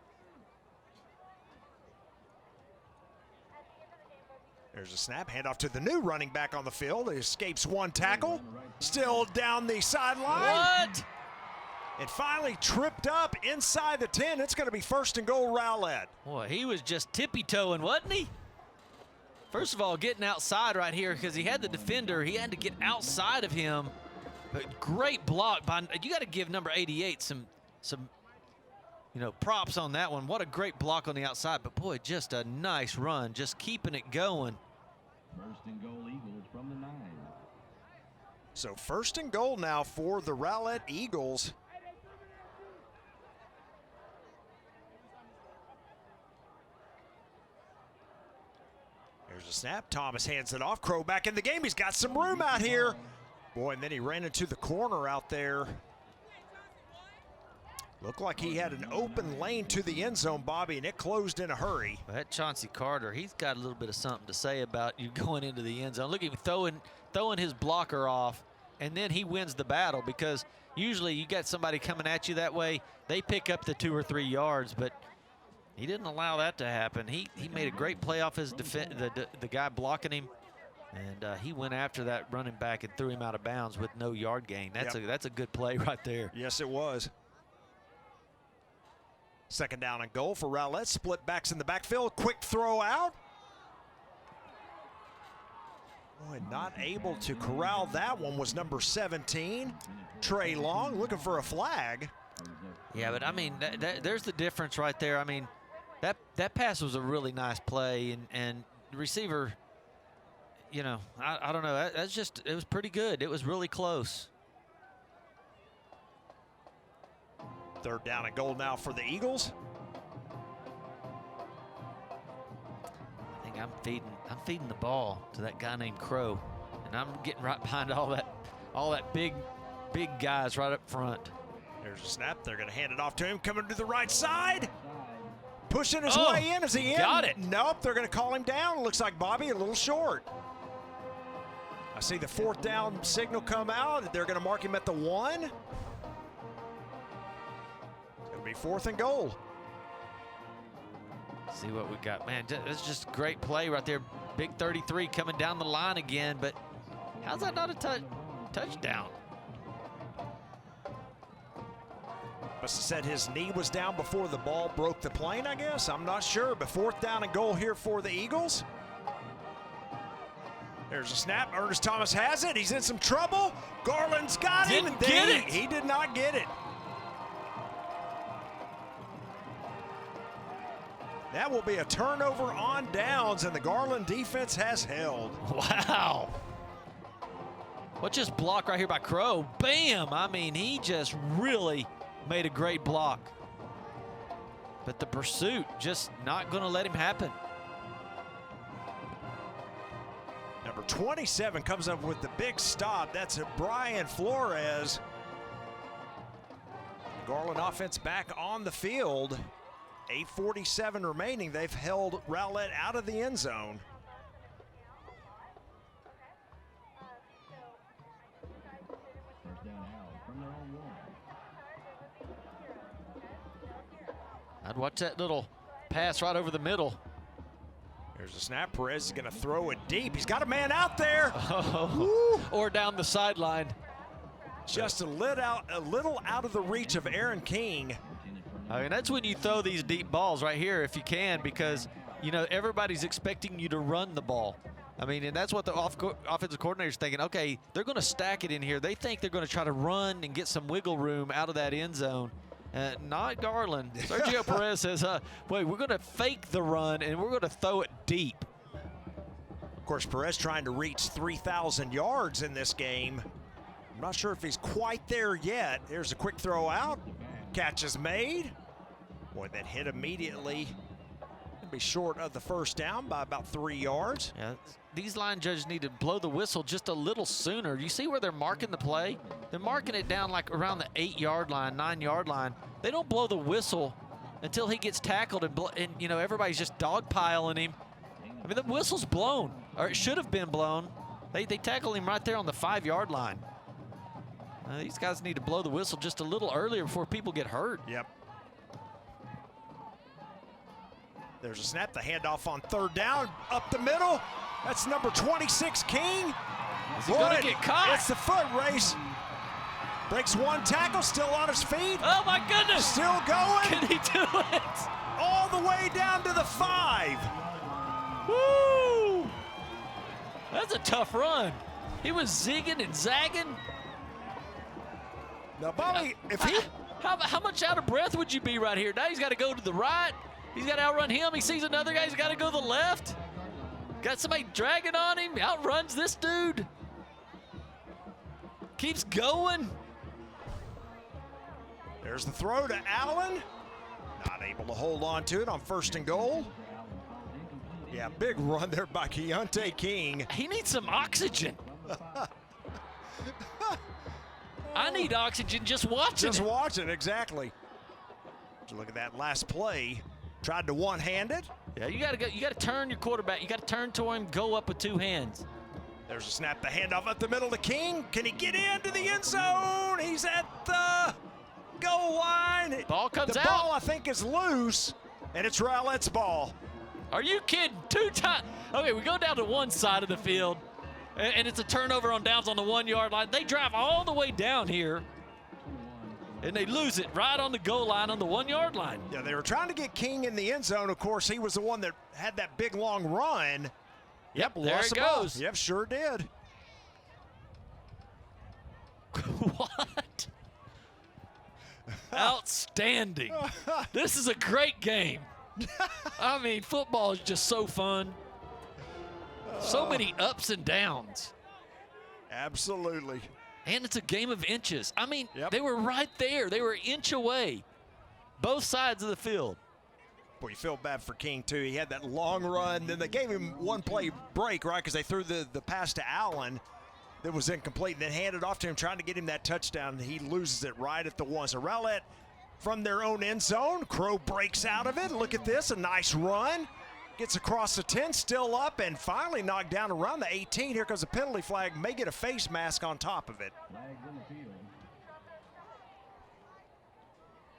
There's a snap, handoff to the new running back on the field. He escapes 1 tackle. Still down the sideline. What? And finally tripped up inside the 10. It's going to be 1st and goal, Rowlett. Boy, he was just tippy-toeing, wasn't he? First of all, getting outside right here because he had the defender. He had to get outside of him. But great block by, you got to give number 88 some props on that one. What a great block on the outside. But boy, just a nice run, just keeping it going. 1st and goal, Eagles from the 9. So 1st and goal now for the Rowlett Eagles. There's a snap. Thomas hands it off. Crow back in the game. He's got some room out here. Boy, and then he ran into the corner out there. Looked like he had an open lane to the end zone, Bobby, and it closed in a hurry. Well, that Chauncey Carter, he's got a little bit of something to say about you going into the end zone. Look at him throwing his blocker off, and then he wins the battle because usually you got somebody coming at you that way, they pick up the 2 or 3 yards, but he didn't allow that to happen. He made a great play off his the guy blocking him, and he went after that running back and threw him out of bounds with no yard gain. That's a good play right there. Yes, it was. 2nd down and goal for Rowlett. Split backs in the backfield. Quick throw out. Boy, not able to corral that one was number 17, Trey Long, looking for a flag. Yeah, but I mean, there's the difference right there. I mean, that pass was a really nice play, and the receiver, you know, I don't know. It was pretty good. It was really close. 3rd down and goal now for the Eagles. I think I'm feeding the ball to that guy named Crow, and I'm getting right behind all that big guys right up front. There's a snap. They're going to hand it off to him. Coming to the right side. Pushing his Oh, way in. Is he in? got it. Nope. They're going to call him down. Looks like Bobby a little short. I see the 4th down signal come out. They're going to mark him at the 1. Be 4th and goal. See what we got. Man, that's just a great play right there. Big 33 coming down the line again, but how's that not a touchdown? Must have said his knee was down before the ball broke the plane, I guess. I'm not sure, but 4th down and goal here for the Eagles. There's a snap. Ernest Thomas has it. He's in some trouble. Garland's got him. Didn't get it. He did not get it. That will be a turnover on downs, and the Garland defense has held. Wow. What just block right here by Crow? Bam! I mean, he just really made a great block. But the pursuit just not going to let him happen. Number 27 comes up with the big stop. That's Brian Flores. Garland offense back on the field. 8:47 remaining. They've held Rowlett out of the end zone. First down, Owls from their own one. I'd watch that little pass right over the middle. There's a snap. Perez is going to throw it deep. He's got a man out there. Or down the sideline. Just a little out of the reach of Aaron King. I mean, that's when you throw these deep balls right here if you can, because, you know, everybody's expecting you to run the ball. I mean, and that's what the offensive coordinator's thinking. Okay, they're going to stack it in here. They think they're going to try to run and get some wiggle room out of that end zone. Not Garland. Sergio Perez says, wait, we're going to fake the run and we're going to throw it deep. Of course, Perez trying to reach 3,000 yards in this game. I'm not sure if he's quite there yet. Here's a quick throw out. Catch is made. Boy, that hit immediately. It'll be short of the first down by about 3 yards. Yeah, these line judges need to blow the whistle just a little sooner. You see where they're marking the play? They're marking it down like around the 8-yard line, 9-yard line. They don't blow the whistle until he gets tackled and you know, everybody's just dogpiling him. I mean, the whistle's blown, or it should have been blown. They tackled him right there on the 5-yard line. These guys need to blow the whistle just a little earlier before people get hurt. Yep. There's a snap, the handoff on 3rd down, up the middle. That's number 26, King. Is he gonna get caught? It's the foot race. Breaks one tackle, still on his feet. Oh my goodness! Still going. Can he do it? All the way down to the 5. Woo! That's a tough run. He was zigging and zagging. Now, Bobby, if he... How much out of breath would you be right here? Now he's got to go to the right. He's got to outrun him. He sees another guy. He's got to go to the left. Got somebody dragging on him. Outruns this dude. Keeps going. There's the throw to Allen. Not able to hold on to it on 1st and goal. Yeah, big run there by Keontae King. He needs some oxygen. I need oxygen just watching it. Just watching, exactly. So look at that last play. Tried to one-hand it. Yeah, you gotta turn your quarterback. You gotta turn to him, go up with 2 hands. There's a snap, the handoff up the middle to King. Can he get into the end zone? He's at the goal line. Ball comes out. The ball, I think, is loose, and it's Rowlett's ball. Are you kidding? 2 times. Okay, we go down to one side of the field, and it's a turnover on downs on the 1-yard line. They drive all the way down here, and they lose it right on the goal line on the 1-yard line. Yeah, they were trying to get King in the end zone. Of course, he was the one that had that big, long run. Yep, there lost it the ball. goes. Yep, sure did. What? Outstanding. This is a great game. I mean, football is just so fun. So many ups and downs. Absolutely. And it's a game of inches. I mean, Yep. They were right there. They were an inch away. Both sides of the field. Boy, you feel bad for King, too. He had that long run. Then they gave him one play break, right, because they threw the pass to Allen that was incomplete, and then handed off to him, trying to get him that touchdown. He loses it right at the 1. So Rowlett from their own end zone. Crow breaks out of it. Look at this, a nice run. Gets across the 10, still up, and finally knocked down around the 18. Here comes a penalty flag. May get a face mask on top of it. Flags in the field.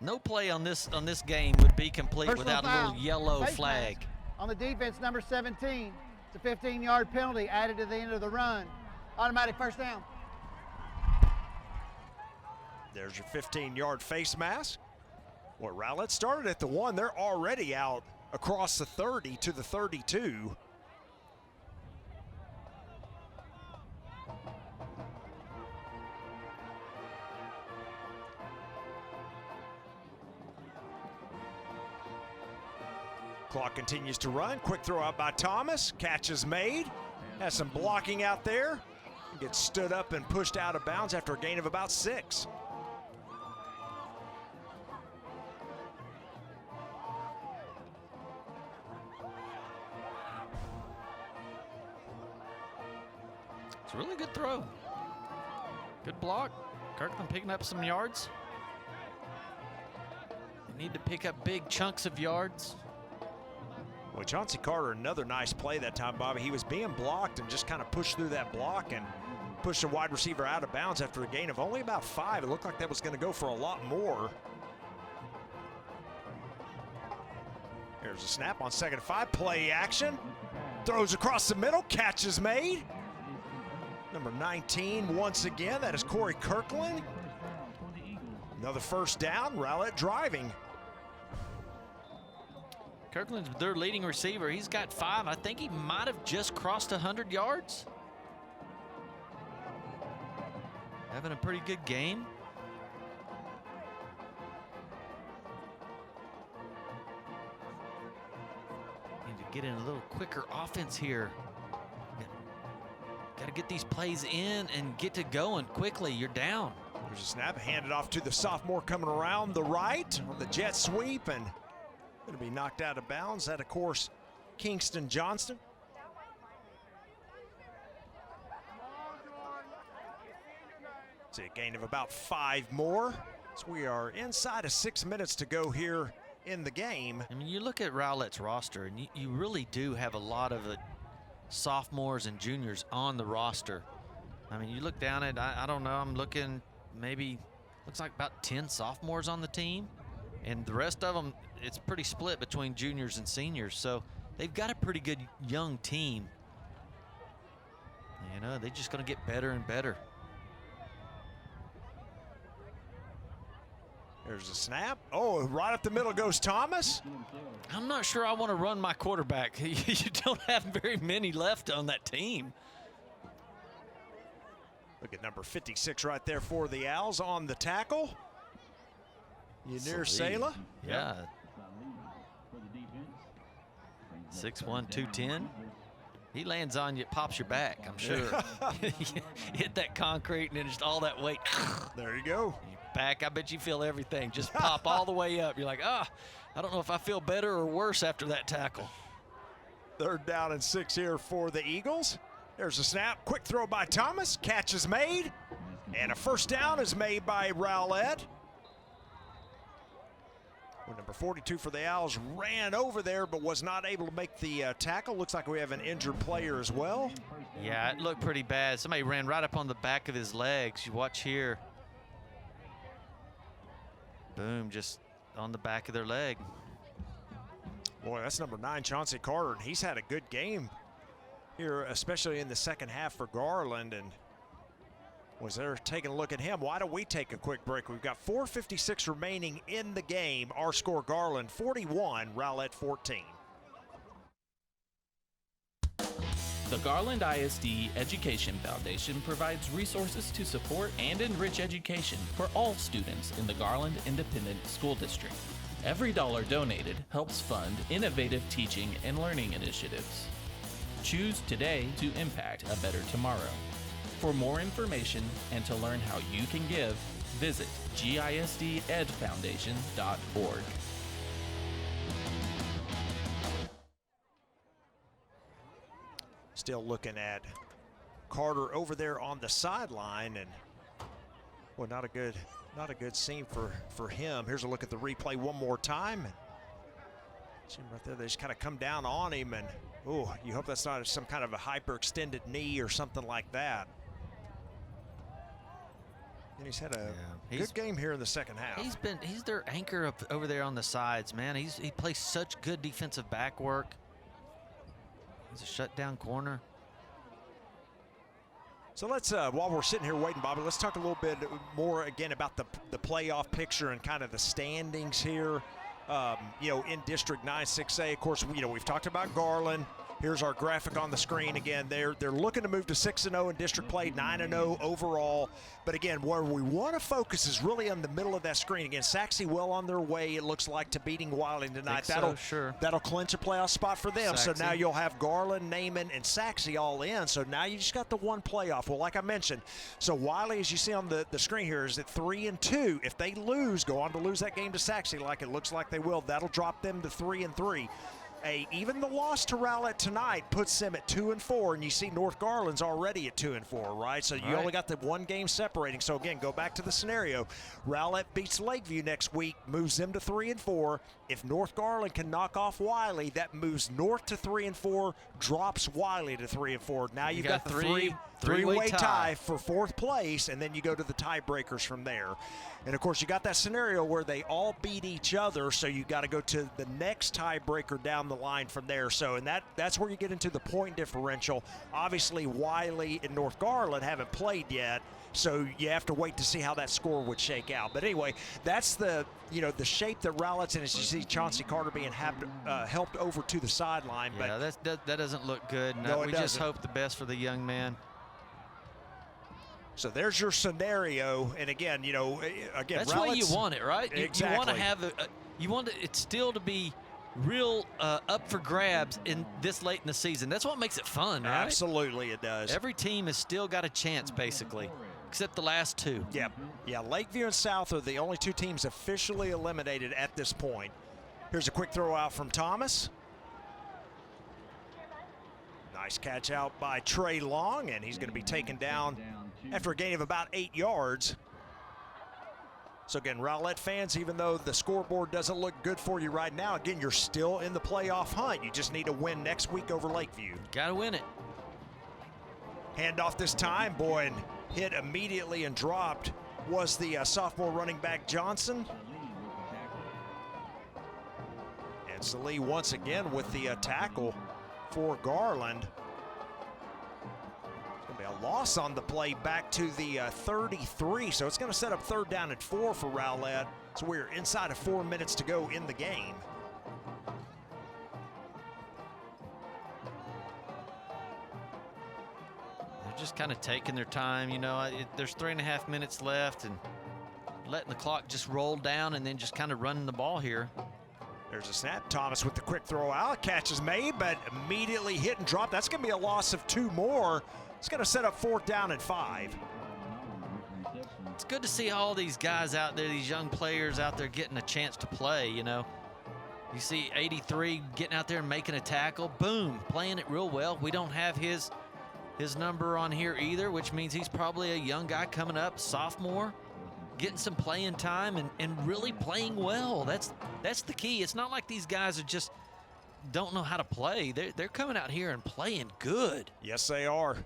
No play on this game would be complete Personal without a foul. little yellow Face flag. mask on the defense, number 17. It's a 15-yard penalty added to the end of the run. Automatic first down. There's your 15-yard face mask. Well, Rowlett started at the 1. They're already out across the 30 to the 32. Clock continues to run. Quick throw out by Thomas. Catch is made. Has some blocking out there. Gets stood up and pushed out of bounds after a gain of about 6. It's a really good throw. Good block. Kirkland picking up some yards. They need to pick up big chunks of yards. Well, Chauncey Carter, another nice play that time, Bobby. He was being blocked and just kind of pushed through that block and pushed a wide receiver out of bounds after a gain of only about 5. It looked like that was going to go for a lot more. There's a snap on 2nd and 5. Play action. Throws across the middle. Catch is made. Number 19 once again. That is Corey Kirkland. Another first down. Rowlett driving. Kirkland's their leading receiver. He's got 5. I think he might have just crossed 100 yards. Having a pretty good game. Need to get in a little quicker offense here. Got to get these plays in and get to going quickly. You're down. There's a snap handed off to the sophomore coming around the right on the jet sweep and going to be knocked out of bounds. That, of course, Kingston Johnston. See a gain of about 5 more. So we are inside of 6 minutes to go here in the game. I mean, you look at Rowlett's roster, and you really do have a lot of sophomores and juniors on the roster. I mean, you look down at, I don't know, I'm looking maybe, looks like about 10 sophomores on the team. And the rest of them, it's pretty split between juniors and seniors. So they've got a pretty good young team. You know, they're just going to get better and better. There's a snap. Oh, right up the middle goes Thomas. I'm not sure I want to run my quarterback. You don't have very many left on that team. Look at number 56 right there for the Owls on the tackle. Yanir Sala. Yeah. 6'1", 210. He lands on you, pops your back, I'm sure. Hit that concrete and then just all that weight. There you go. Back, I bet you feel everything. Just pop all the way up. You're like, I don't know if I feel better or worse after that tackle. 3rd down and 6 here for the Eagles. There's a snap. Quick throw by Thomas. Catch is made. And a first down is made by Rowlett. Number 42 for the Owls ran over there but was not able to make the tackle. Looks like we have an injured player as well. Yeah, it looked pretty bad. Somebody ran right up on the back of his legs. You watch here. Boom, just on the back of their leg. Boy, that's number 9, Chauncey Carter, and he's had a good game here, especially in the second half for Garland. And was there taking a look at him? Why don't we take a quick break? We've got 4:56 remaining in the game. Our score, Garland 41, Rowlett 14. The Garland ISD Education Foundation provides resources to support and enrich education for all students in the Garland Independent School District. Every dollar donated helps fund innovative teaching and learning initiatives. Choose today to impact a better tomorrow. For more information and to learn how you can give, visit gisdedfoundation.org. Still looking at Carter over there on the sideline, and well, not a good scene for him. Here's a look at the replay one more time. See him right there. They just kind of come down on him, and oh, you hope that's not some kind of a hyperextended knee or something like that. And he's had a good game here in the second half. He's their anchor up over there on the sides, man. He plays such good defensive back work. He's a shutdown corner. So let's, while we're sitting here waiting, Bobby, let's talk a little bit more again about the playoff picture and kind of the standings here. In District 9-6A, of course, we've talked about Garland. Here's our graphic on the screen again. They're looking to move to 6-0 in district play, 9-0 overall. But again, where we want to focus is really on the middle of that screen. Again, Saxe well on their way, it looks like, to beating Wiley tonight. That'll clinch a playoff spot for them. Saxe. So now you'll have Garland, Naaman, and Saxe all in. So now you just got the one playoff. Well, like I mentioned, so Wiley, as you see on the screen here, is at 3-2. If they go on to lose that game to Saxe, like it looks like they will, that'll drop them to 3-3. Even the loss to Rowlett tonight puts them at 2-4, and you see North Garland's already at 2-4, right? So you only got the one game separating. So again, go back to the scenario. Rowlett beats Lakeview next week, moves them to 3-4. If North Garland can knock off Wiley, that moves North to 3-4, drops Wiley to 3-4. Now you've got the three-way tie for fourth place, and then you go to the tiebreakers from there. And of course, you got that scenario where they all beat each other, so you got to go to the next tiebreaker down the line from there. So, and that's where you get into the point differential. Obviously, Wiley and North Garland haven't played yet, so you have to wait to see how that score would shake out. But anyway, that's the shape that Rowlett's in. As you see Chauncey Carter being helped over to the sideline. Yeah, that doesn't look good. No, we just hope the best for the young man. So there's your scenario, and again, that's why you want it, right? Exactly. You want to have you want it still to be real up for grabs in this late in the season. That's what makes it fun, right? Absolutely, it does. Every team has still got a chance, basically, except the last two. Yeah. Lakeview and South are the only two teams officially eliminated at this point. Here's a quick throw out from Thomas. Nice catch out by Trey Long, and he's going to be taken down after a gain of about 8 yards. So again, Rowlett fans, even though the scoreboard doesn't look good for you right now, again, you're still in the playoff hunt. You just need to win next week over Lakeview. Got to win it. Handoff this time, boy, and hit immediately and dropped was the sophomore running back Johnson. And Salee once again with the tackle for Garland. A loss on the play back to the 33, so it's going to set up 3rd down and 4 for Rowlett. So we're inside of 4 minutes to go in the game. They're just kind of taking their time, there's 3.5 minutes left and letting the clock just roll down and then just kind of running the ball here. There's a snap. Thomas with the quick throw out. Catch is made, but immediately hit and drop. That's going to be a loss of 2 more. It's going to set up 4th down and 5. It's good to see all these guys out there, these young players out there getting a chance to play, You see 83 getting out there and making a tackle. Boom, playing it real well. We don't have his number on here either, which means he's probably a young guy coming up, sophomore, getting some playing time and really playing well. That's the key. It's not like these guys are just don't know how to play. They're coming out here and playing good. Yes, they are.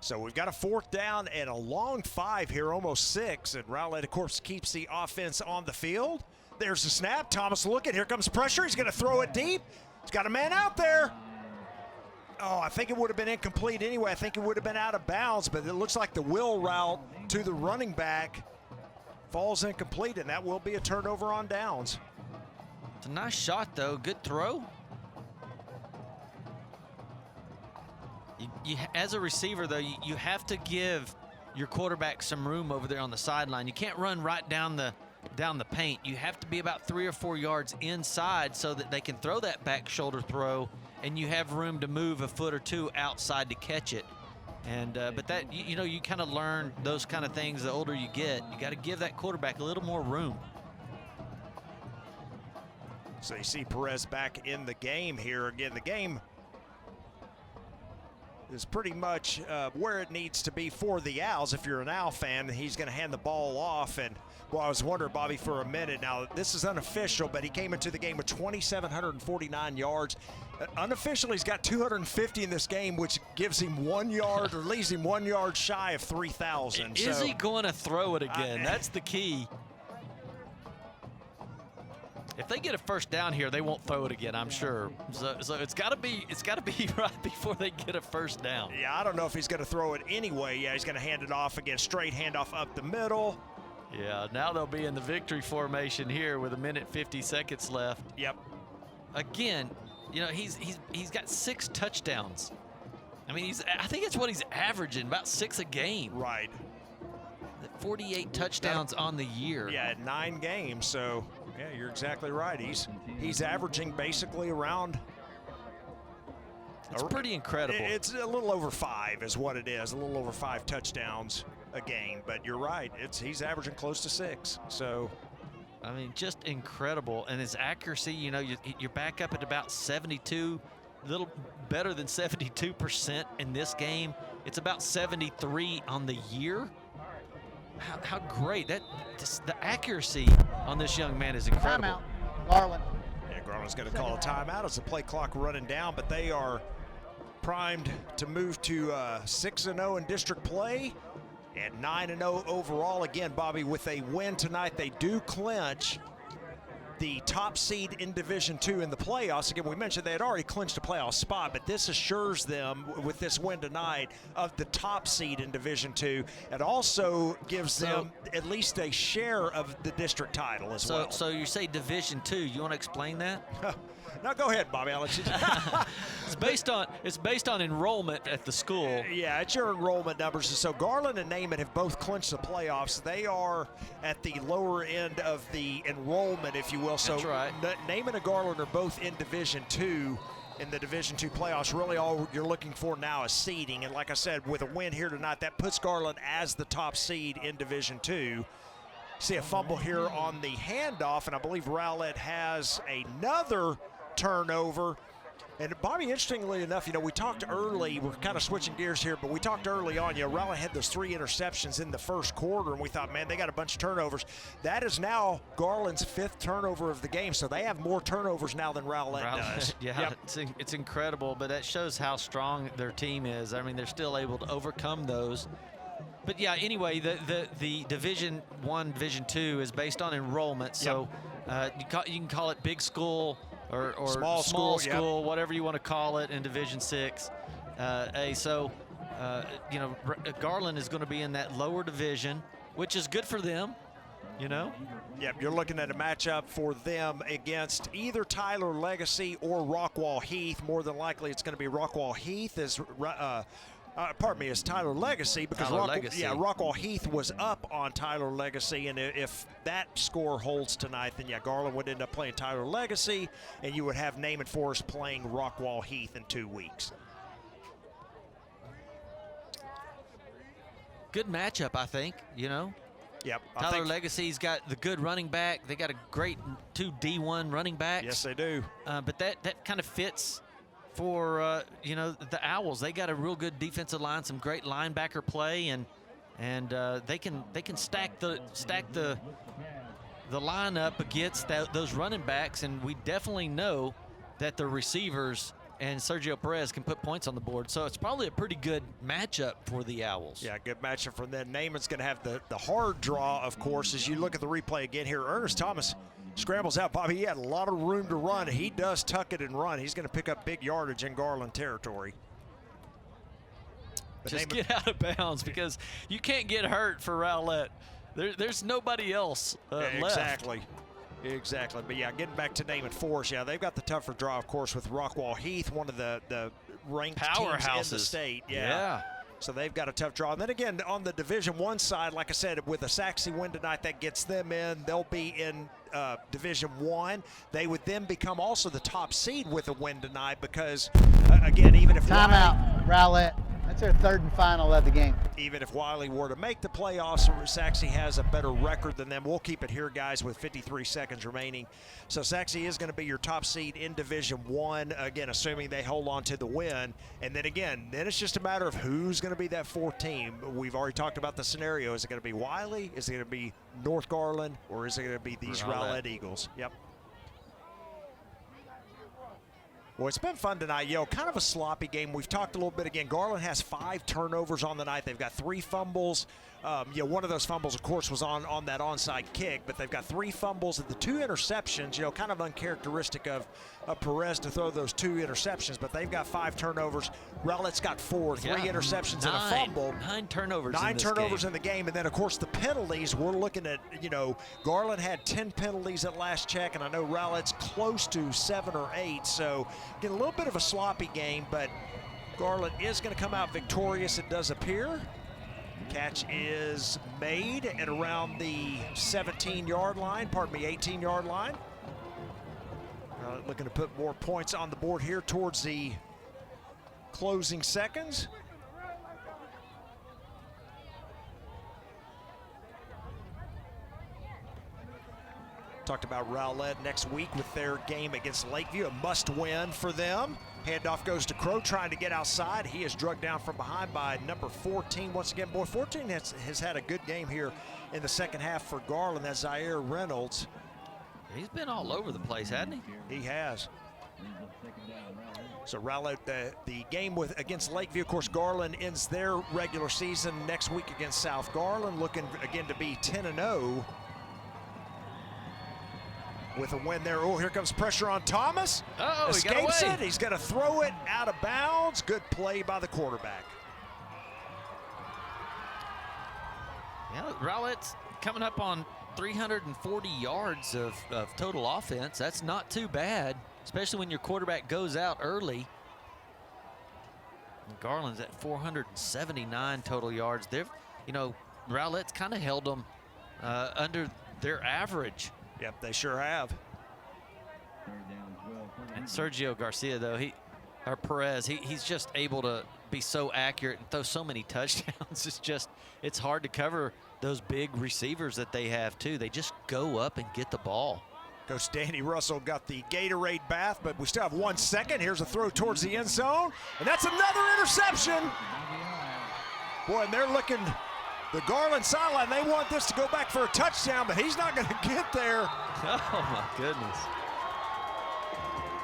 So we've got a 4th down and a long 5 here, almost 6. And Rowlett, of course, keeps the offense on the field. There's the snap. Thomas looking. Here comes pressure. He's going to throw it deep. He's got a man out there. Oh, I think it would have been incomplete anyway. I think it would have been out of bounds, but it looks like the wheel route to the running back falls incomplete, and that will be a turnover on downs. It's a nice shot, though. Good throw. You, as a receiver, though, you have to give your quarterback some room over there on the sideline. You can't run right down the paint. You have to be about 3 or 4 yards inside so that they can throw that back shoulder throw, and you have room to move a foot or 2 outside to catch it. And but that you kind of learn those kind of things the older you get. You got to give that quarterback a little more room. So you see Perez back in the game here. Again, the game is pretty much where it needs to be for the Owls. If you're an Owl fan, he's going to hand the ball off. And, well, I was wondering, Bobby, for a minute. Now, this is unofficial, but he came into the game with 2,749 yards. Unofficially, he's got 250 in this game, which gives him 1 yard or leaves him 1 yard shy of 3,000. Is he going to throw it again? That's the key. If they get a first down here, they won't throw it again, I'm sure. So it's got to be right before they get a first down. Yeah, I don't know if he's going to throw it anyway. Yeah, he's going to hand it off again, straight handoff up the middle. Yeah, now they'll be in the victory formation here with 1:50 seconds left. Yep. Again, you know, he's got 6 touchdowns. I mean, I think it's what he's averaging, about 6 a game. Right. 48 touchdowns on the year. Yeah, at 9 games. So, yeah, you're exactly right. He's averaging basically around. It's pretty incredible. It's a little over 5 is what it is. A little over 5 touchdowns a game. But you're right. He's averaging close to 6. So. I mean, just incredible. And his accuracy, you know, you're back up at about 72, a little better than 72% in this game. It's about 73 on the year. How great. The accuracy on this young man is incredible. Timeout, Garland. Yeah, Garland's going to call a timeout as the play clock running down, but they are primed to move to 6-0 in district play and 9-0 overall. Again, Bobby, with a win tonight, they do clinch the top seed in Division II in the playoffs. Again, we mentioned they had already clinched a playoff spot, but this assures them with this win tonight of the top seed in Division II. It also gives them at least a share of the district title as well. So you say Division II. You want to explain that? No, go ahead, Bobby. I'll let you. It's based on enrollment at the school. Yeah, it's your enrollment numbers. And so Garland and Naaman have both clinched the playoffs. They are at the lower end of the enrollment, if you will. So that's right. Naaman and Garland are both in Division II. In the Division II playoffs, really all you're looking for now is seeding. And like I said, with a win here tonight, that puts Garland as the top seed in Division II. See a fumble here on the handoff, and I believe Rowlett has another turnover. And Bobby, interestingly enough, you know, we talked early, we're kind of switching gears here, but we talked early on, you know, Rowlett had those 3 interceptions in the first quarter, and we thought, man, they got a bunch of turnovers. That is now Garland's 5th turnover of the game, so they have more turnovers now than Rowlett does. Yeah, yep. It's incredible, but that shows how strong their team is. I mean, they're still able to overcome those. But yeah, anyway, the Division I, Division II is based on enrollment, so you can call it big school or small school, yep. Whatever you want to call it in Division VI. You know, Garland is going to be in that lower division, which is good for them, you know. Yep, you're looking at a matchup for them against either Tyler Legacy or Rockwall Heath. More than likely, it's going to be Rockwall Heath as it's Tyler Legacy, because Rockwall Heath was up on Tyler Legacy, and if that score holds tonight, then Garland would end up playing Tyler Legacy, and you would have Naaman Forest playing Rockwall Heath in 2 weeks. Good matchup, I think, you know. Yep. Tyler Legacy's got the good running back. They got a great 2 D1 running backs. Yes, they do. But that kind of fits for you know, the Owls. They got a real good defensive line, some great linebacker play, and they can stack the lineup against those running backs, and we definitely know that the receivers and Sergio Perez can put points on the board. So it's probably a pretty good matchup for the Owls. Yeah, good matchup for them. Naaman's going to have the hard draw, of course, as you look at the replay again here. Ernest Thomas scrambles out. Bobby, he had a lot of room to run. He does tuck it and run. He's going to pick up big yardage in Garland territory. But just get out of bounds, because you can't get hurt for Rowlett. There's nobody else left. Exactly. But getting back to Naaman Forest, they've got the tougher draw, of course, with Rockwall Heath, one of the ranked powerhouses teams in the state. Yeah. So they've got a tough draw. And then again, on the Division I side, like I said, with a Saxe win tonight, that gets them in. They'll be in Division I. They would then become also the top seed with a win tonight, because, again, even if Timeout, Rowlett. That's their 3rd and final of the game. Even if Wiley were to make the playoffs, Saxe has a better record than them. We'll keep it here, guys, with 53 seconds remaining. So Saxe is going to be your top seed in Division I, again, assuming they hold on to the win. And then again, it's just a matter of who's going to be that 4th team. We've already talked about the scenario. Is it going to be Wiley? Is it going to be North Garland? Or is it going to be these Rowlett Eagles? Yep. Well, it's been fun tonight. Kind of a sloppy game. We've talked a little bit again. Garland has 5 turnovers on the night. They've got 3 fumbles. One of those fumbles, of course, was on that onside kick, but they've got 3 fumbles and the 2 interceptions, kind of uncharacteristic of Perez to throw those 2 interceptions, but they've got 5 turnovers. Rowlett's got 4, 3 interceptions and a fumble. 9 turnovers 9 in this turnovers game. in the game, and then, of course, the penalties. We're looking at, Garland had 10 penalties at last check, and I know Rowlett's close to 7 or 8, so again, a little bit of a sloppy game, but Garland is going to come out victorious, it does appear. Catch is made at around the 18-yard line. Looking to put more points on the board here towards the closing seconds. Talked about Rowlett next week with their game against Lakeview, a must-win for them. Handoff goes to Crow, trying to get outside. He is drugged down from behind by number 14. Once again, 14 has had a good game here in the second half for Garland. That's Zaire Reynolds. He's been all over the place, hasn't he? He has. So Rowlett, the game against Lakeview, of course, Garland ends their regular season next week against South Garland, looking again to be 10-0. With a win there. Oh, here comes pressure on Thomas. Oh, escapes it. He's going to throw it out of bounds. Good play by the quarterback. Yeah, Rowlett's coming up on 340 yards of total offense. That's not too bad, especially when your quarterback goes out early. And Garland's at 479 total yards. Rowlett's kind of held them under their average. Yep, they sure have. And Sergio Garcia, though, Perez, he's just able to be so accurate and throw so many touchdowns. It's hard to cover those big receivers that they have, too. They just go up and get the ball. Coach Danny Russell got the Gatorade bath, but we still have 1 second. Here's a throw towards the end zone, and that's another interception. Boy, and they're looking, the Garland sideline, they want this to go back for a touchdown, but he's not going to get there. Oh, my goodness.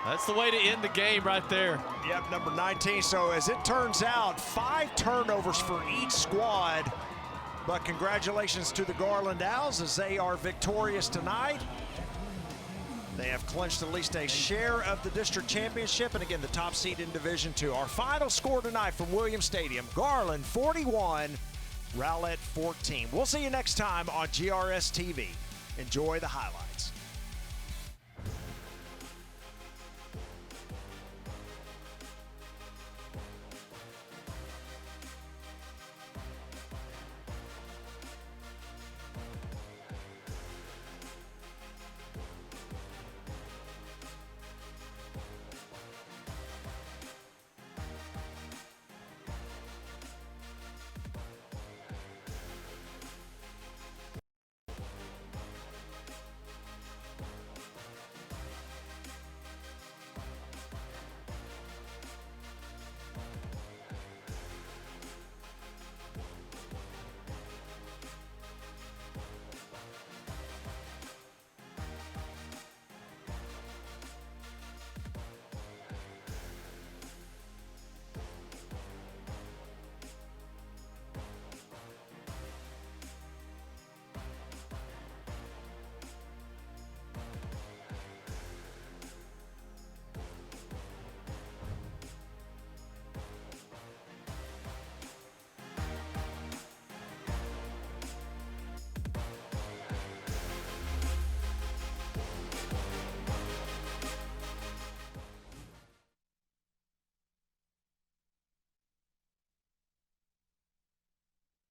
That's the way to end the game right there. Yep, number 19. So as it turns out, 5 turnovers for each squad. But congratulations to the Garland Owls as they are victorious tonight. They have clinched at least a share of the district championship, and again, the top seed in Division II. Our final score tonight from Williams Stadium, Garland 41, Rowlett 14. We'll see you next time on GRS TV. Enjoy the highlights.